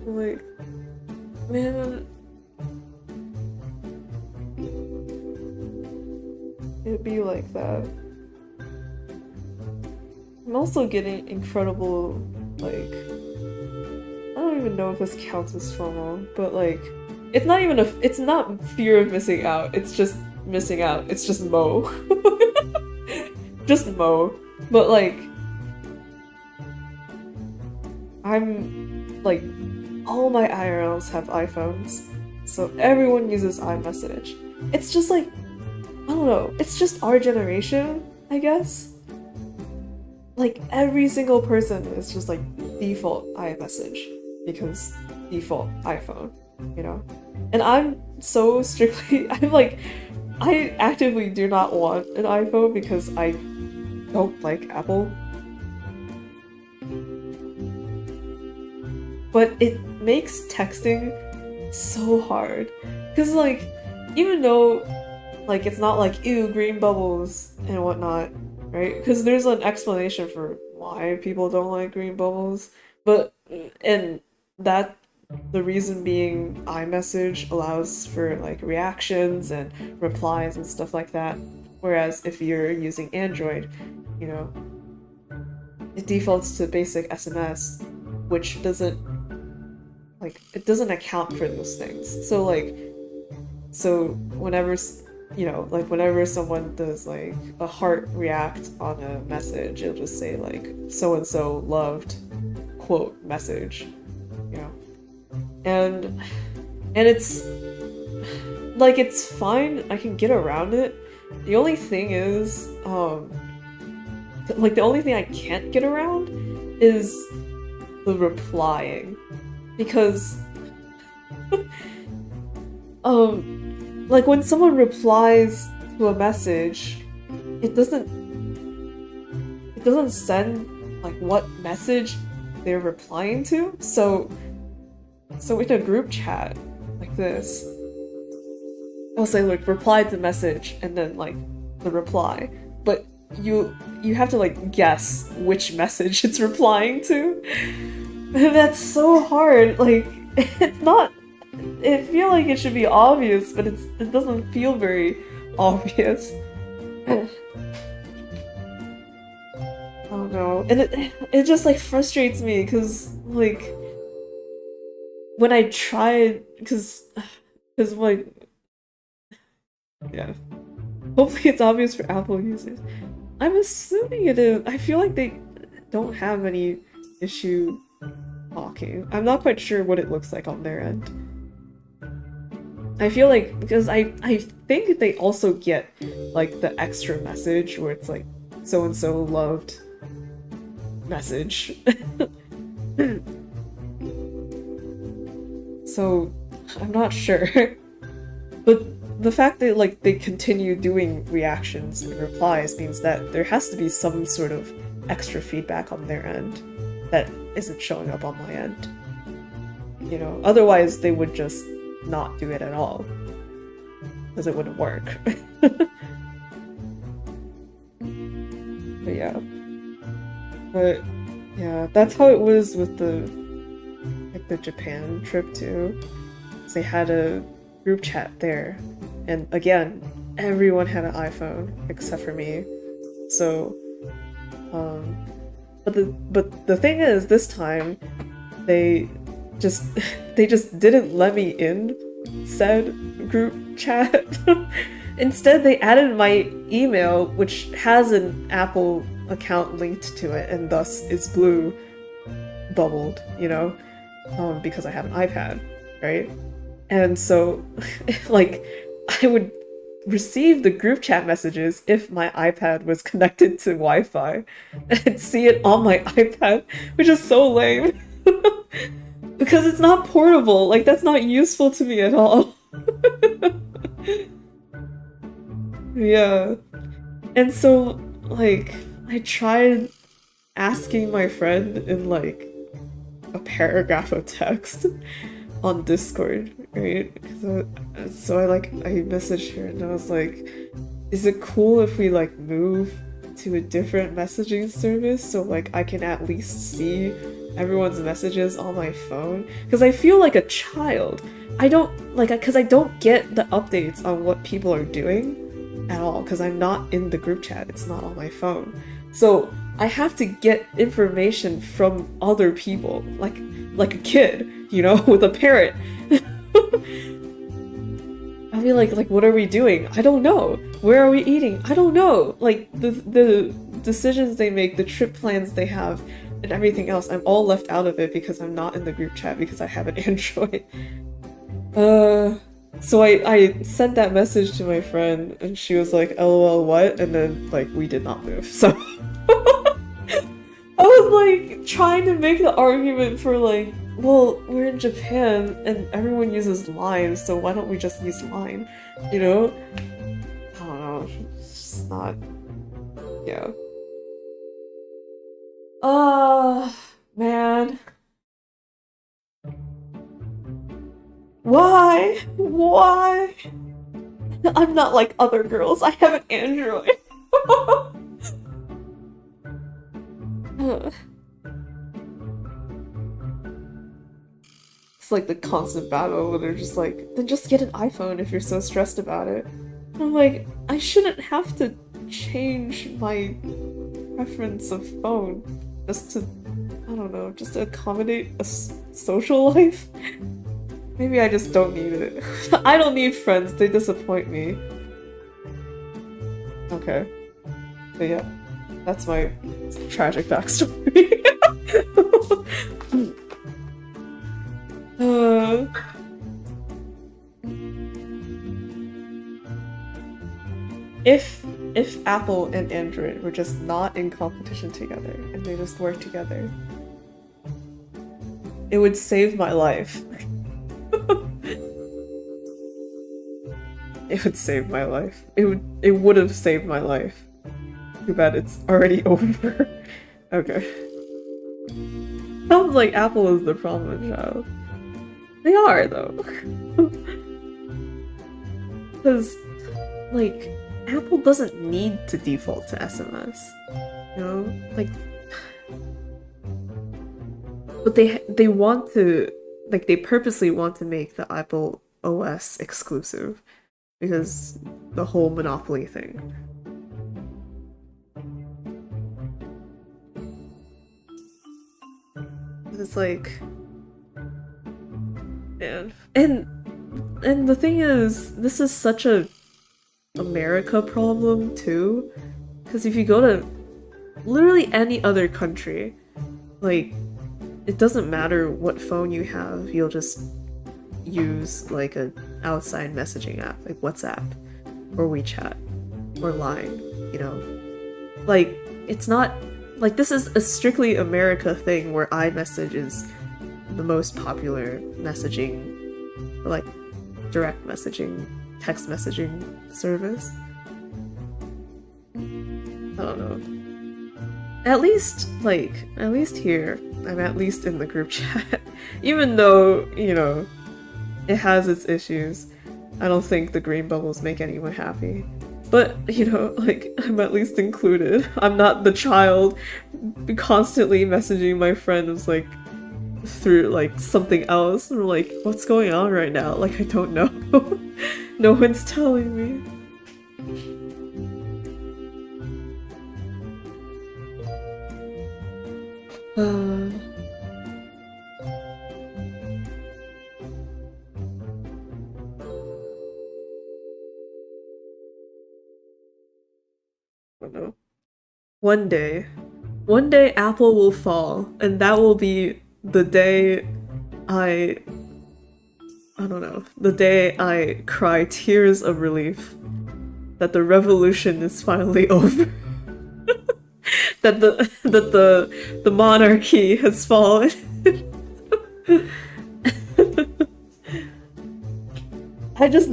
Like, man, it'd be like that. I'm also getting incredible, like, I don't even know if this counts as FOMO, but like, it's not even it's not fear of missing out, it's just missing out. It's just Mo. Just Mo. But like, I'm, like, all my IRLs have iPhones, so everyone uses iMessage. It's just like, I don't know, it's just our generation, I guess. Like, every single person is just like default iMessage because default iPhone, you know? And I'm so strictly, I'm like, I actively do not want an iPhone because I don't like Apple. But it makes texting so hard. Because, like, even though, like, it's not like, ew, green bubbles and whatnot, right? Because there's an explanation for why people don't like green bubbles. But, and that, the reason being iMessage allows for, like, reactions and replies and stuff like that. Whereas if you're using Android, you know, it defaults to basic SMS, which doesn't, like, it doesn't account for those things. So, like, so whenever, you know, like, whenever someone does, like, a heart react on a message, it'll just say, like, so-and-so loved, quote, message, you know? And it's, like, it's fine, I can get around it. The only thing is, like, the only thing I can't get around is the replying. Because, like, when someone replies to a message, it doesn't send, like, what message they're replying to. So in a group chat like this, I'll say, like, reply to message and then, like, the reply. But you have to, like, guess which message it's replying to. And that's so hard. Like, it's not, I feel like it should be obvious, but it doesn't feel very obvious. I don't know. And it just, like, frustrates me because, like, when I tried, because like, yeah, hopefully it's obvious for Apple users. I'm assuming it is. I feel like they don't have any issue talking. I'm not quite sure what it looks like on their end. I feel like, because I think they also get, like, the extra message where it's like, so-and-so loved message. So, I'm not sure. But the fact that, like, they continue doing reactions and replies means that there has to be some sort of extra feedback on their end that isn't showing up on my end. You know, otherwise they would just not do it at all. Because it wouldn't work. But yeah. But yeah, that's how it was with the, like, the Japan trip too. They had a group chat there, and again, everyone had an iPhone except for me. So, but the thing is, this time they just didn't let me in said group chat. Instead, they added my email, which has an Apple account linked to it, and thus is blue bubbled, you know, because I have an iPad, right? And so, like, I would receive the group chat messages if my iPad was connected to Wi-Fi, and see it on my iPad, which is so lame. Because it's not portable, like, that's not useful to me at all. Yeah. And so, like, I tried asking my friend in, like, a paragraph of text on Discord, right? So I messaged her and I was like, is it cool if we, like, move to a different messaging service so, like, I can at least see everyone's messages on my phone? Because I feel like a child. I don't, like, because I don't get the updates on what people are doing at all, because I'm not in the group chat, it's not on my phone. So I have to get information from other people, like a kid, you know, with a parrot. I'd be like, what are we doing? I don't know. Where are we eating? I don't know. Like the decisions they make, the trip plans they have, and everything else, I'm all left out of it because I'm not in the group chat because I have an Android. So I sent that message to my friend and she was like, LOL, what? And then like we did not move. So I was like trying to make the argument for like, well, we're in Japan and everyone uses Line, so why don't we just use Line? You know? I don't know. It's not. Yeah. Man. Why? Why? I'm not like other girls. I have an Android. It's like the constant battle where they're just like, then just get an iPhone if you're so stressed about it. And I'm like, I shouldn't have to change my preference of phone just to, I don't know, just to accommodate a social life. Maybe I just don't need it. I don't need friends, they disappoint me. Okay. But yeah, that's my tragic backstory. If Apple and Android were just not in competition together and they just worked together, it would save my life. It would save my life. It would have saved my life. Too bad it's already over. Okay. Sounds like Apple is the problem child. They are though. Because like Apple doesn't need to default to SMS. You know? Like but they want to, like they purposely want to make the Apple OS exclusive because the whole monopoly thing. It's like, man. And the thing is, this is such a America problem too, because if you go to literally any other country, like it doesn't matter what phone you have, you'll just use like an outside messaging app like WhatsApp or WeChat or Line, you know? Like it's not like this is a strictly America thing where iMessage is the most popular messaging, like direct messaging, text messaging service. I don't know. At least here, I'm at least in the group chat. Even though, you know, it has its issues. I don't think the green bubbles make anyone happy. But, you know, like, I'm at least included. I'm not the child constantly messaging my friends, like, through, like, something else. And like, what's going on right now? Like, I don't know. No one's telling me. I don't know. One day Apple will fall, and that will be the day I don't know, the day I cry tears of relief that the revolution is finally over. that the monarchy has fallen. I just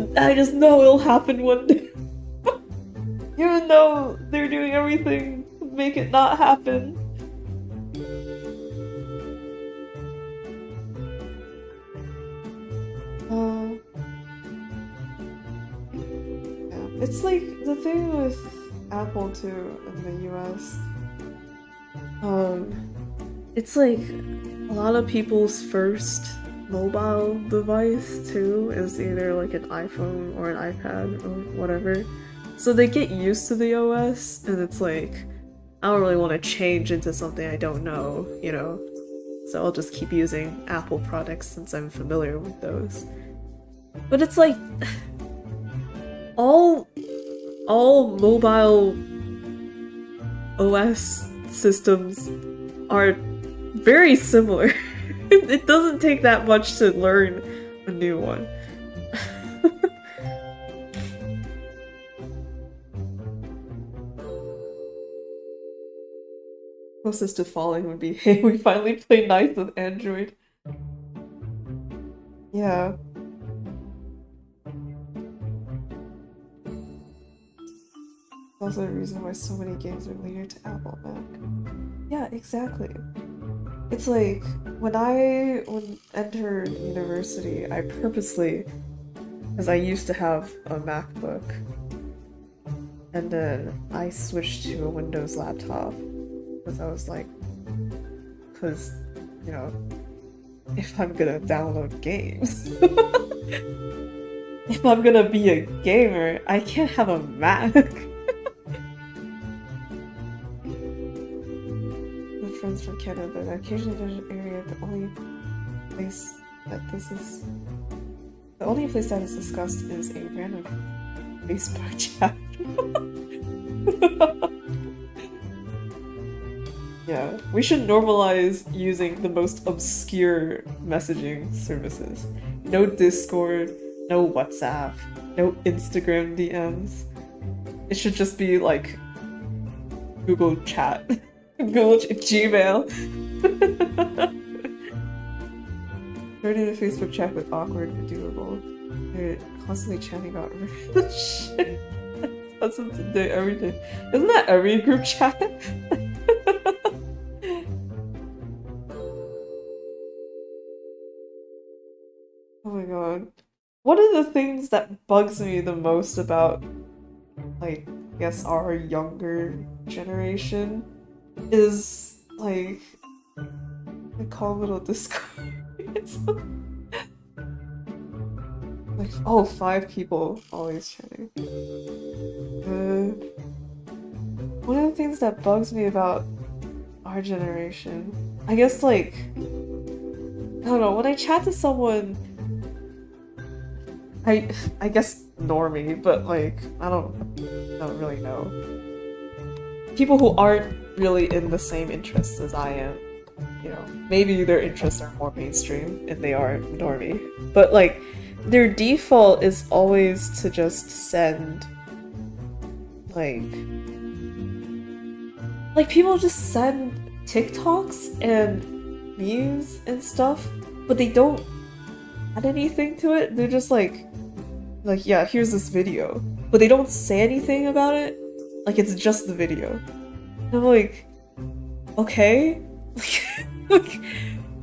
know it'll happen one day. Even though they're doing everything to make it not happen. Yeah. It's like the thing with Apple too in the US. It's like a lot of people's first mobile device too is either like an iPhone or an iPad or whatever. So they get used to the OS and it's like, I don't really want to change into something I don't know, you know? So I'll just keep using Apple products since I'm familiar with those. But it's like all mobile OS systems are very similar. It doesn't take that much to learn a new one. Closest to falling would be, hey, we finally played nice with Android. Yeah. Also the reason why so many games are linear to Apple Mac. Yeah, exactly. It's like when I entered university, I purposely, because I used to have a MacBook, and then I switched to a Windows laptop because I was like, because you know, if I'm gonna download games, if I'm gonna be a gamer, I can't have a Mac. Friends from Canada, but occasionally there's an area, the only place that is discussed is a random Facebook chat. Yeah, we should normalize using the most obscure messaging services. No Discord, no WhatsApp, no Instagram DMs. It should just be like Google Chat. Gmail. Started a Facebook chat with awkward but doable. They're constantly chatting about shit. That's what today every day. Isn't that every group chat? Oh my god. One of the things that bugs me the most about, like, I guess our younger generation is like a calm little Discord. It's like, oh, 5 people always chatting. One of the things that bugs me about our generation, I guess, like, I don't know, when I chat to someone, I guess normie, but like, I don't really know. People who aren't really in the same interests as I am, you know, maybe their interests are more mainstream and they are normie, but like their default is always to just send like people just send TikToks and memes and stuff, but they don't add anything to it. They're just like yeah, here's this video, but they don't say anything about it. Like, it's just the video. And I'm like, okay?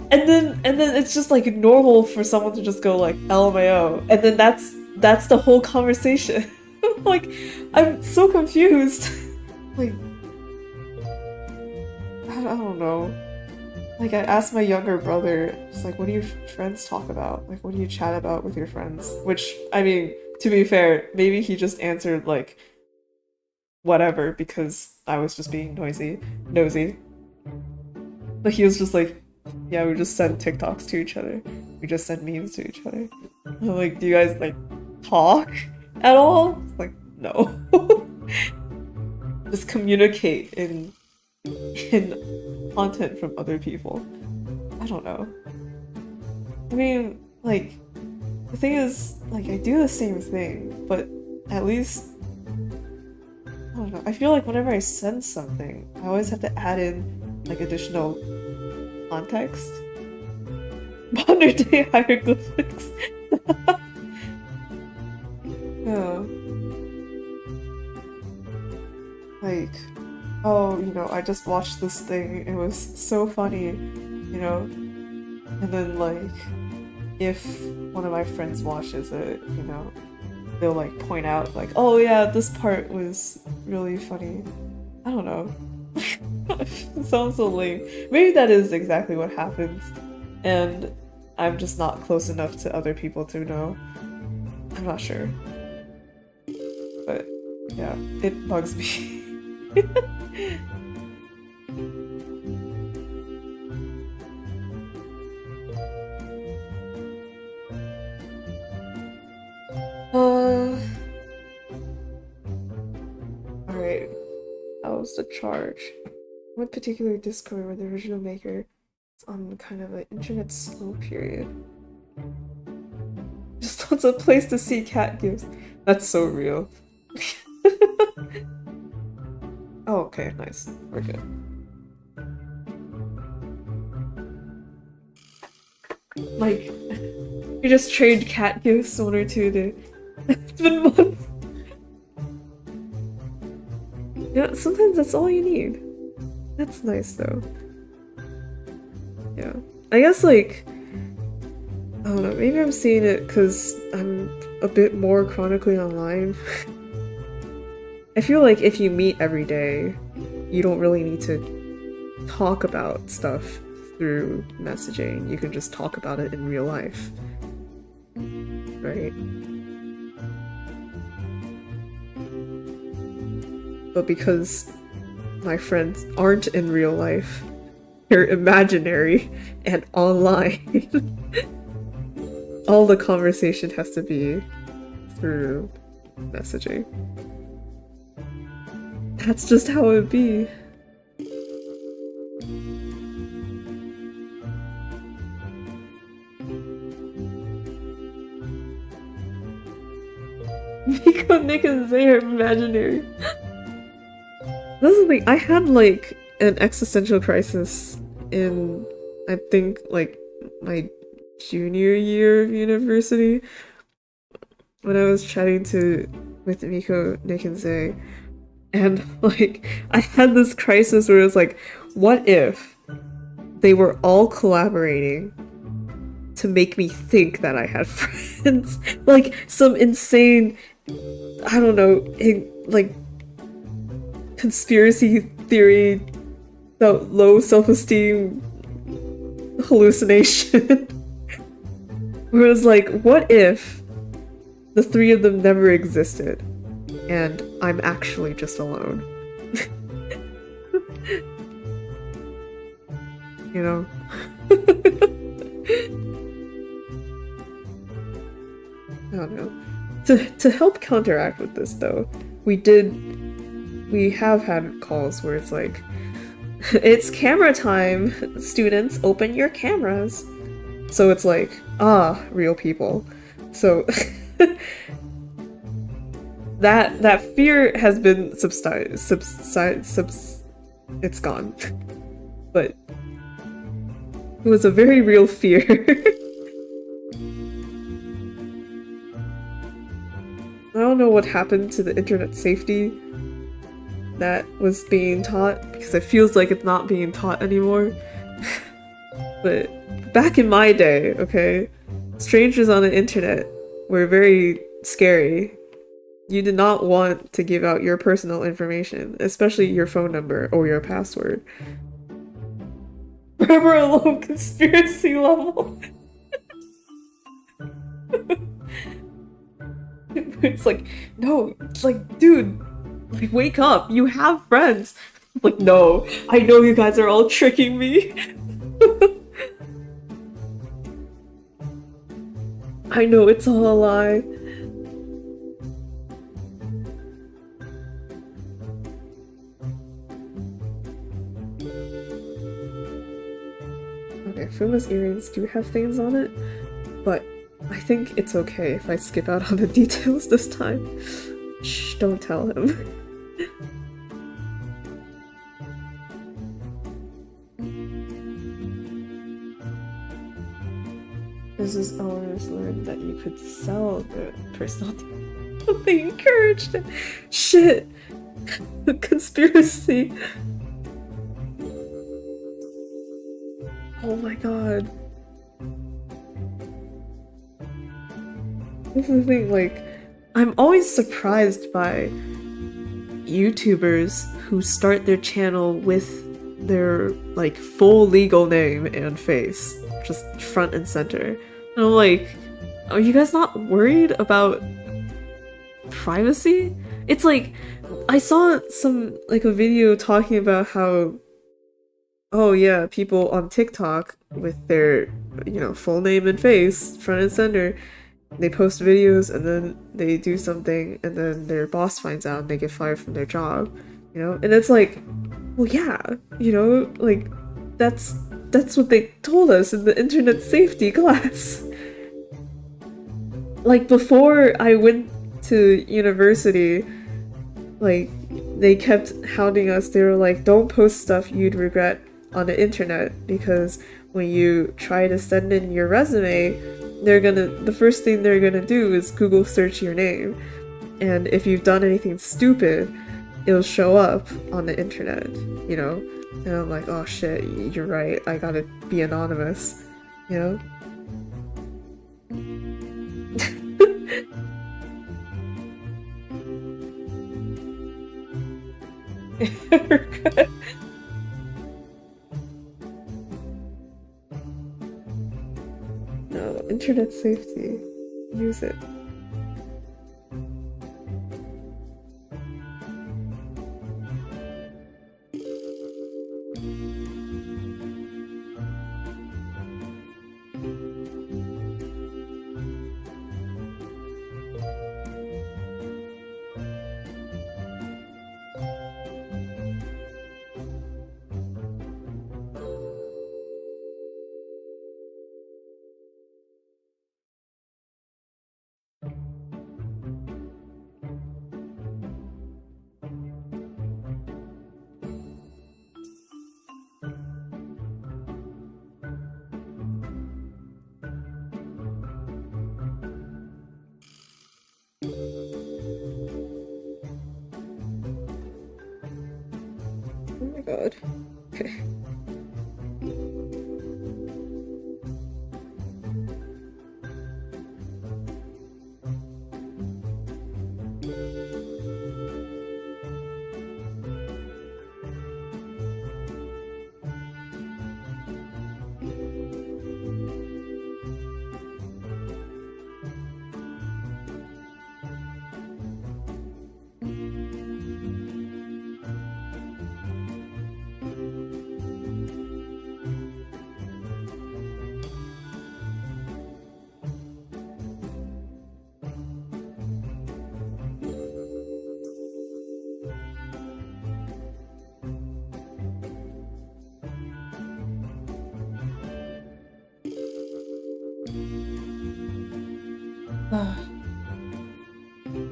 and then it's just like normal for someone to just go like LMAO, and then that's the whole conversation. Like, I'm so confused. Like, I don't know. Like, I asked my younger brother, just like, what do your friends talk about? Like, what do you chat about with your friends? Which, I mean, to be fair, maybe he just answered like whatever because I was just being nosy. But he was just like, yeah, we just send TikToks to each other. We just send memes to each other. I'm like, do you guys like talk at all? It's like, no. Just communicate in content from other people. I don't know. I mean, like, the thing is, like, I do the same thing, but at least, I don't know, I feel like whenever I send something, I always have to add in, like, additional context. Modern day hieroglyphics. Yeah. Like, oh, you know, I just watched this thing, it was so funny, you know? And then, like, if one of my friends watches it, you know, they'll, like, point out, like, oh yeah, this part was really funny. I don't know. It sounds so lame. Maybe that is exactly what happens, and I'm just not close enough to other people to know. I'm not sure. But, yeah, it bugs me. Alright. That was the charge. One particular Discord where the original maker is on kind of an internet slow period. Just wants a place to see cat gifts. That's so real. Oh, okay, nice. We're good. Like, you just trade cat gifts 1 or 2 days. It's been months. Yeah, sometimes that's all you need. That's nice though. Yeah. I guess like, I don't know, maybe I'm seeing it because I'm a bit more chronically online. I feel like if you meet every day, you don't really need to talk about stuff through messaging. You can just talk about it in real life. Right? But because my friends aren't in real life, they're imaginary and online, all the conversation has to be through messaging. That's just how it be. Miko, Nick, and Zay are imaginary. This is the thing, I had like an existential crisis in, I think, like my junior year of university when I was chatting with Miko, Nick, and Zay. And like, I had this crisis where it was like, what if they were all collaborating to make me think that I had friends? Like some insane, I don't know, like conspiracy theory, the low self-esteem hallucination. Where it was like, what if the 3 of them never existed? And I'm actually just alone. You know? I don't know. To help counteract with this though, we have had calls where it's like, it's camera time, students, open your cameras. So it's like, real people. So that fear has been it's gone. But it was a very real fear. I don't know what happened to the internet safety that was being taught, because it feels like it's not being taught anymore. But back in my day, okay, strangers on the internet were very scary. You did not want to give out your personal information, especially your phone number or your password. Forever alone conspiracy level. It's like, no, it's like, dude, like, wake up, you have friends. Like, no, I know you guys are all tricking me. I know it's all a lie. Okay, Fuma's earrings do have things on it, but I think it's okay if I skip out on the details this time. Shh, don't tell him. Business owners learned that you could sell the personal data. They encouraged it. Shit. Conspiracy. Oh my god. This is the thing, like, I'm always surprised by YouTubers who start their channel with their, like, full legal name and face, just front and center. And I'm like, are you guys not worried about privacy? It's like, I saw a video talking about how, oh yeah, people on TikTok with their, full name and face, front and center, they post videos and then they do something and then their boss finds out and they get fired from their job, you know? And it's like, well, yeah, you know, like that's what they told us in the internet safety class. Like before I went to university, like they kept hounding us. They were like, don't post stuff you'd regret on the internet because when you try to send in your resume, the first thing they're gonna do is Google search your name. And if you've done anything stupid, it'll show up on the internet, you know? And I'm like, oh shit, you're right, I gotta be anonymous, you know? No, internet safety. Use it. Oh my god. Okay.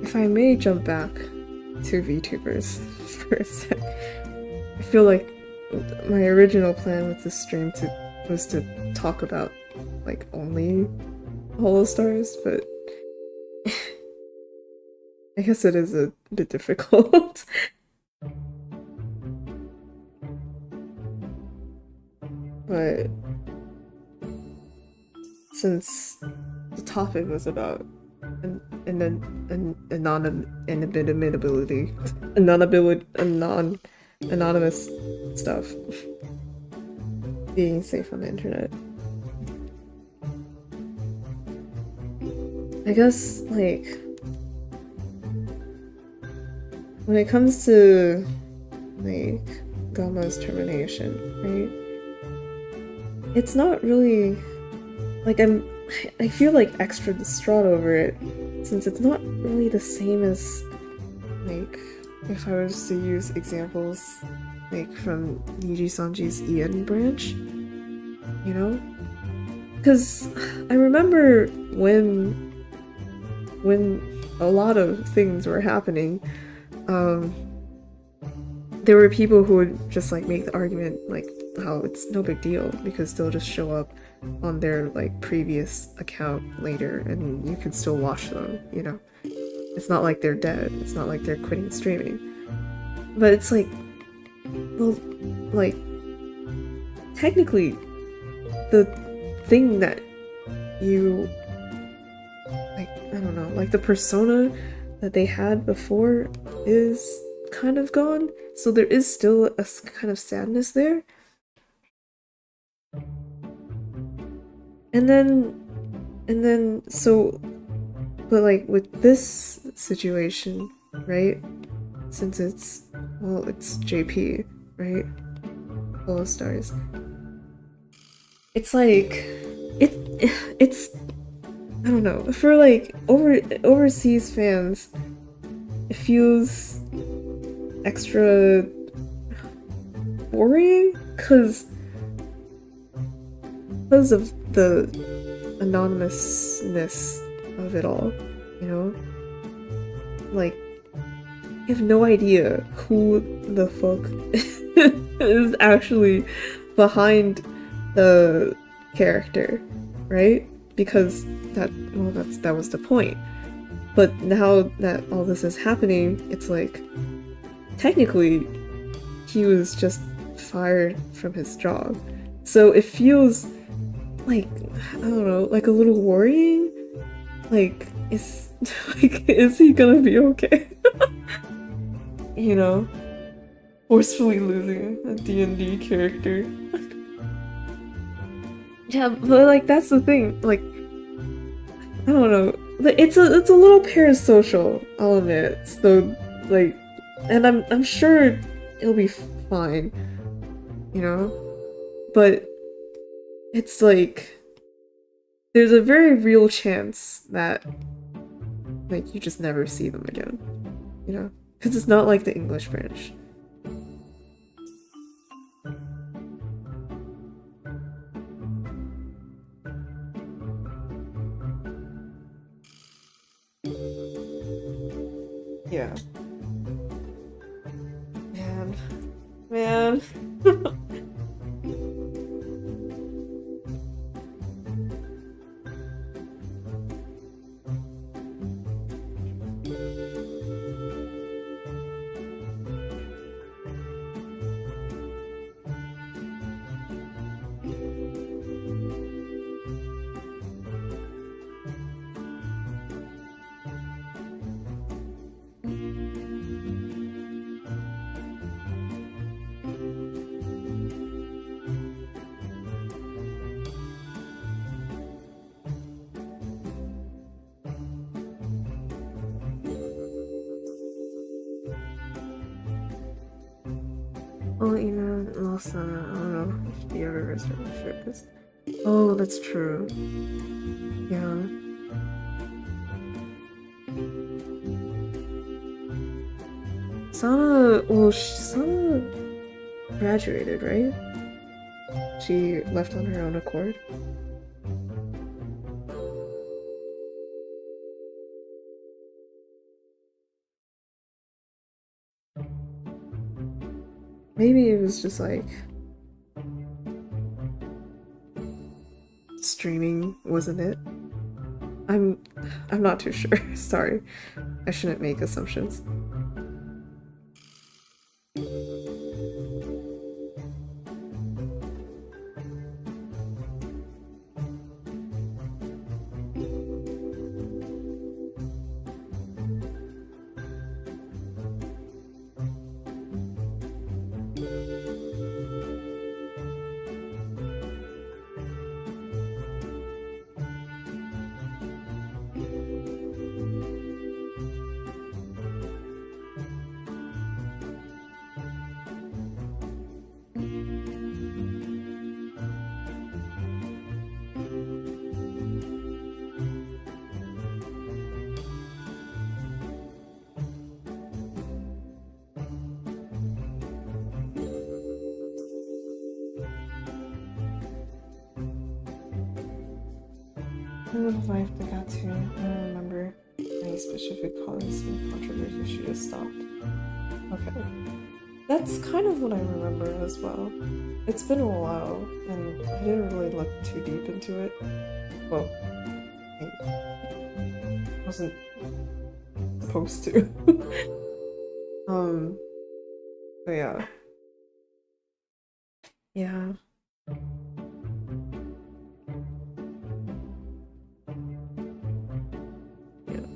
If I may jump back to VTubers for a sec, I feel like my original plan with this stream was to talk about like only Hollow Stars, but I guess it is a bit difficult. But since the topic was about anonymous stuff, being safe on the internet, I guess, like, when it comes to, like, Gamma's termination, right? It's not really, like, I feel like extra distraught over it, since it's not really the same as, like, if I was to use examples, like, from Niji Sanji's Ian branch, you know? Because I remember when a lot of things were happening, there were people who would just, like, make the argument, like, how it's no big deal because they'll just show up on their, like, previous account later and you can still watch them, you know? It's not like they're dead, it's not like they're quitting streaming. But it's like, well, like, technically, the thing that you, like, I don't know, like, the persona that they had before is kind of gone, so there is still a kind of sadness there. And then, so, but like with this situation, right? Since it's JP, right? Hollow Stars. It's like, it's I don't know, for like overseas fans, it feels extra boring because of the anonymousness of it all, you know? Like, you have no idea who the fuck is actually behind the character, right? Because that was the point. But now that all this is happening, it's like technically he was just fired from his job. So it feels like, I don't know, like a little worrying. Like, is he gonna be okay? You know? Forcefully losing a D&D character. Yeah, but like that's the thing. Like, I don't know. It's a little parasocial, I'll admit. So like, and I'm sure it'll be fine, you know? But it's like there's a very real chance that like you just never see them again, you know? Because it's not like the English branch. Yeah. Man. Well, you know, last summer, I don't know if the other restaurant trip is. Oh, that's true. Yeah. Sana graduated, right? She left on her own accord. Maybe it was just like streaming wasn't it? I'm not too sure. Sorry. I shouldn't make assumptions. Who revived the Gatsu? I don't remember any specific cause and controversy she just stopped. Okay. That's kind of what I remember as well. It's been a while, and I didn't really look too deep into it. Well, I wasn't supposed to. But yeah. Yeah.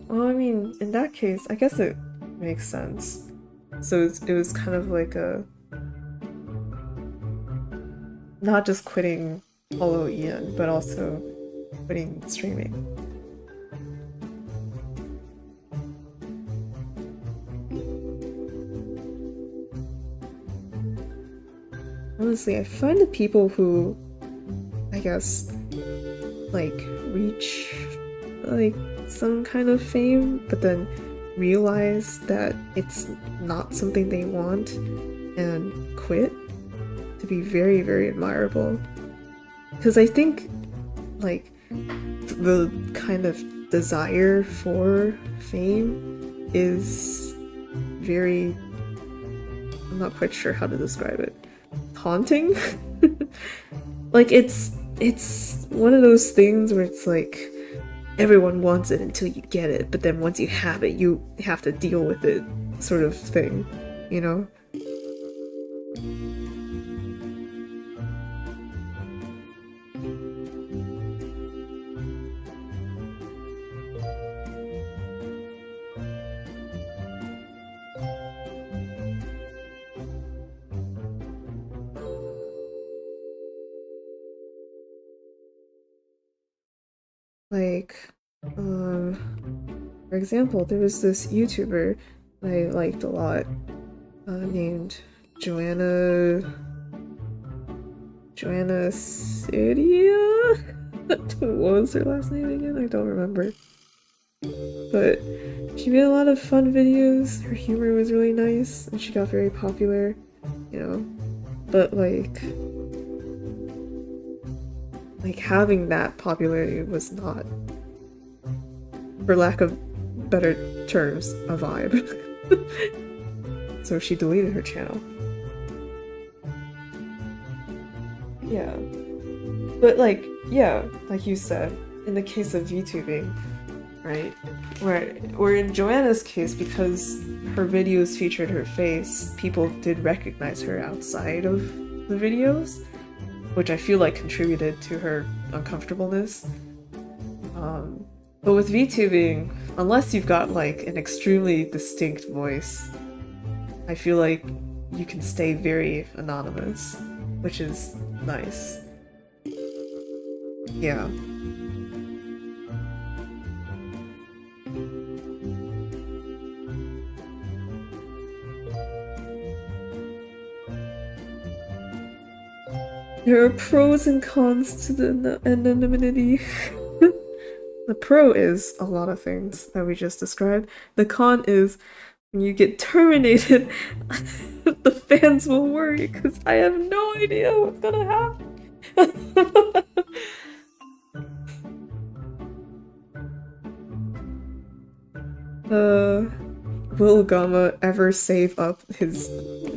Well, I mean, in that case, I guess it makes sense. So it was kind of like a not just quitting Hollow Ian, but also quitting streaming. Honestly, I find the people who, I guess, like reach like some kind of fame, but then realize that it's not something they want and quit, to be very, very admirable. Because I think, like, the kind of desire for fame is very, I'm not quite sure how to describe it, haunting. Like, it's one of those things where it's like everyone wants it until you get it, but then once you have it, you have to deal with it, sort of thing, you know? Like, for example, there was this YouTuber I liked a lot, named Joanna Cydia? What was her last name again? I don't remember. But she made a lot of fun videos, her humor was really nice, and she got very popular, you know? But like having that popularity was not, for lack of better terms, a vibe. So she deleted her channel. Yeah. But like, yeah, like you said, in the case of VTubing, right? Where in Joanna's case, because her videos featured her face, people did recognize her outside of the videos, which I feel like contributed to her uncomfortableness. But with VTubing, unless you've got like an extremely distinct voice, I feel like you can stay very anonymous, which is nice. Yeah. There are pros and cons to the anonymity. The pro is a lot of things that we just described. The con is when you get terminated, the fans will worry because I have no idea what's gonna happen. Will Gama ever save up his,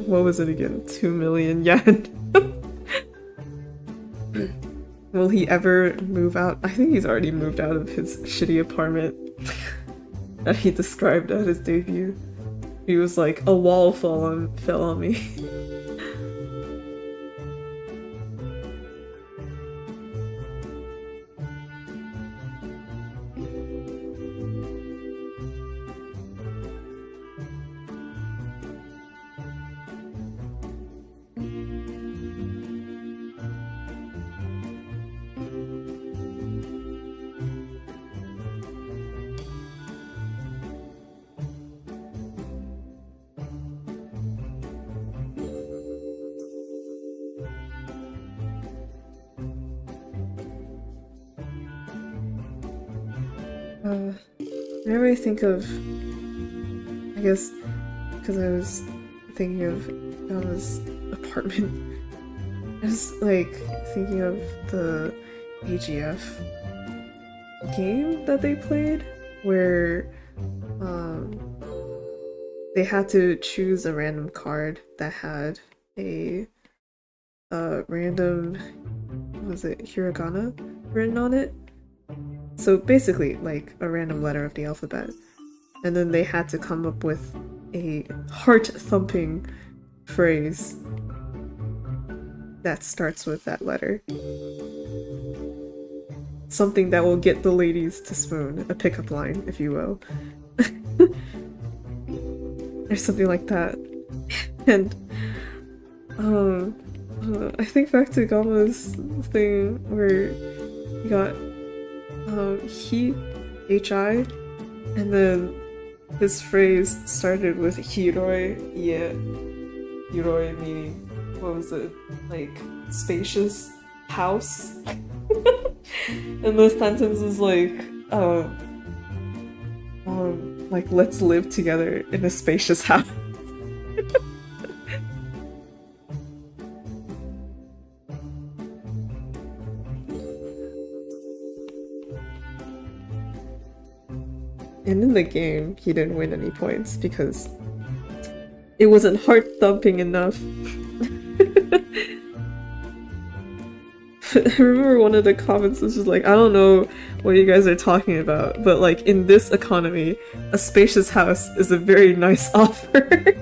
what was it again, 2 million yen? Will he ever move out? I think he's already moved out of his shitty apartment that he described at his debut. He was like, a wall fell on me. Whenever I think of, I guess, because I was thinking of Gama's apartment, I was like thinking of the AGF game that they played, where they had to choose a random card that had a random, what was it, hiragana written on it. So basically, like a random letter of the alphabet. And then they had to come up with a heart-thumping phrase that starts with that letter. Something that will get the ladies to swoon. A pickup line, if you will. Or something like that. And I think back to Gama's thing where he got Hi, and then his phrase started with Hiroi, yeah. Hiroi meaning, what was it, like, spacious house? And the sentence was like, like, let's live together in a spacious house. And in the game, he didn't win any points because it wasn't heart-thumping enough. I remember one of the comments was just like, I don't know what you guys are talking about, but like in this economy, a spacious house is a very nice offer.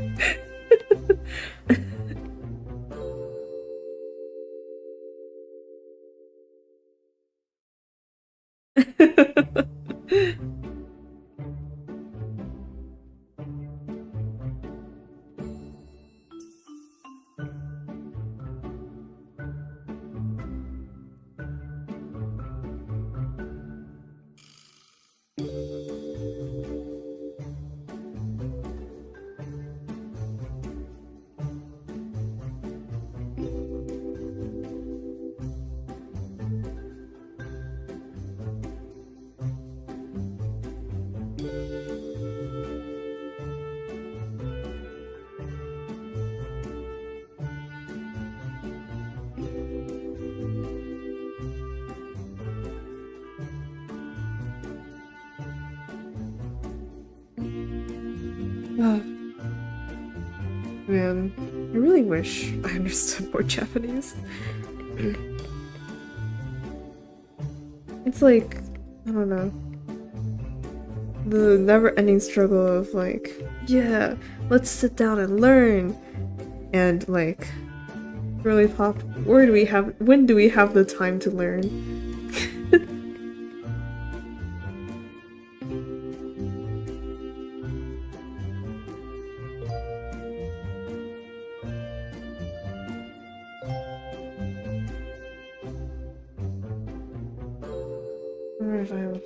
Oh, man, I really wish I understood more Japanese. It's like, I don't know, the never-ending struggle of like, yeah, let's sit down and learn, and like, really pop, when do we have the time to learn?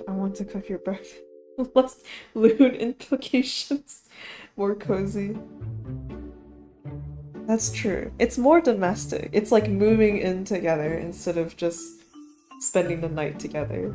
I want to cook your breakfast. Less lewd implications. More cozy. That's true. It's more domestic. It's like moving in together instead of just spending the night together.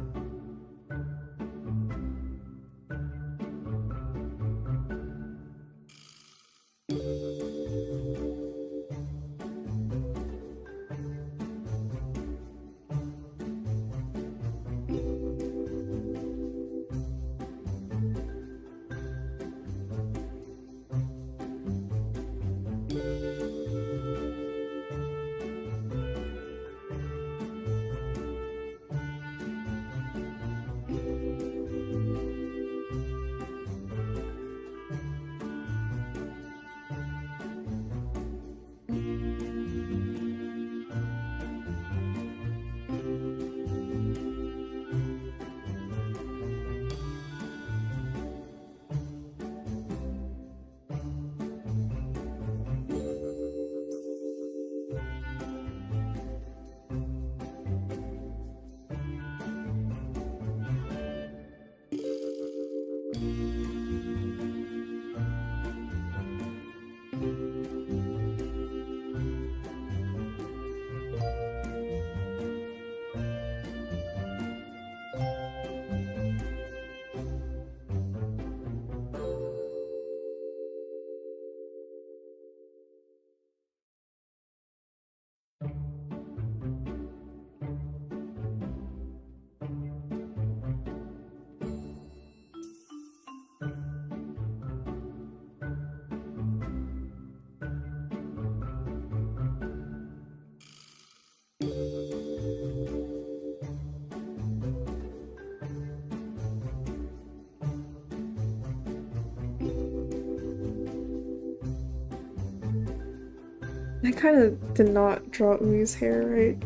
I kind of did not draw Ui's hair right.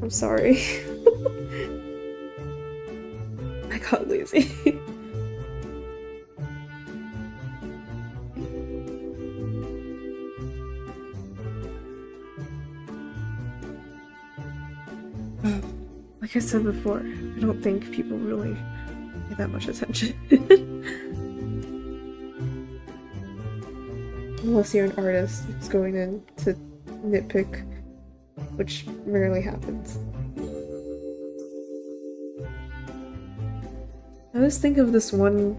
I'm sorry. I got lazy. Like I said before, I don't think people really pay that much attention. Unless you're an artist who's going in to nitpick, which rarely happens. I always think of this one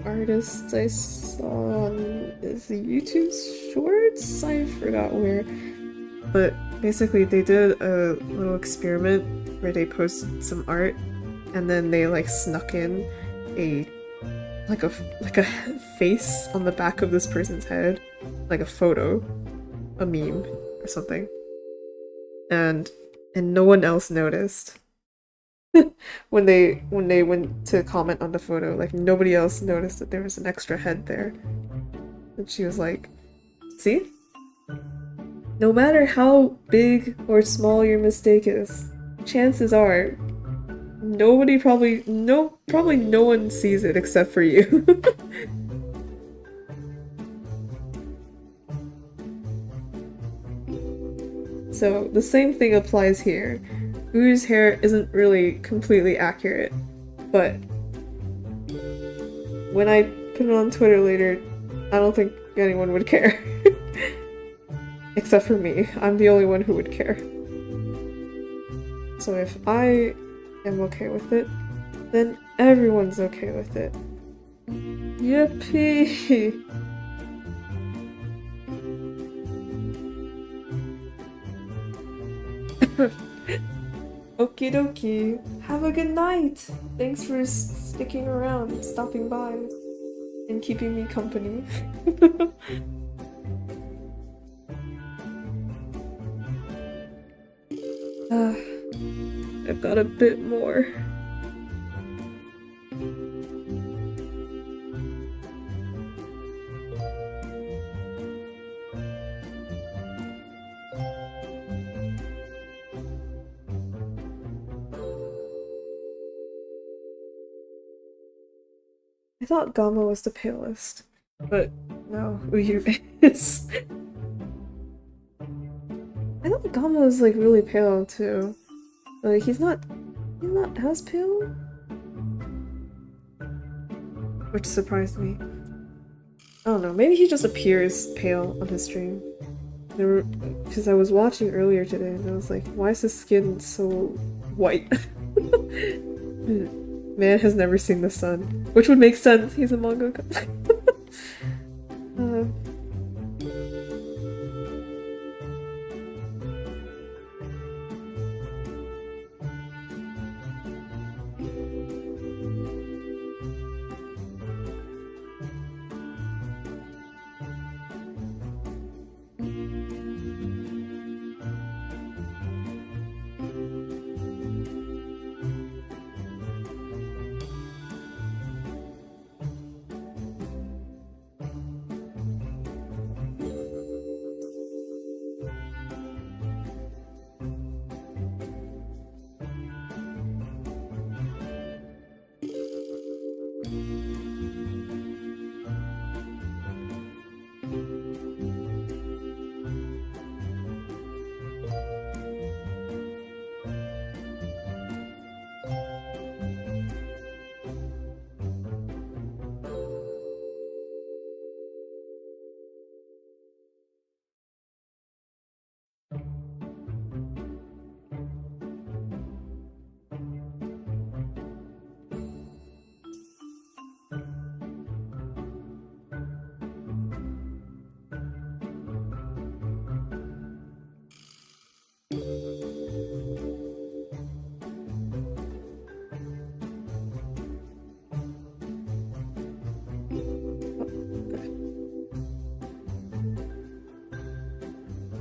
artist I saw on his YouTube shorts. I forgot where, but basically they did a little experiment where they posted some art, and then they like snuck in a like a face on the back of this person's head, like a photo, a meme or something, and no one else noticed. when they went to comment on the photo, like nobody else noticed that there was an extra head there. And she was like, "See? No matter how big or small your mistake is, chances are probably no one sees it except for you." So the same thing applies here. U's hair isn't really completely accurate, but when I put it on Twitter later, I don't think anyone would care. Except for me. I'm the only one who would care. So if I am okay with it, then everyone's okay with it. Yippee! Okie dokie. Have a good night. Thanks for sticking around and stopping by and keeping me company. I've got a bit more. I thought Gamma was the palest, but no, Uyu is. I thought Gamma was like really pale too. Like he's not as pale, which surprised me. I don't know. Maybe he just appears pale on his stream. Because I was watching earlier today and I was like, why is his skin so white? Man has never seen the sun, which would make sense. He's a mangaka.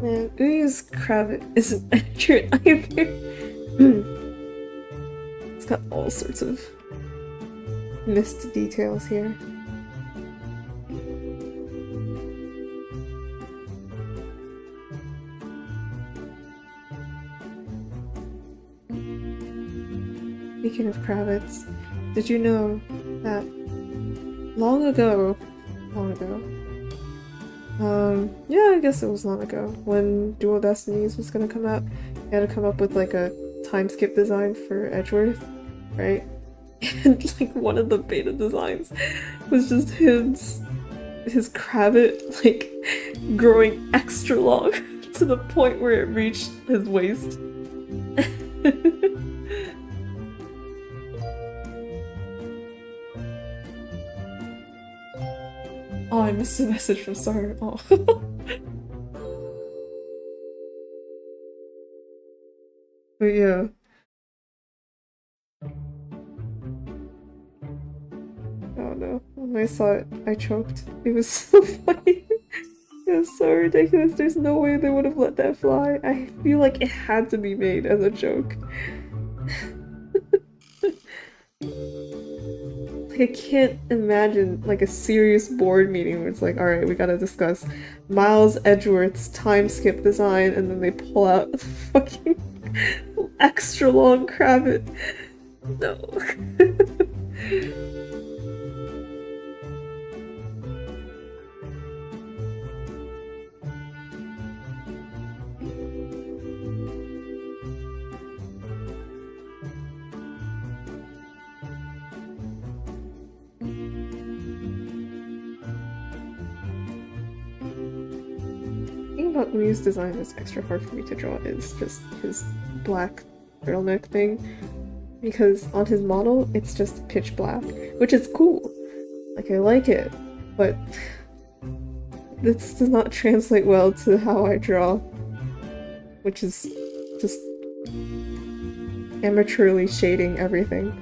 Man, Uyu's cravat isn't accurate either. It's got all sorts of missed details here. Speaking of cravats, did you know that long ago, yeah, I guess it was long ago, when Dual Destinies was gonna come out, he had to come up with like a time skip design for Edgeworth, right? And like one of the beta designs was just his cravat like growing extra long to the point where it reached his waist. Oh, I missed a message from Star. Oh. But yeah. Oh no. When I saw it, I choked. It was so funny. It was so ridiculous. There's no way they would have let that fly. I feel like it had to be made as a joke. Like, I can't imagine like a serious board meeting where it's like, all right, we gotta discuss Miles Edgeworth's time skip design, and then they pull out the fucking extra long Krabbit. No. The thing about Ryu's design that's extra hard for me to draw is just his black turtleneck thing. Because on his model, it's just pitch black, which is cool. Like, I like it, but this does not translate well to how I draw, which is just amateurly shading everything.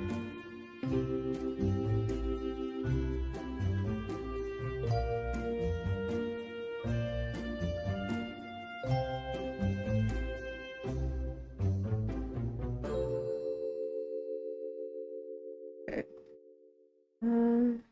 Okay. Um,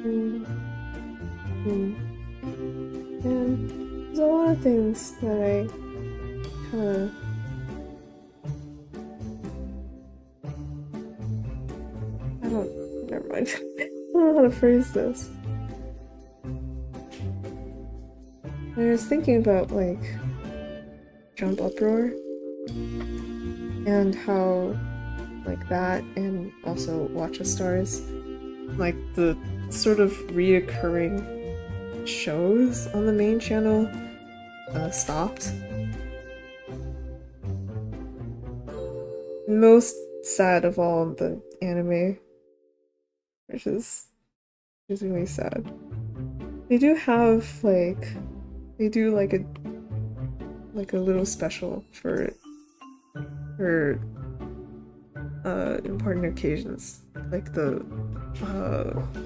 mm, mm. And there's a lot of things that I kind of. I don't. Never mind. I don't know how to phrase this. I was thinking about, like, Jump Uproar and how, like, that and also Watch the Stars, like, the sort of reoccurring shows on the main channel stopped. Most sad of all, the anime, which is really sad. They do have like, they do like like a little special for important occasions, like the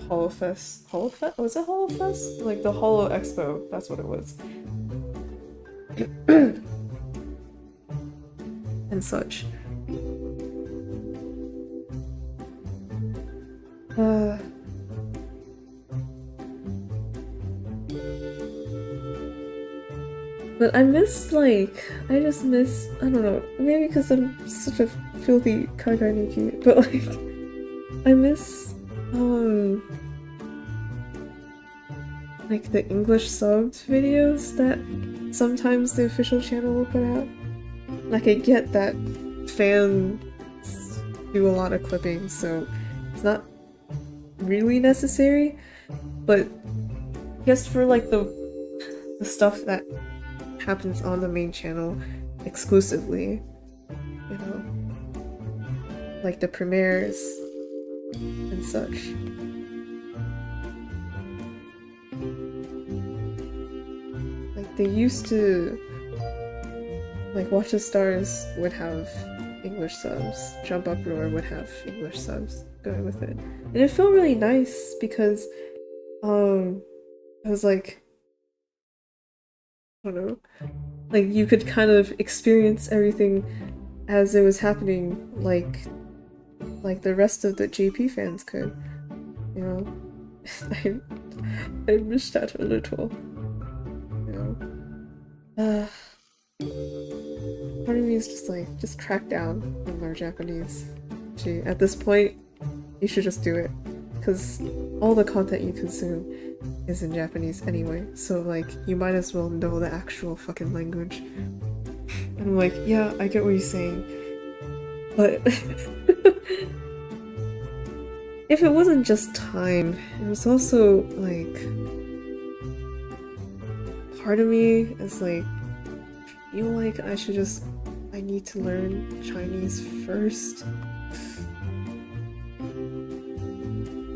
Holofest, was it Holofest? Like the Holo Expo, that's what it was. And such. But I miss, like, I just miss, I don't know, maybe because I'm such a filthy kagainiki, but like, I miss, like the English subbed videos that sometimes the official channel will put out. Like, I get that fans do a lot of clipping, so it's not really necessary, but just for like the stuff that happens on the main channel exclusively, you know, like the premieres and such. Like they used to, like Watch the Stars would have English subs, Jump Uproar would have English subs going with it, and it felt really nice because I was like, I don't know, like you could kind of experience everything as it was happening, like the rest of the JP fans could, you know. I miss that a little, you know. Part of me is just like, just crack down on our Japanese. Gee, at this point, you should just do it, because all the content you consume is in Japanese anyway, so like, you might as well know the actual fucking language. And I'm like, yeah, I get what you're saying, but if it wasn't just time, it was also like, part of me is like, I feel like I need to learn Chinese first.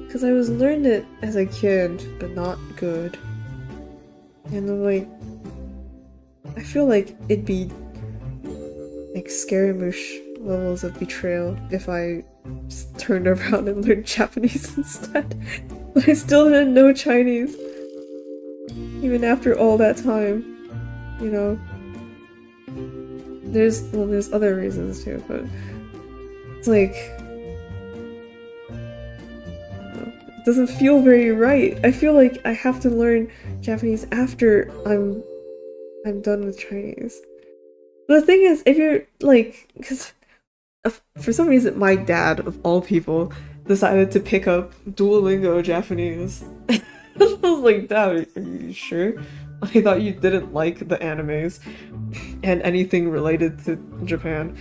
Because I was learned it as a kid, but not good. And I'm like, I feel like it'd be like Scaramouche levels of betrayal if I just turned around and learned Japanese instead. But I still didn't know Chinese. Even after all that time, you know. There's other reasons too, but it's like, it doesn't feel very right. I feel like I have to learn Japanese after I'm done with Chinese. But the thing is, if you're like, because for some reason my dad, of all people, decided to pick up Duolingo Japanese. I was like, Dad, are you sure? I thought you didn't like the animes and anything related to Japan.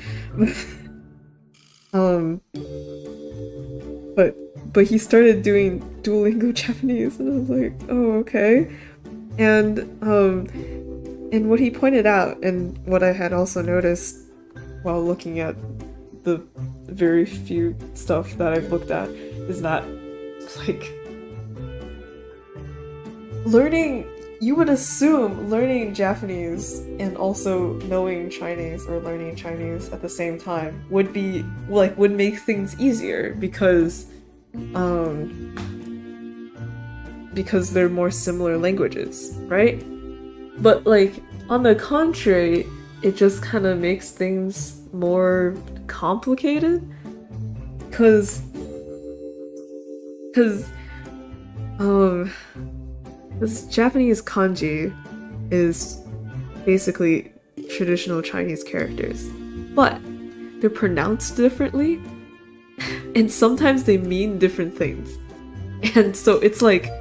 But he started doing Duolingo Japanese, and I was like, oh, okay. And what he pointed out, and what I had also noticed while looking at the very few stuff that I've looked at, is that, like, you would assume learning Japanese and also knowing Chinese or learning Chinese at the same time would make things easier because they're more similar languages, right? But like, on the contrary, it just kind of makes things more complicated because this Japanese kanji is basically traditional Chinese characters, but they're pronounced differently, and sometimes they mean different things. And so it's like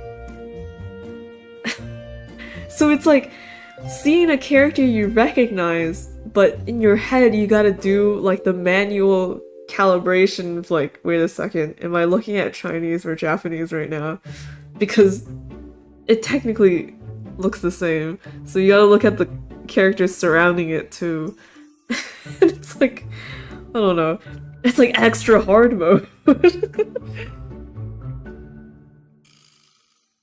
seeing a character you recognize, but in your head you gotta do like the manual calibration of like, wait a second, am I looking at Chinese or Japanese right now? Because it technically looks the same, so you gotta look at the characters surrounding it too. And it's like, I don't know, it's like extra hard mode.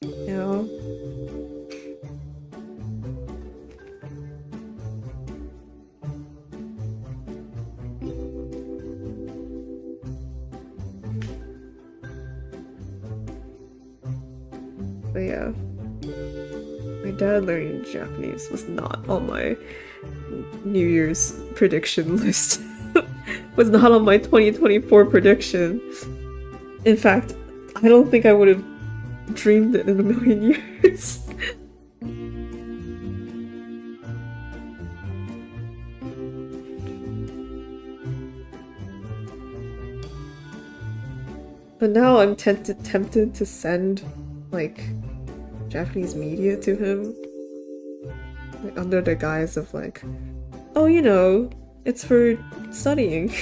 You know? But yeah, my dad learning Japanese was not on my New Year's prediction list. Was not on my 2024 prediction. In fact, I don't think I would have dreamed it in a million years. But now I'm tempted to send, like, Japanese media to him. Like, under the guise of, like, oh, you know, it's for studying.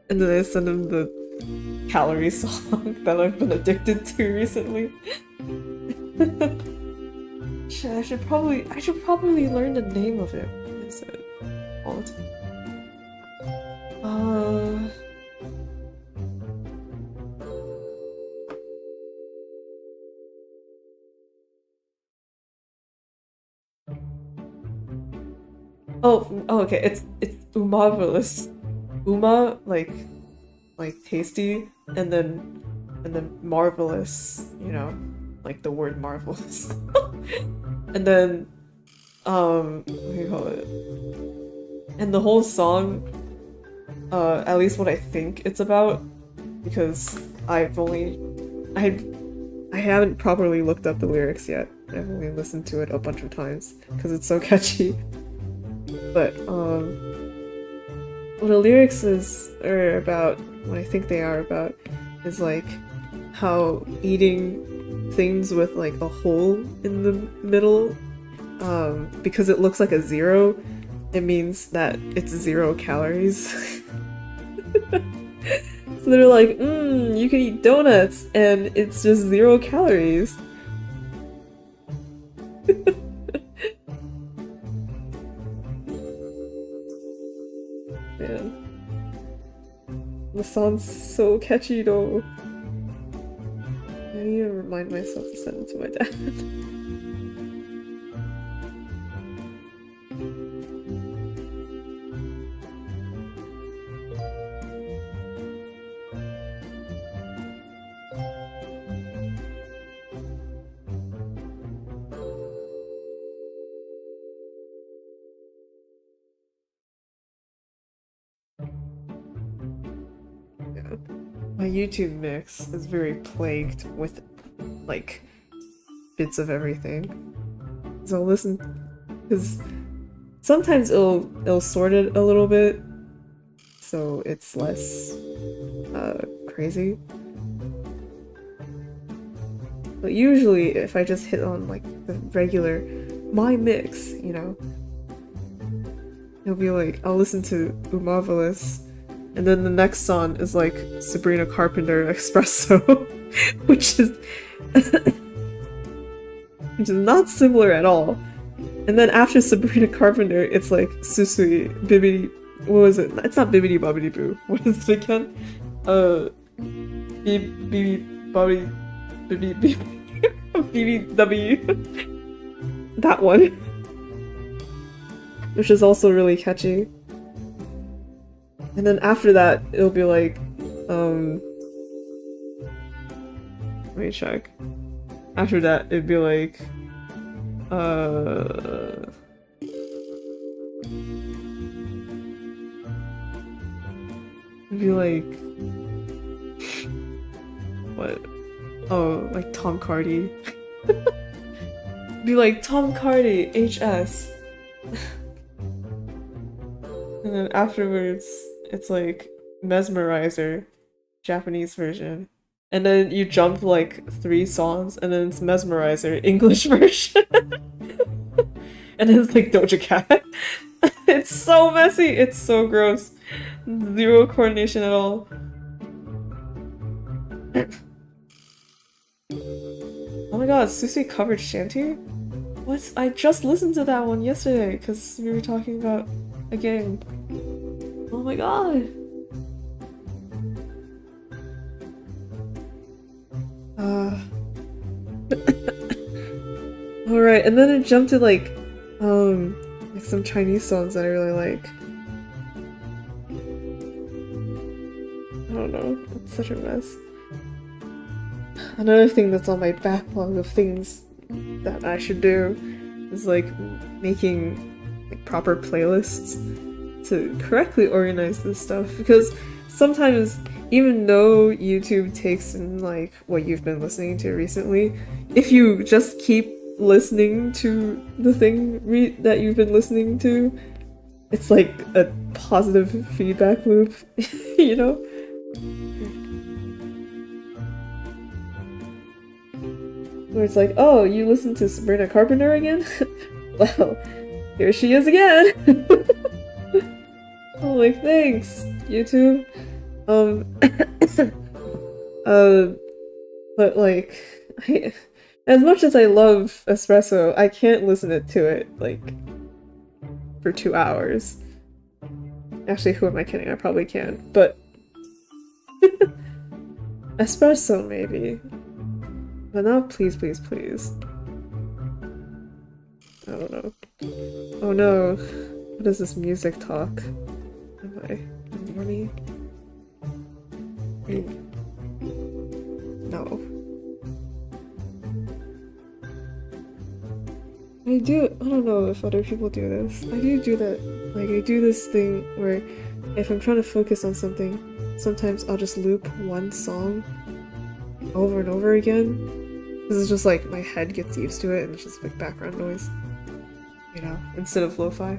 And then I send him the calorie song that I've been addicted to recently. Shit, I should probably learn the name of it. What is it called? Oh, okay. It's marvelous. Uma, like tasty, and then marvelous. You know, like the word marvelous. And then what do you call it? And the whole song, at least what I think it's about, because I haven't properly looked up the lyrics yet. I've only listened to it a bunch of times because it's so catchy. But what the lyrics are about, what I think they are about, is like how eating things with like a hole in the middle, because it looks like a zero, it means that it's 0 calories. So they're like, you can eat donuts and it's just 0 calories. Man. The song's so catchy though. I need to remind myself to send it to my dad. My YouTube mix is very plagued with, like, bits of everything. So I'll listen, because sometimes it'll sort it a little bit, so it's less crazy. But usually, if I just hit on like the regular my mix, you know, it'll be like I'll listen to Marvelous. And then the next song is like Sabrina Carpenter Espresso, which is not similar at all. And then after Sabrina Carpenter, it's like Susui Bibbidi. What was it? It's not Bibbidi Bobbidi Boo. What is it again? Bibi Bobby Bibi BBW. That one, which is also really catchy. And then after that, it'll be like, let me check. After that, it'd be like, it'd be like, what? Oh, like Tom Cardy. It'd be like Tom Cardy, HS. And then afterwards, it's like Mesmerizer, Japanese version. And then you jump like 3 songs, and then it's Mesmerizer, English version. And then it's like Doja Cat. It's so messy, it's so gross. 0 coordination at all. Oh my god, Susie covered Shanty? What? I just listened to that one yesterday because we were talking about a game. Oh my god! Alright, and then it jumped to like some Chinese songs that I really like. I don't know, it's such a mess. another thing that's on my backlog of things that I should do is like making like proper playlists to correctly organize this stuff, because sometimes even though YouTube takes in like what you've been listening to recently, if you just keep listening to the thing that you've been listening to, it's like a positive feedback loop, you know? Where it's like, oh, you listen to Sabrina Carpenter again? Well, here she is again! Oh, like, thanks, YouTube. But like, as much as I love espresso, I can't listen to it, like, for 2 hours. Actually, who am I kidding? I probably can, but espresso maybe. But not please, please, please. I don't know. Oh no. What is this music talk? Am I in the morning? No. I don't know if other people do this. I do that. Like, I do this thing where if I'm trying to focus on something, sometimes I'll just loop one song over and over again. This is just like my head gets used to it and it's just like background noise. You know, instead of lo-fi.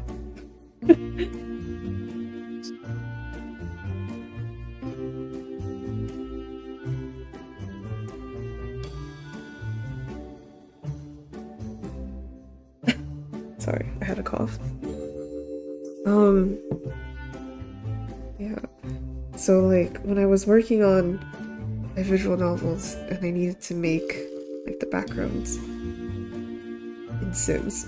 Sorry, I had a cough. Yeah. So like, when I was working on my visual novels and I needed to make like the backgrounds in Sims,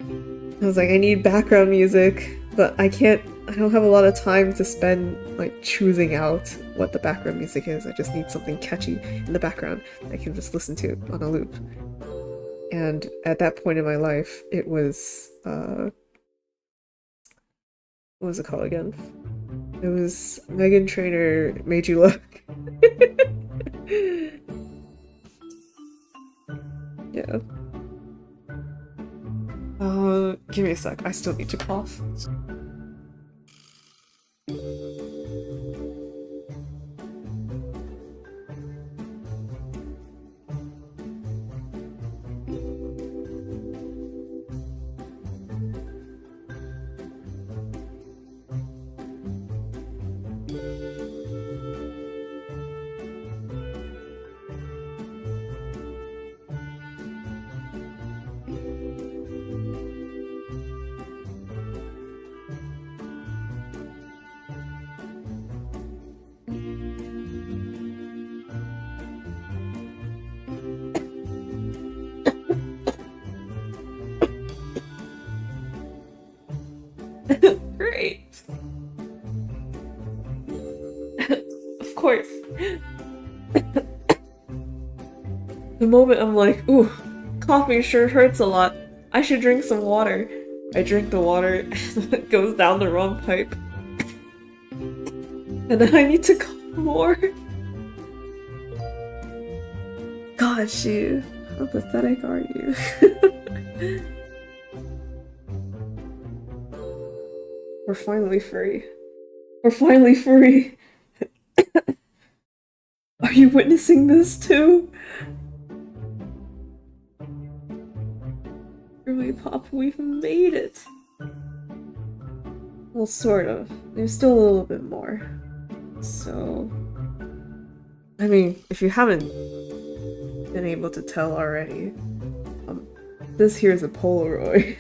I was like, I need background music, but I don't have a lot of time to spend like choosing out what the background music is. I just need something catchy in the background I can just listen to on a loop. And at that point in my life, it was, what was it called again? It was Meghan Trainor Made You Look. Yeah. Give me a sec. I still need to cough. Great. Of course. The moment I'm like, ooh, coughing sure hurts a lot. I should drink some water. I drink the water and it goes down the wrong pipe. And then I need to cough more. Gosh, you. How pathetic are you? We're finally free. We're finally free. Are you witnessing this too? Really, Pop, we've made it. Well, sort of. There's still a little bit more. So, I mean, if you haven't been able to tell already, this here is a Polaroid.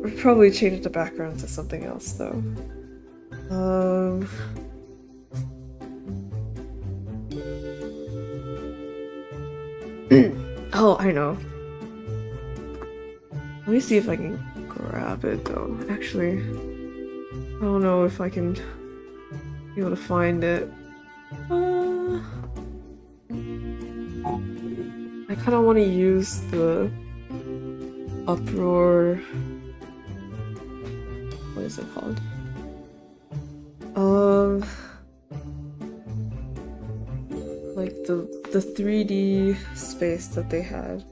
We've probably changed the background to something else, though. Oh, I know. Let me see if I can grab it, though. Actually, I don't know if I can be able to find it. I kind of want to use the UPROAR. What is it called? the 3D space that they had.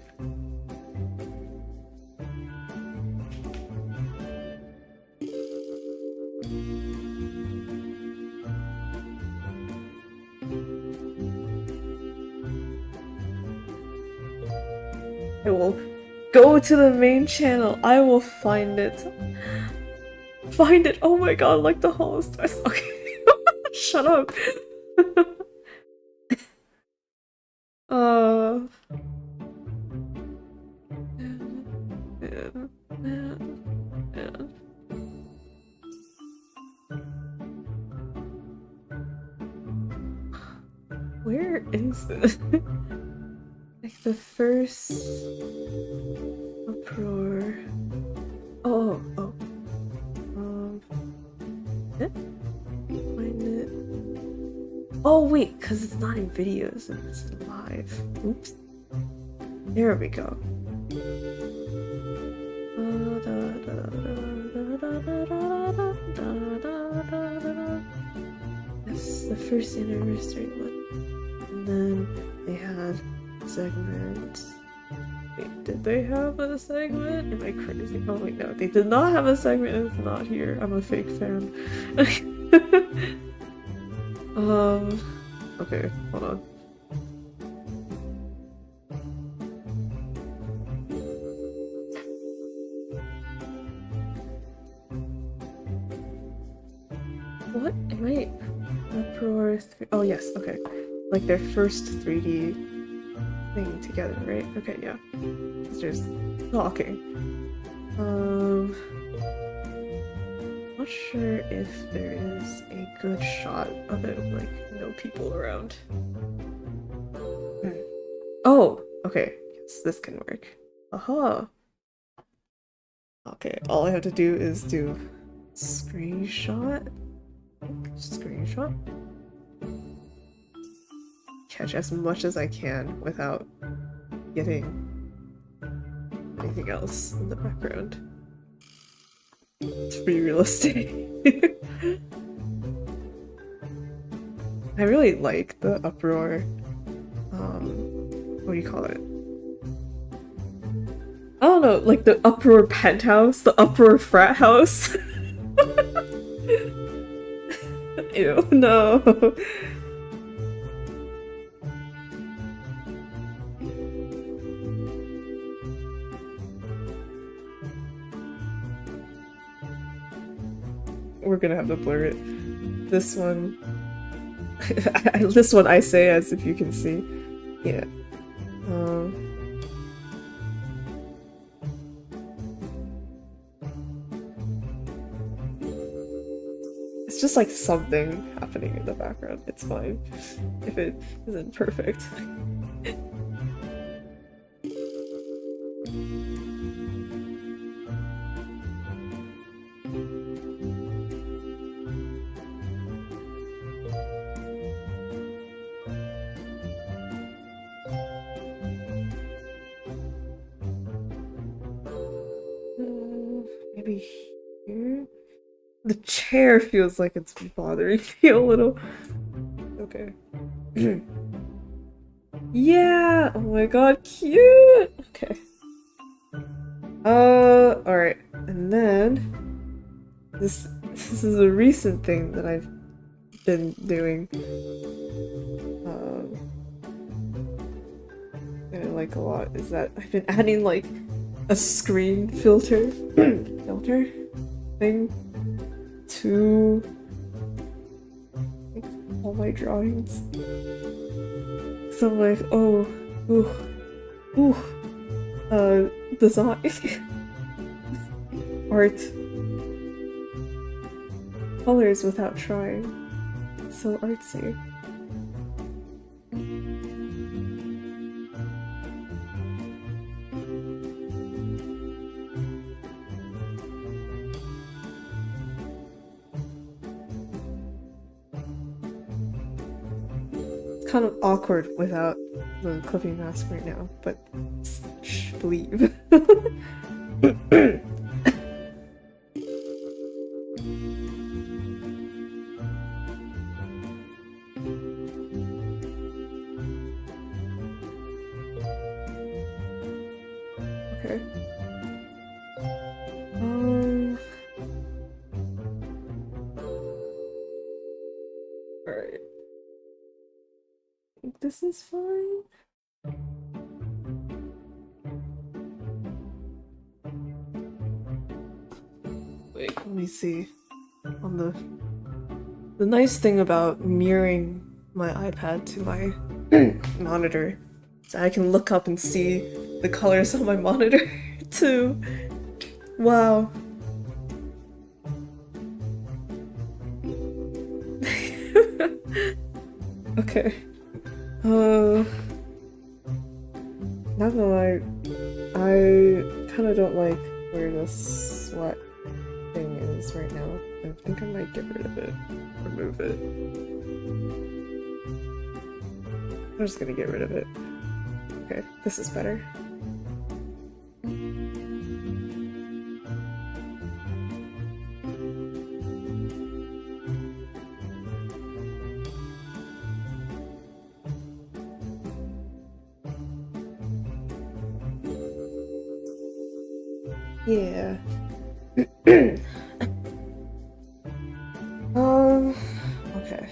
I will go to the main channel. I will find it. Find it. Oh my god, like the Hollow Stars. Okay. Shut up. Man. Where is it? Like the first uproar. Oh. Find it. Oh wait, because it's not in videos and it's live. Oops. There we go. That's the first anniversary one. And then they had segments. Wait, did they have a segment? Am I crazy? Oh wait, no, they did not have a segment and it's not here. I'm a fake fan. Okay, hold on. What? Am I... UPROAR 3... Oh yes, okay. Like their first 3D thing together, right? Okay, yeah. It's just talking. Not sure if there is a good shot of it with, like, no people around. Oh! Okay, yes, this can work. Aha! Okay, all I have to do is do screenshot. Screenshot? Catch as much as I can without getting anything else in the background. It's pretty realistic. I really like the UPROAR, what do you call it? I don't know, like the UPROAR penthouse, the UPROAR frat house. Ew, no. We're gonna have to blur it. This one... this one I say as if you can see. Yeah. It's just like something happening in the background. It's fine if it isn't perfect. Maybe here? The chair feels like it's bothering me a little. Okay. Yeah! Oh my god, cute! Okay. Alright. And then... This is a recent thing that I've been doing. And I like a lot is that I've been adding like a screen filter thing to like, all my drawings. So I'm like, oh, design, art, colors without trying. It's so artsy. Kind of awkward without the clipping mask right now, but shh, believe. Okay. Alright. This is fine. Wait, let me see. On the nice thing about mirroring my iPad to my monitor is I can look up and see the colors on my monitor too. Wow. Okay. Not gonna lie, I kind of don't like where this sweat thing is right now. I think I might get rid of it. Remove it. I'm just gonna get rid of it. Okay, this is better. Yeah. Okay.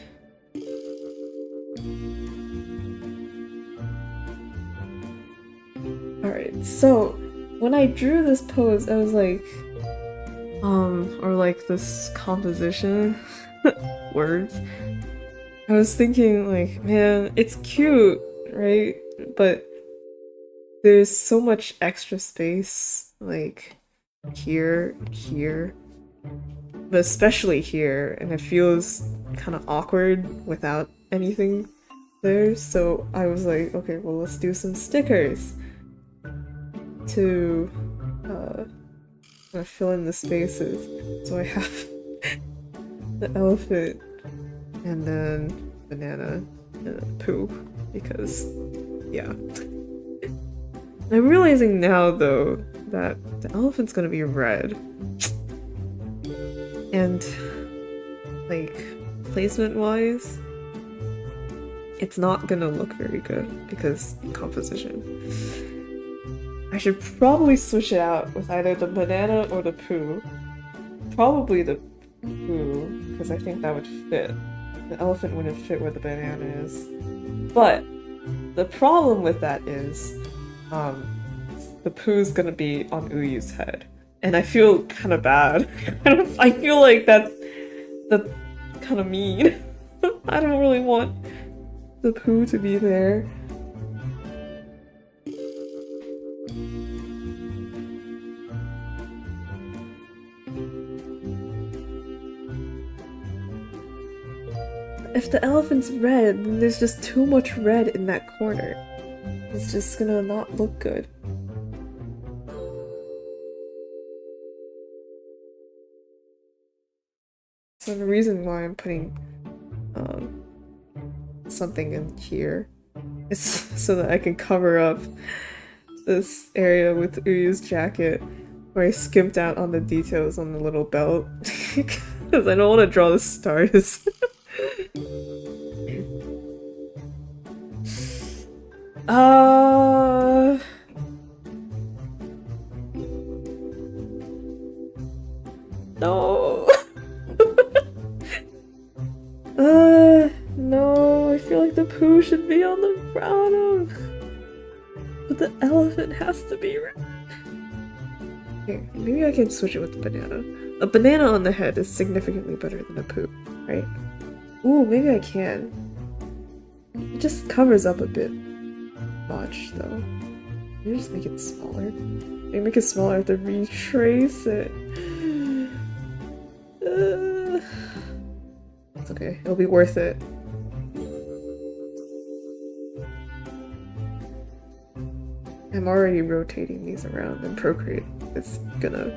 Alright, so when I drew this pose, I was like, or like this composition words, I was thinking like, man, it's cute, right? But there's so much extra space, like here, but especially here, and it feels kind of awkward without anything there. So I was like, okay, well, let's do some stickers to fill in the spaces. So I have the elephant, and then banana, and then poo, because yeah. I'm realizing now, though, that the elephant's gonna be red. And, like, placement-wise, it's not gonna look very good because composition. I should probably switch it out with either the banana or the poo. Probably the poo, because I think that would fit. The elephant wouldn't fit where the banana is. But the problem with that is the poo's gonna be on Uyu's head. And I feel kind of bad. I feel like that's kind of mean. I don't really want the poo to be there. If the elephant's red, then there's just too much red in that corner. It's just gonna not look good. So the reason why I'm putting something in here is so that I can cover up this area with Uyu's jacket where I skimped out on the details on the little belt because I don't want to draw the stars. No. No, I feel like the poo should be on the bottom. But the elephant has to be red. Okay, maybe I can switch it with the banana. A banana on the head is significantly better than a poo, right? Ooh, maybe I can. It just covers up a bit much, though. Maybe just make it smaller. Maybe make it smaller, I have to retrace it. It's okay, it'll be worth it. I'm already rotating these around, and Procreate is gonna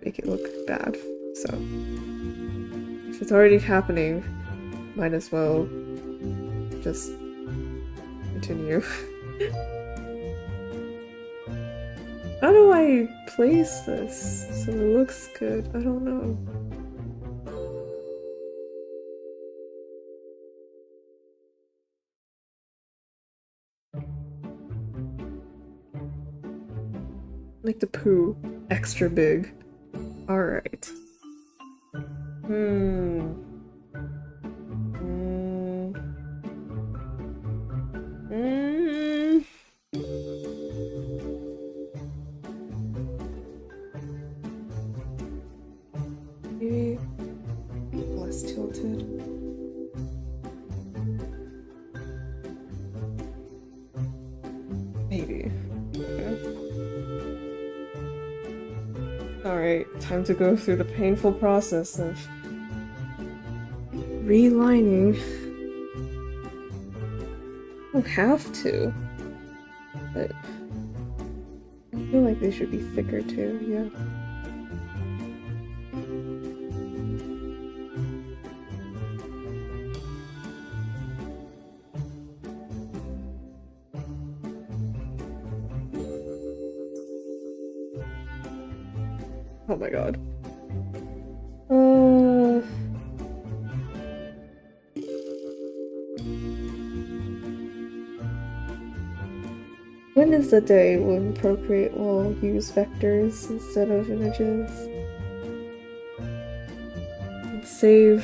make it look bad, so if it's already happening, might as well just continue. How do I place this so it looks good? I don't know. Like the poo. Extra big. Alright. Maybe less tilted. Maybe. Okay. Alright, time to go through the painful process of relining. I don't have to, but I feel like they should be thicker too, yeah. Oh my god. When is the day when Procreate will use vectors instead of images? And save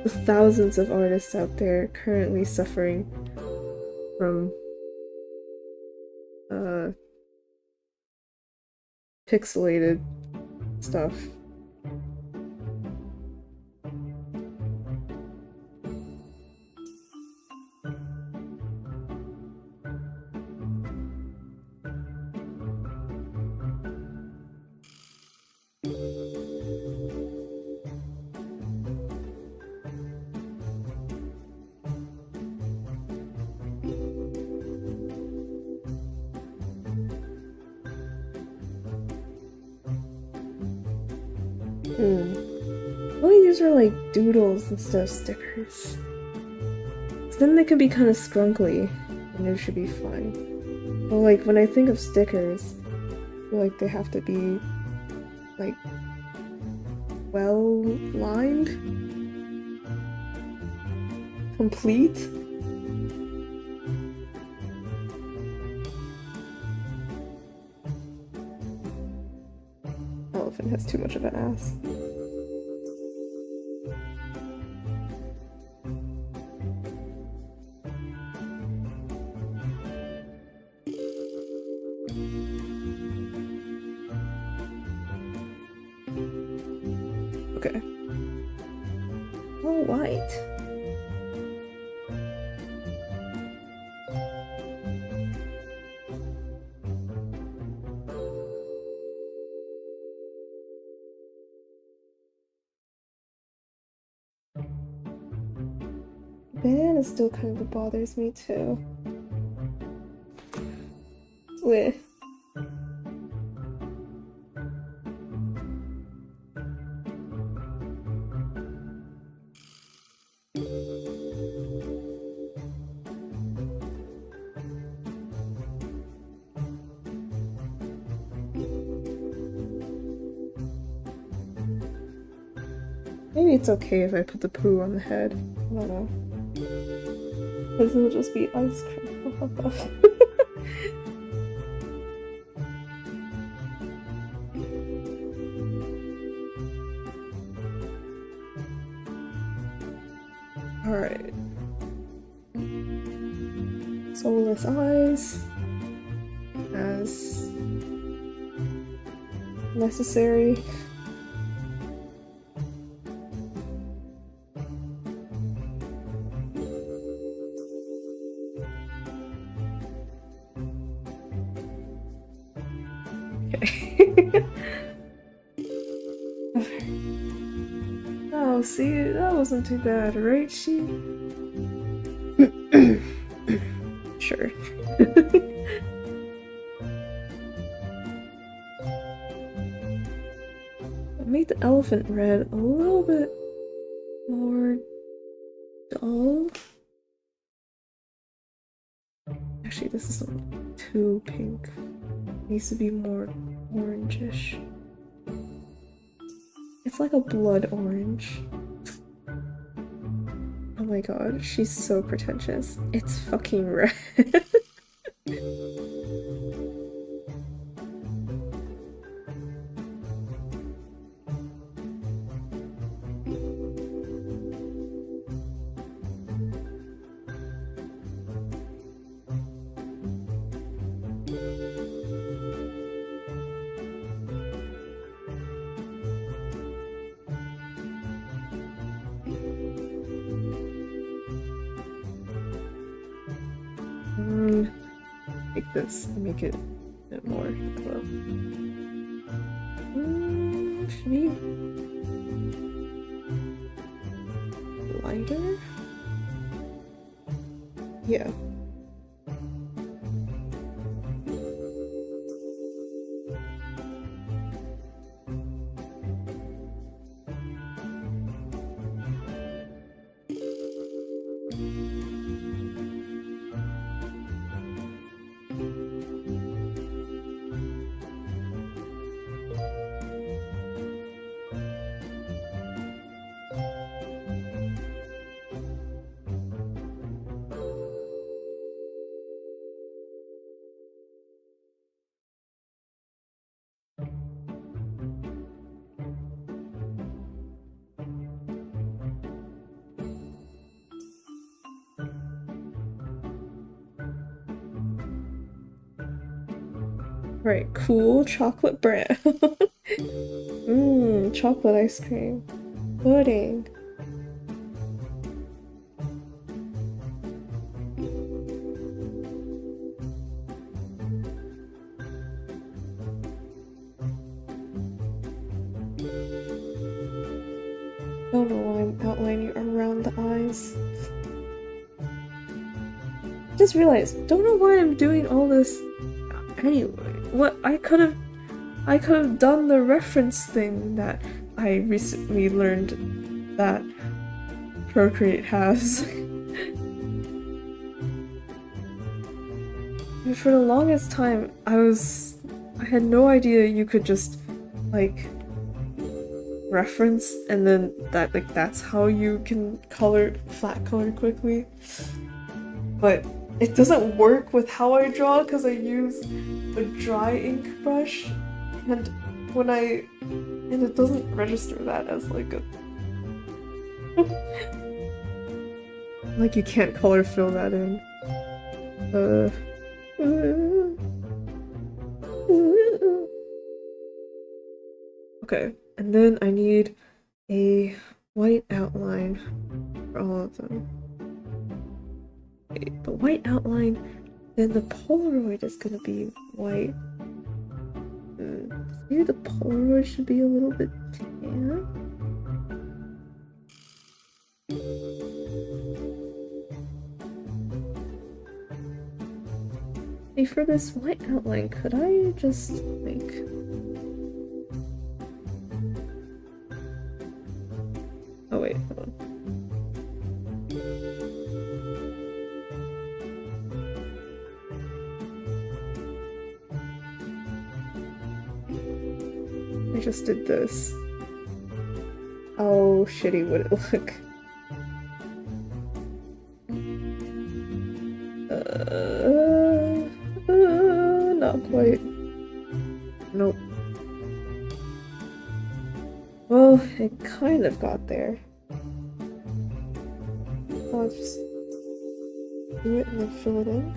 the thousands of artists out there currently suffering from pixelated stuff. Only these are like doodles instead of stickers. So then they can be kind of scrunkly, and it should be fine. But like when I think of stickers, I feel like they have to be like well lined, complete. Elephant has too much of an ass. Okay. All white. Banana still kind of bothers me too. Wait. Maybe it's okay if I put the poo on the head. I don't know. Because it'll just be ice cream. Alright. Soulless eyes. As necessary. Oh, see, that wasn't too bad, right, she? Sure. I made the elephant red a little bit more dull. Actually, this is too pink. It needs to be more orangish. It's like a blood orange. Oh my god, she's so pretentious. It's fucking red. this and make it a bit more yellow. Should be lighter? Yeah. Right, cool chocolate brown. Chocolate ice cream. Pudding. Don't know why I'm outlining around the eyes. Just realized, don't know why I'm doing all this anyway. What I could have done the reference thing that I recently learned that Procreate has. And for the longest time, I had no idea you could just like reference and then that's how you can flat color quickly. But it doesn't work with how I draw because I use a dry ink brush and it doesn't register that as like a like you can't color fill that in. Okay, and then I need a white outline for all of them. The white outline, then the Polaroid is gonna be white. Maybe the Polaroid should be a little bit tan. Hey, for this white outline, could I just like... Oh wait, hold on. I just did this. How shitty would it look? Not quite. Nope. Well, it kind of got there. I'll just do it and then fill it in.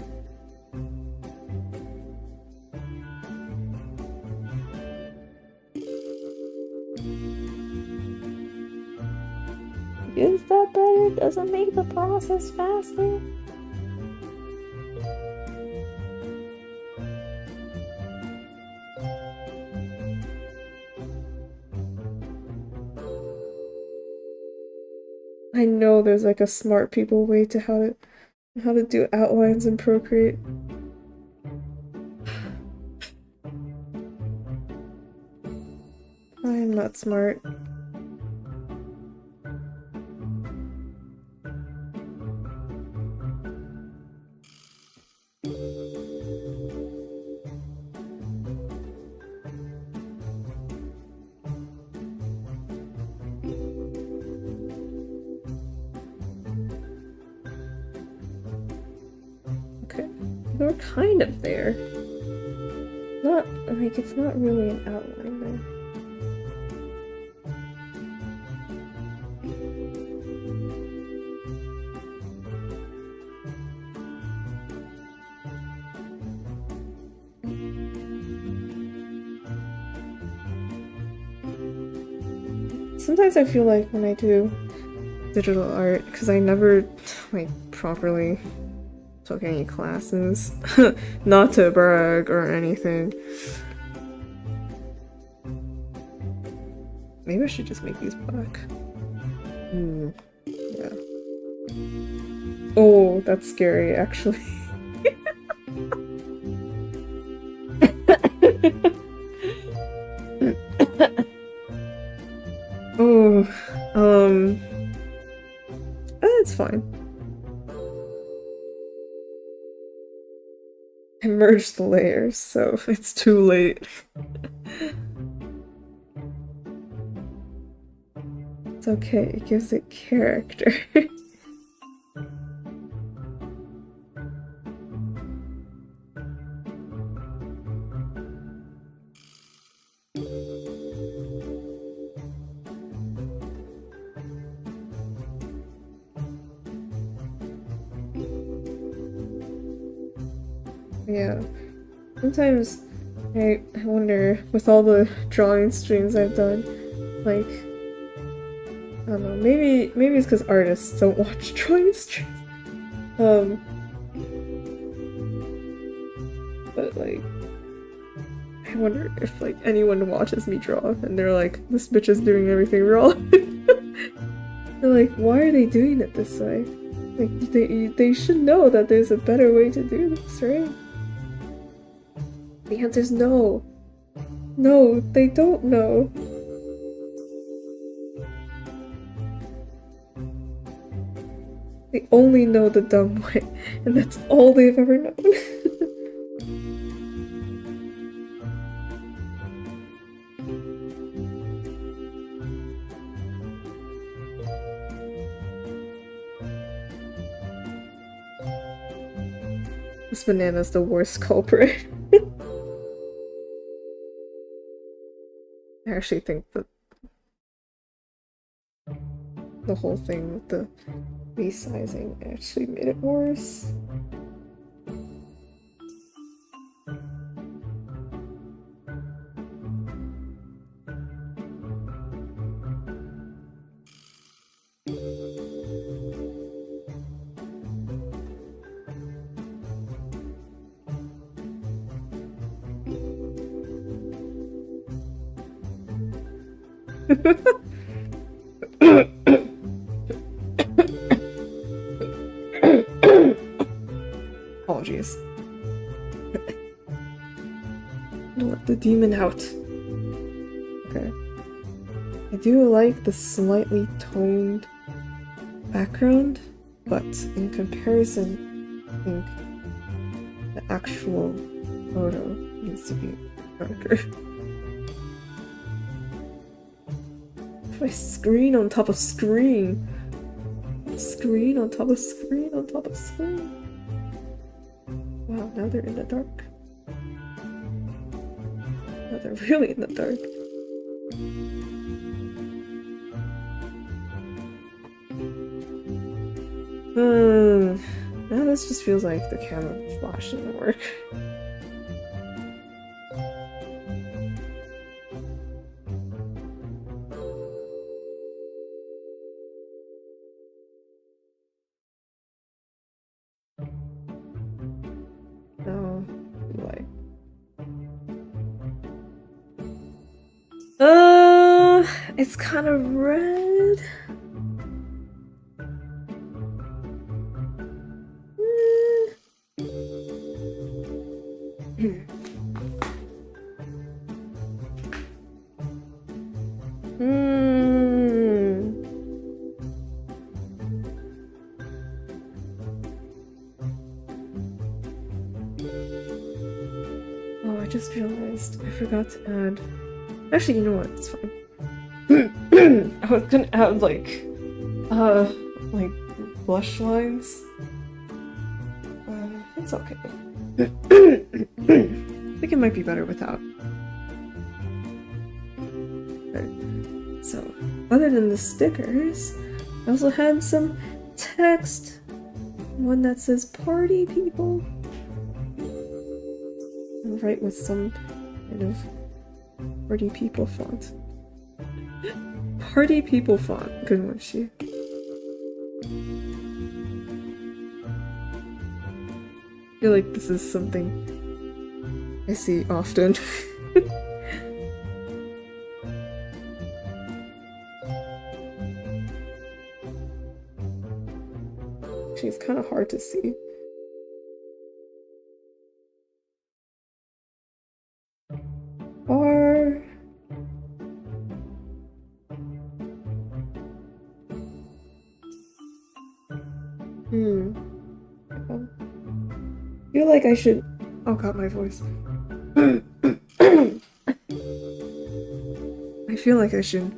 Is that better? Does it make the process faster? I know there's like a smart people way to how to do outlines in Procreate. I am not smart. We're kind of there. Not like it's not really an outline there. Sometimes I feel like when I do digital art, because I never like properly took any classes. Not to brag or anything. Maybe I should just make these black. Yeah. Oh, that's scary, actually. Oh, it's fine. I merged the layers, so it's too late. It's okay, it gives it character. Yeah. Sometimes I wonder, with all the drawing streams I've done, like, I don't know, maybe it's because artists don't watch drawing streams. But like, I wonder if like anyone watches me draw and they're like, this bitch is doing everything wrong. They're like, why are they doing it this way? Like, they should know that there's a better way to do this, right? The answer's no. No, they don't know. They only know the dumb way, and that's all they've ever known. This banana's the worst culprit. I actually think that the whole thing with the resizing actually made it worse. Apologies. Let the demon out. Okay. I do like the slightly toned background, but in comparison, I think the actual photo needs to be darker. My screen on top of screen. Screen on top of screen on top of screen. Wow, now they're in the dark. Now they're really in the dark. Now this just feels like the camera flash didn't work. No, why? It's kind of red. Oh, I just realized I forgot to add. Actually, you know what? It's fine. I was gonna add like blush lines. It's okay. I think it might be better without. Okay. So, other than the stickers, I also had some text. One that says "Party People." And write with some kind of Party People font. Party People font. Good one, she. feel like this is something I see often. She's kind of hard to see. Or I feel like I should. Oh god, my voice. I feel like I should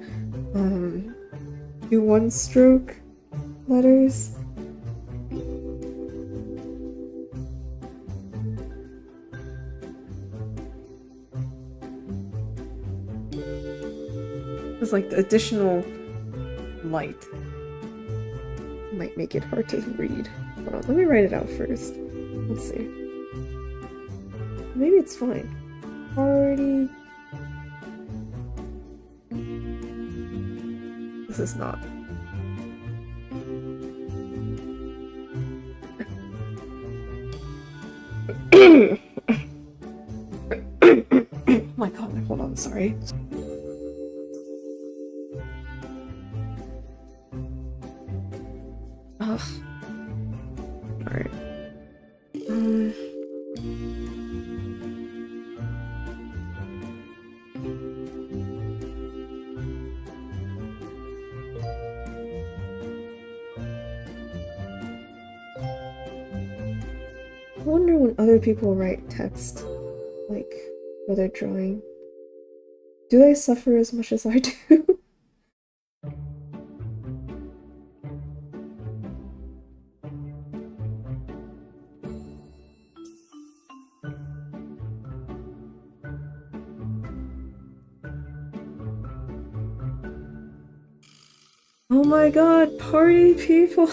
do one stroke letters. It's like the additional light might make it hard to read. Hold on, let me write it out first. Let's see. Maybe it's fine. Party. This is not. Oh my god, hold on, sorry. Ugh. Alright. I wonder when other people write text, like, while they're drawing. Do they suffer as much as I do? Oh my god, party people!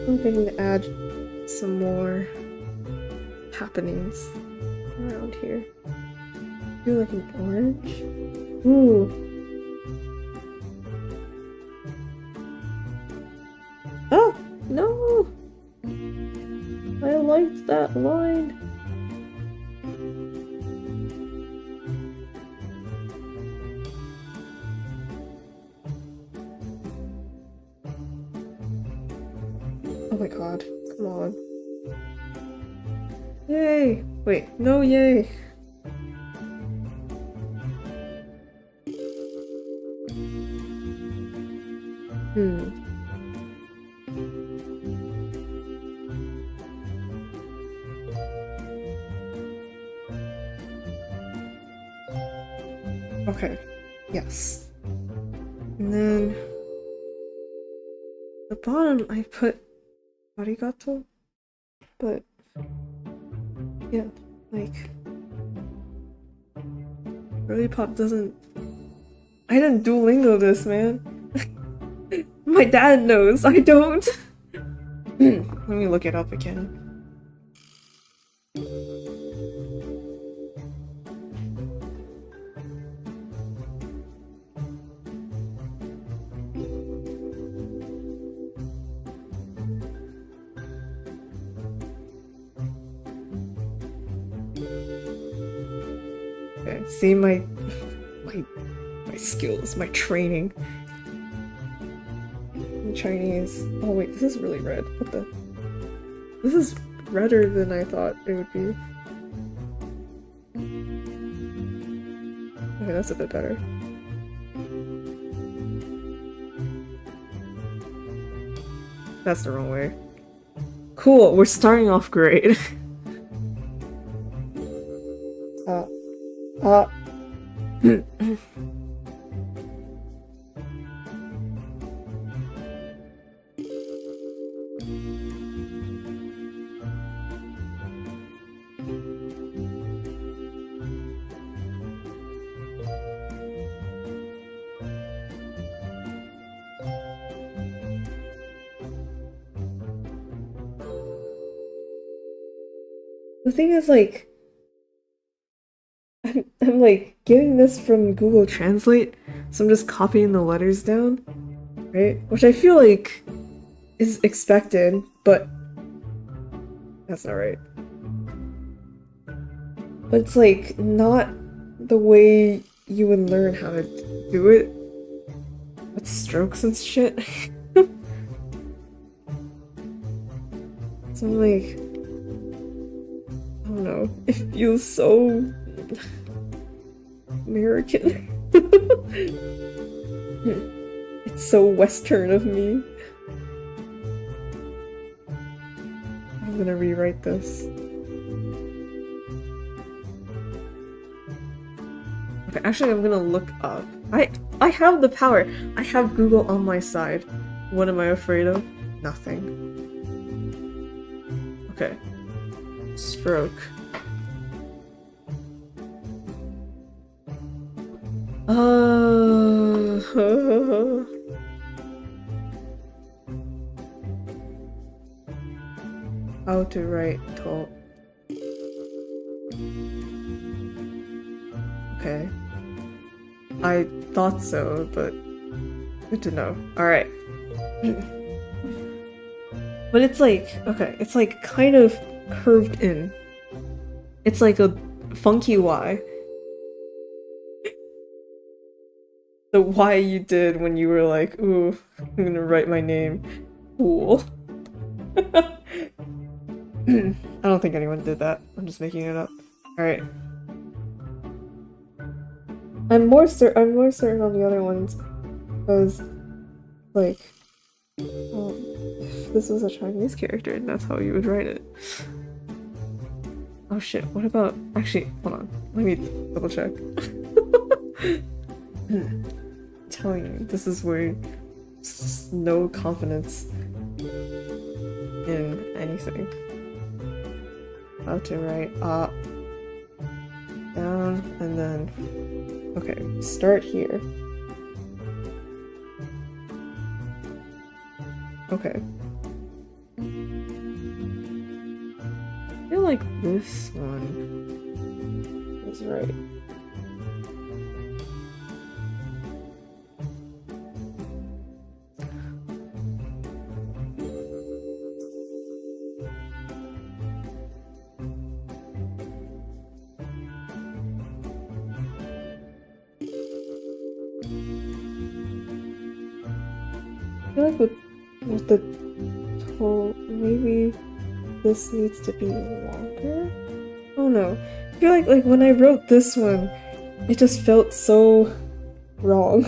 I'm thinking to add some more happenings around here. Do like an orange? Ooh. Oh! No! I liked that line. Oh my god, come on. Yay! Wait, no yay! Okay, yes. And then the bottom I put arigato, but yeah, like really pop doesn't. I didn't Duolingo this, man. My dad knows, I don't. Let me look it up again. Okay, see my skills, my training. In Chinese. Oh wait, this is really red. What the? This is redder than I thought it would be. Okay, that's a bit better. That's the wrong way. Cool, we're starting off great. The thing is, like, like getting this from Google Translate, so I'm just copying the letters down, right? Which I feel like is expected, but that's not right. But it's like not the way you would learn how to do it with strokes and shit. So I'm like, I don't know, it feels so American. It's so Western of me. I'm gonna rewrite this. Okay, actually I'm gonna look up. I have the power. I have Google on my side. What am I afraid of? Nothing. Okay. Stroke. How to write talk. Okay. I thought so, but good to know. Alright. But it's like, okay, it's like kind of curved in. It's like a funky Y. The Y you did when you were like, ooh, I'm gonna write my name. Cool. I don't think anyone did that. I'm just making it up. Alright. I'm more certain on the other ones because, like, if this was a Chinese character, that's how you would write it. Oh shit! What about? Actually, hold on. Let me double check. I'm telling you, this is where just no confidence in anything. How to write up, down, and then. Okay, start here. Okay. I feel like this one is right. I feel like with the whole, maybe this needs to be longer? Oh no. I feel like when I wrote this one, it just felt so wrong.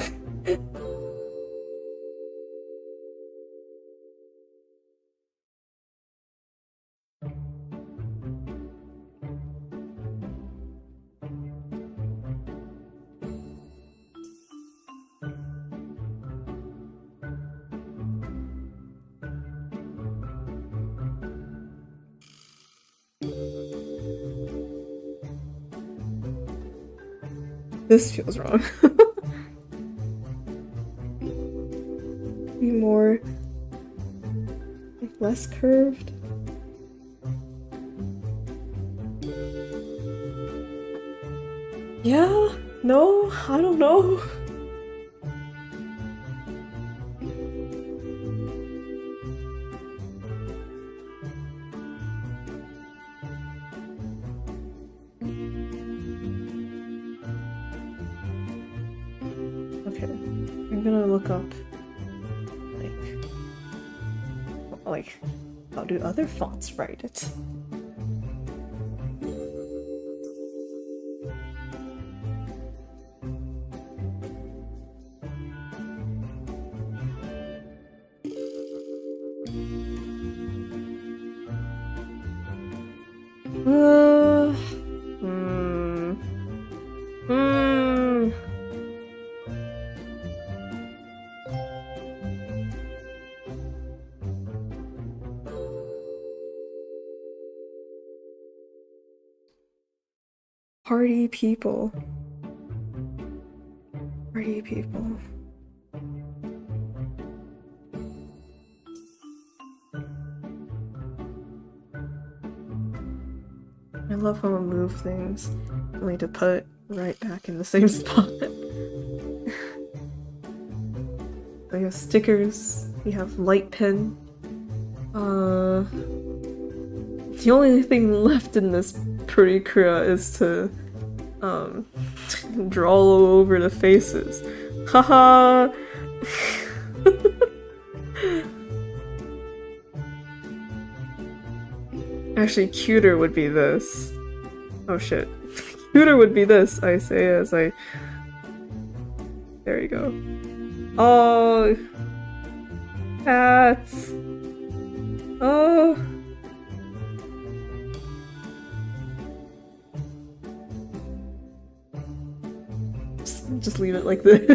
This feels wrong. Be more like less curved. Yeah? No? I don't know. Okay, I'm gonna look up like how do other fonts write it? Hmm. Hmm. Party people. Party people. I love how I move things only to put right back in the same spot. We have stickers, we have light pen. The only thing left in this pre-crea is to draw all over the faces. Haha! Actually, cuter would be this. Oh shit. Cuter would be this, I say as I... There you go. Oh! Cats! Oh! Just leave it like this.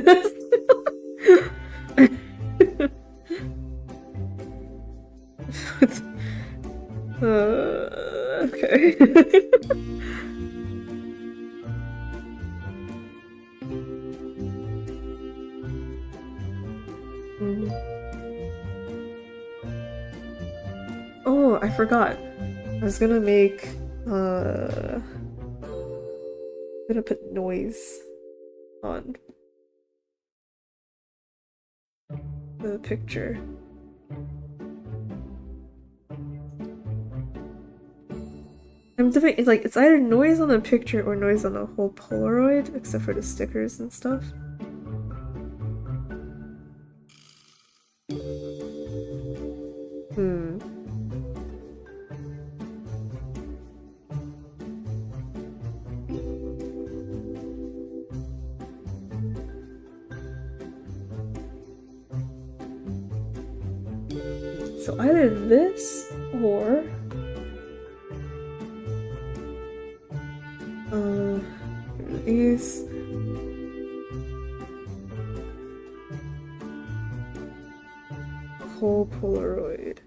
Okay. Oh, I forgot. I was gonna make I'm gonna put noise on the picture. I'm debating, like, it's either noise on the picture or noise on the whole Polaroid, except for the stickers and stuff. So either this or these. Whole Polaroid.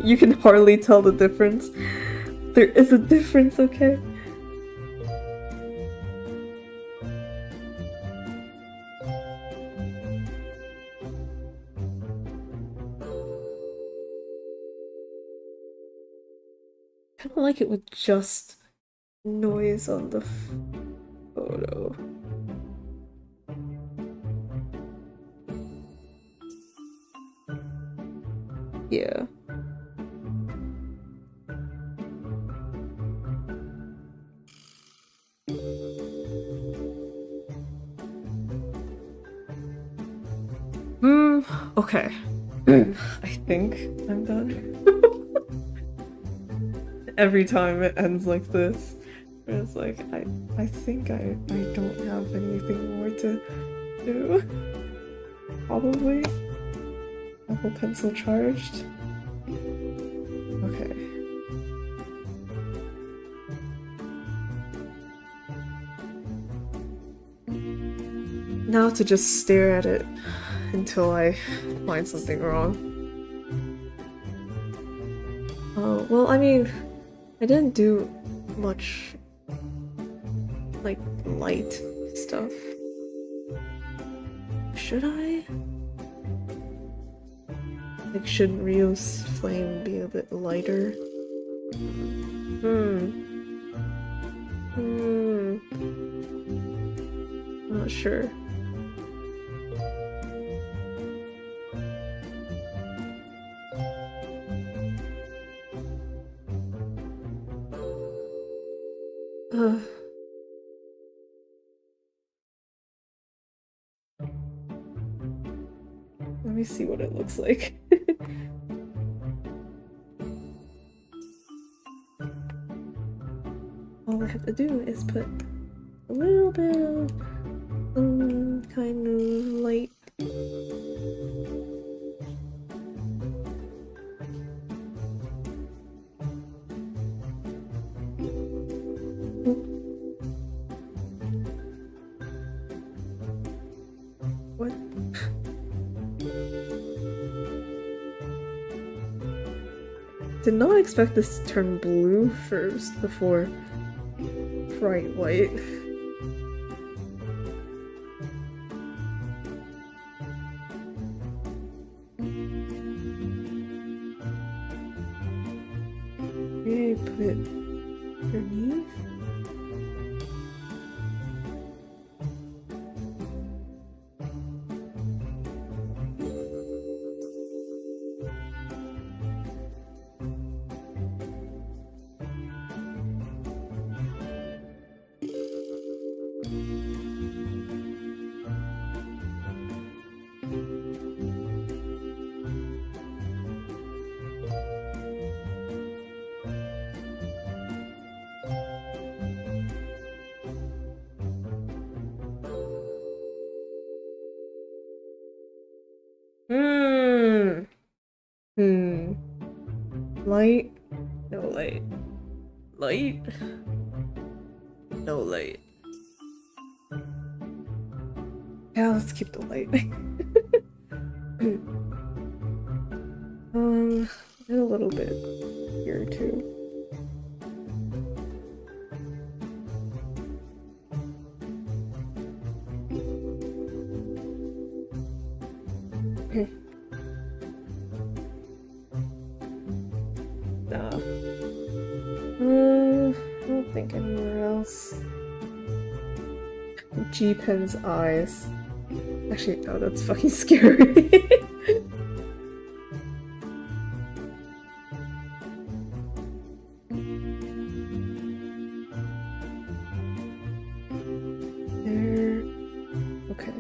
You can hardly tell the difference. There is a difference, okay? I don't like it with just noise on the photo. Yeah. Okay. I think I'm done. Every time it ends like this, it's like, I think I don't have anything more to do. Probably. Apple Pencil charged. Okay. Now to just stare at it until I find something wrong. Oh, well, I mean, I didn't do much, like, light stuff. Should I? Like, should Rio's flame be a bit lighter? I'm not sure. Let me see what it looks like. All I have to do is put a little bit of kind of light. What? did not expect this to turn blue first before bright white. Maybe put it underneath? Light, no light. Light, no light. Yeah, let's keep the light. And a little bit here too. Nah. I don't think anywhere else. G-Pen's eyes. Actually, no, that's fucking scary. There. Okay.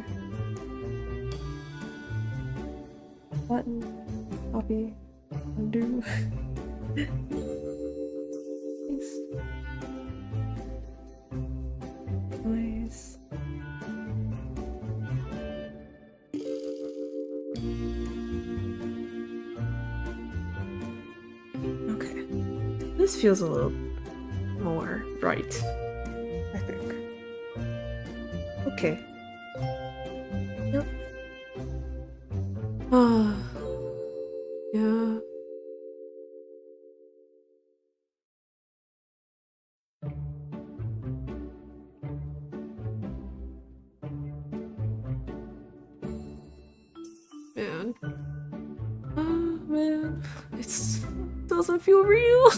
Button. Copy. Undo. Paste. Noise. Okay. This feels a little more right, I think. Okay. Yep. Yeah. Man. Man. It doesn't feel real.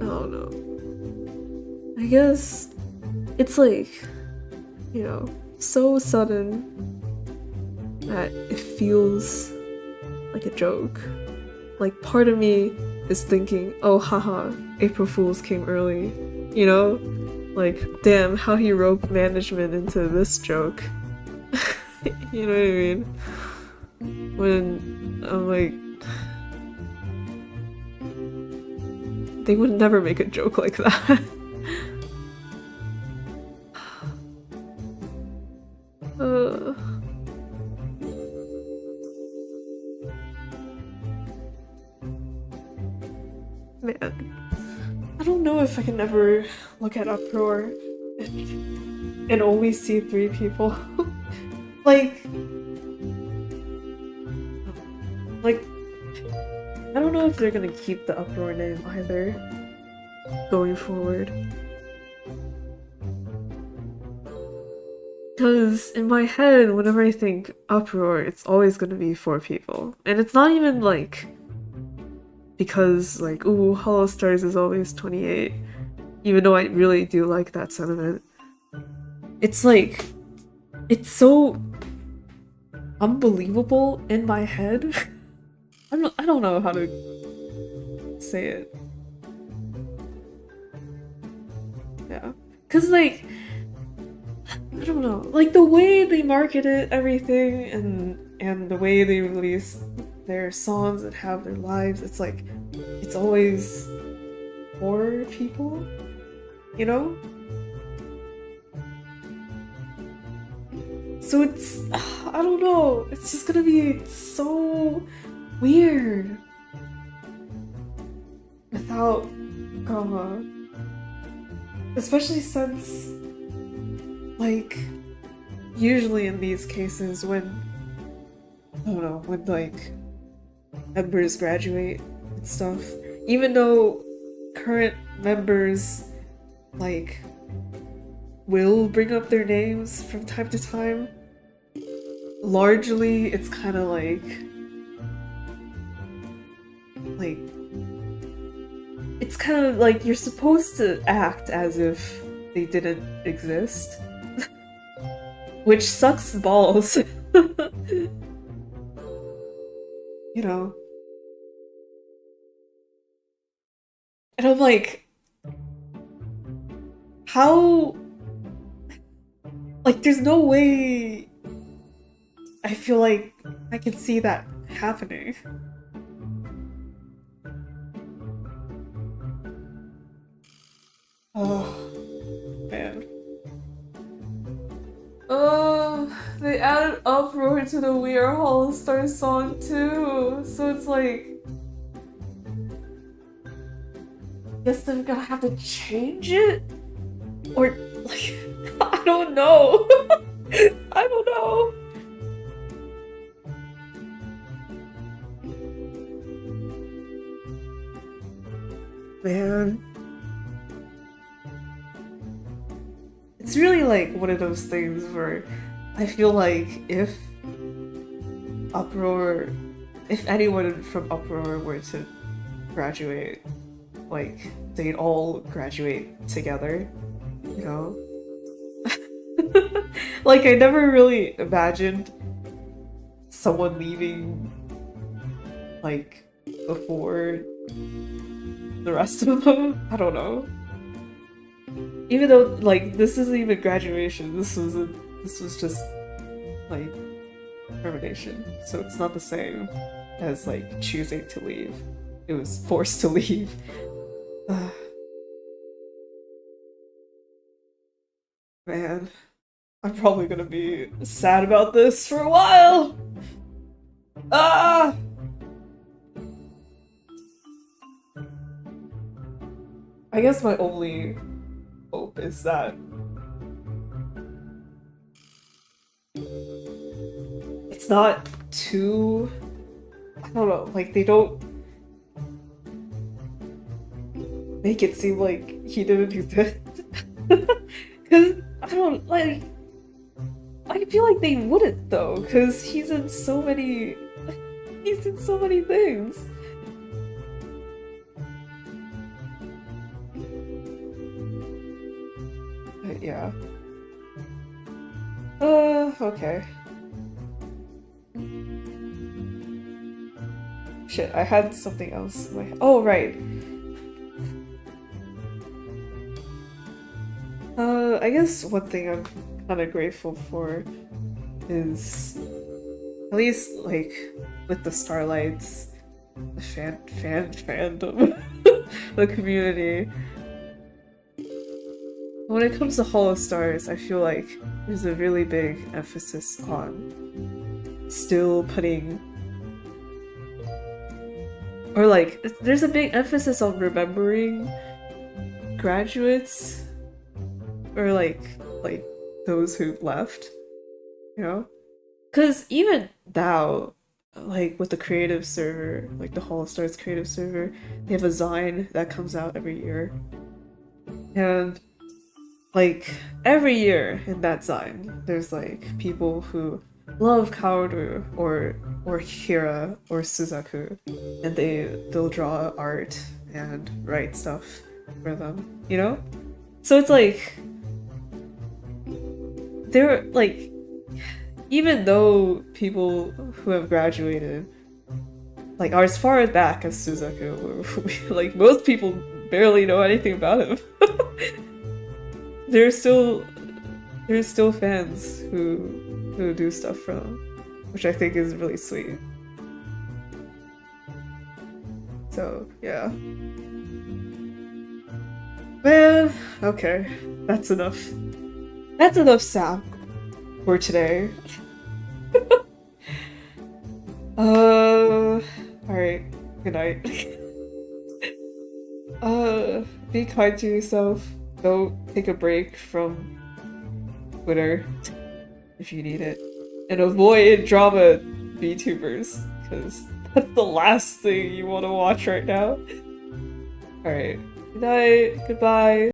Oh no. I guess it's like, you know, so sudden that it feels like a joke. Like, part of me is thinking, oh haha, April Fools came early. You know? Like, damn, how he roped management into this joke. You know what I mean? When I'm like, they would never make a joke like that. Man, I don't know if I can ever look at Uproar and always see 3 people. like, I don't know if they're gonna keep the Uproar name either, going forward. Because in my head, whenever I think Uproar, it's always gonna be 4 people. And it's not even like, because like, ooh, Hollow Stars is always 28. Even though I really do like that sentiment. It's like, it's so unbelievable in my head. I don't know how to say it. Yeah. Cause like, I don't know, like the way they marketed everything and the way they release their songs and have their lives, it's like, it's always 4 people, you know? So it's, I don't know, it's just gonna be so weird without Gama. Especially since, like, usually in these cases when, I don't know, when, like, members graduate and stuff, even though current members, like, will bring up their names from time to time, largely it's kind of like, it's kind of like you're supposed to act as if they didn't exist. Which sucks balls. You know? And I'm like, how? Like, there's no way I feel like I can see that happening. Oh, man. Oh, they added Uproar to the We Are All Star song too. So it's like, guess they're gonna have to change it? Or, like, I don't know. I don't know. Man. It's really like one of those things where I feel like if Uproar, if anyone from Uproar were to graduate, like, they'd all graduate together, you know? Like, I never really imagined someone leaving, like, before the rest of them. I don't know. Even though, like, this isn't even graduation, this was just, like, termination. So it's not the same as, like, choosing to leave. It was forced to leave. Man, I'm probably gonna be sad about this for a while! Ah! I guess my only hope is that it's not too, I don't know, like, they don't make it seem like he didn't exist. Cause I don't, like, I feel like they wouldn't though, cause he's in so many things. But yeah. Okay. Shit, I had something else in my head. Oh, right. I guess one thing I'm kind of grateful for is, at least, like, with the Starlights, the fandom, the community. When it comes to Hollow Stars, I feel like there's a really big emphasis on still putting, or like, there's a big emphasis on remembering graduates, or like those who left, you know? Because even now, like with the creative server, like the Hollow Stars creative server, they have a Zine that comes out every year. And like every year in that Zine, there's like people who love Kaoru or Hira or Suzaku, and they'll draw art and write stuff for them, you know? So it's like they're like, even though people who have graduated like are as far back as Suzaku, like most people barely know anything about him. there's still fans who do stuff for them, which I think is really sweet. So yeah. Man, okay. That's enough. That's enough sap for today. Alright. Good night. Be kind to yourself. go take a break from Twitter if you need it. And avoid drama VTubers, because that's the last thing you want to watch right now. Alright, good night, goodbye.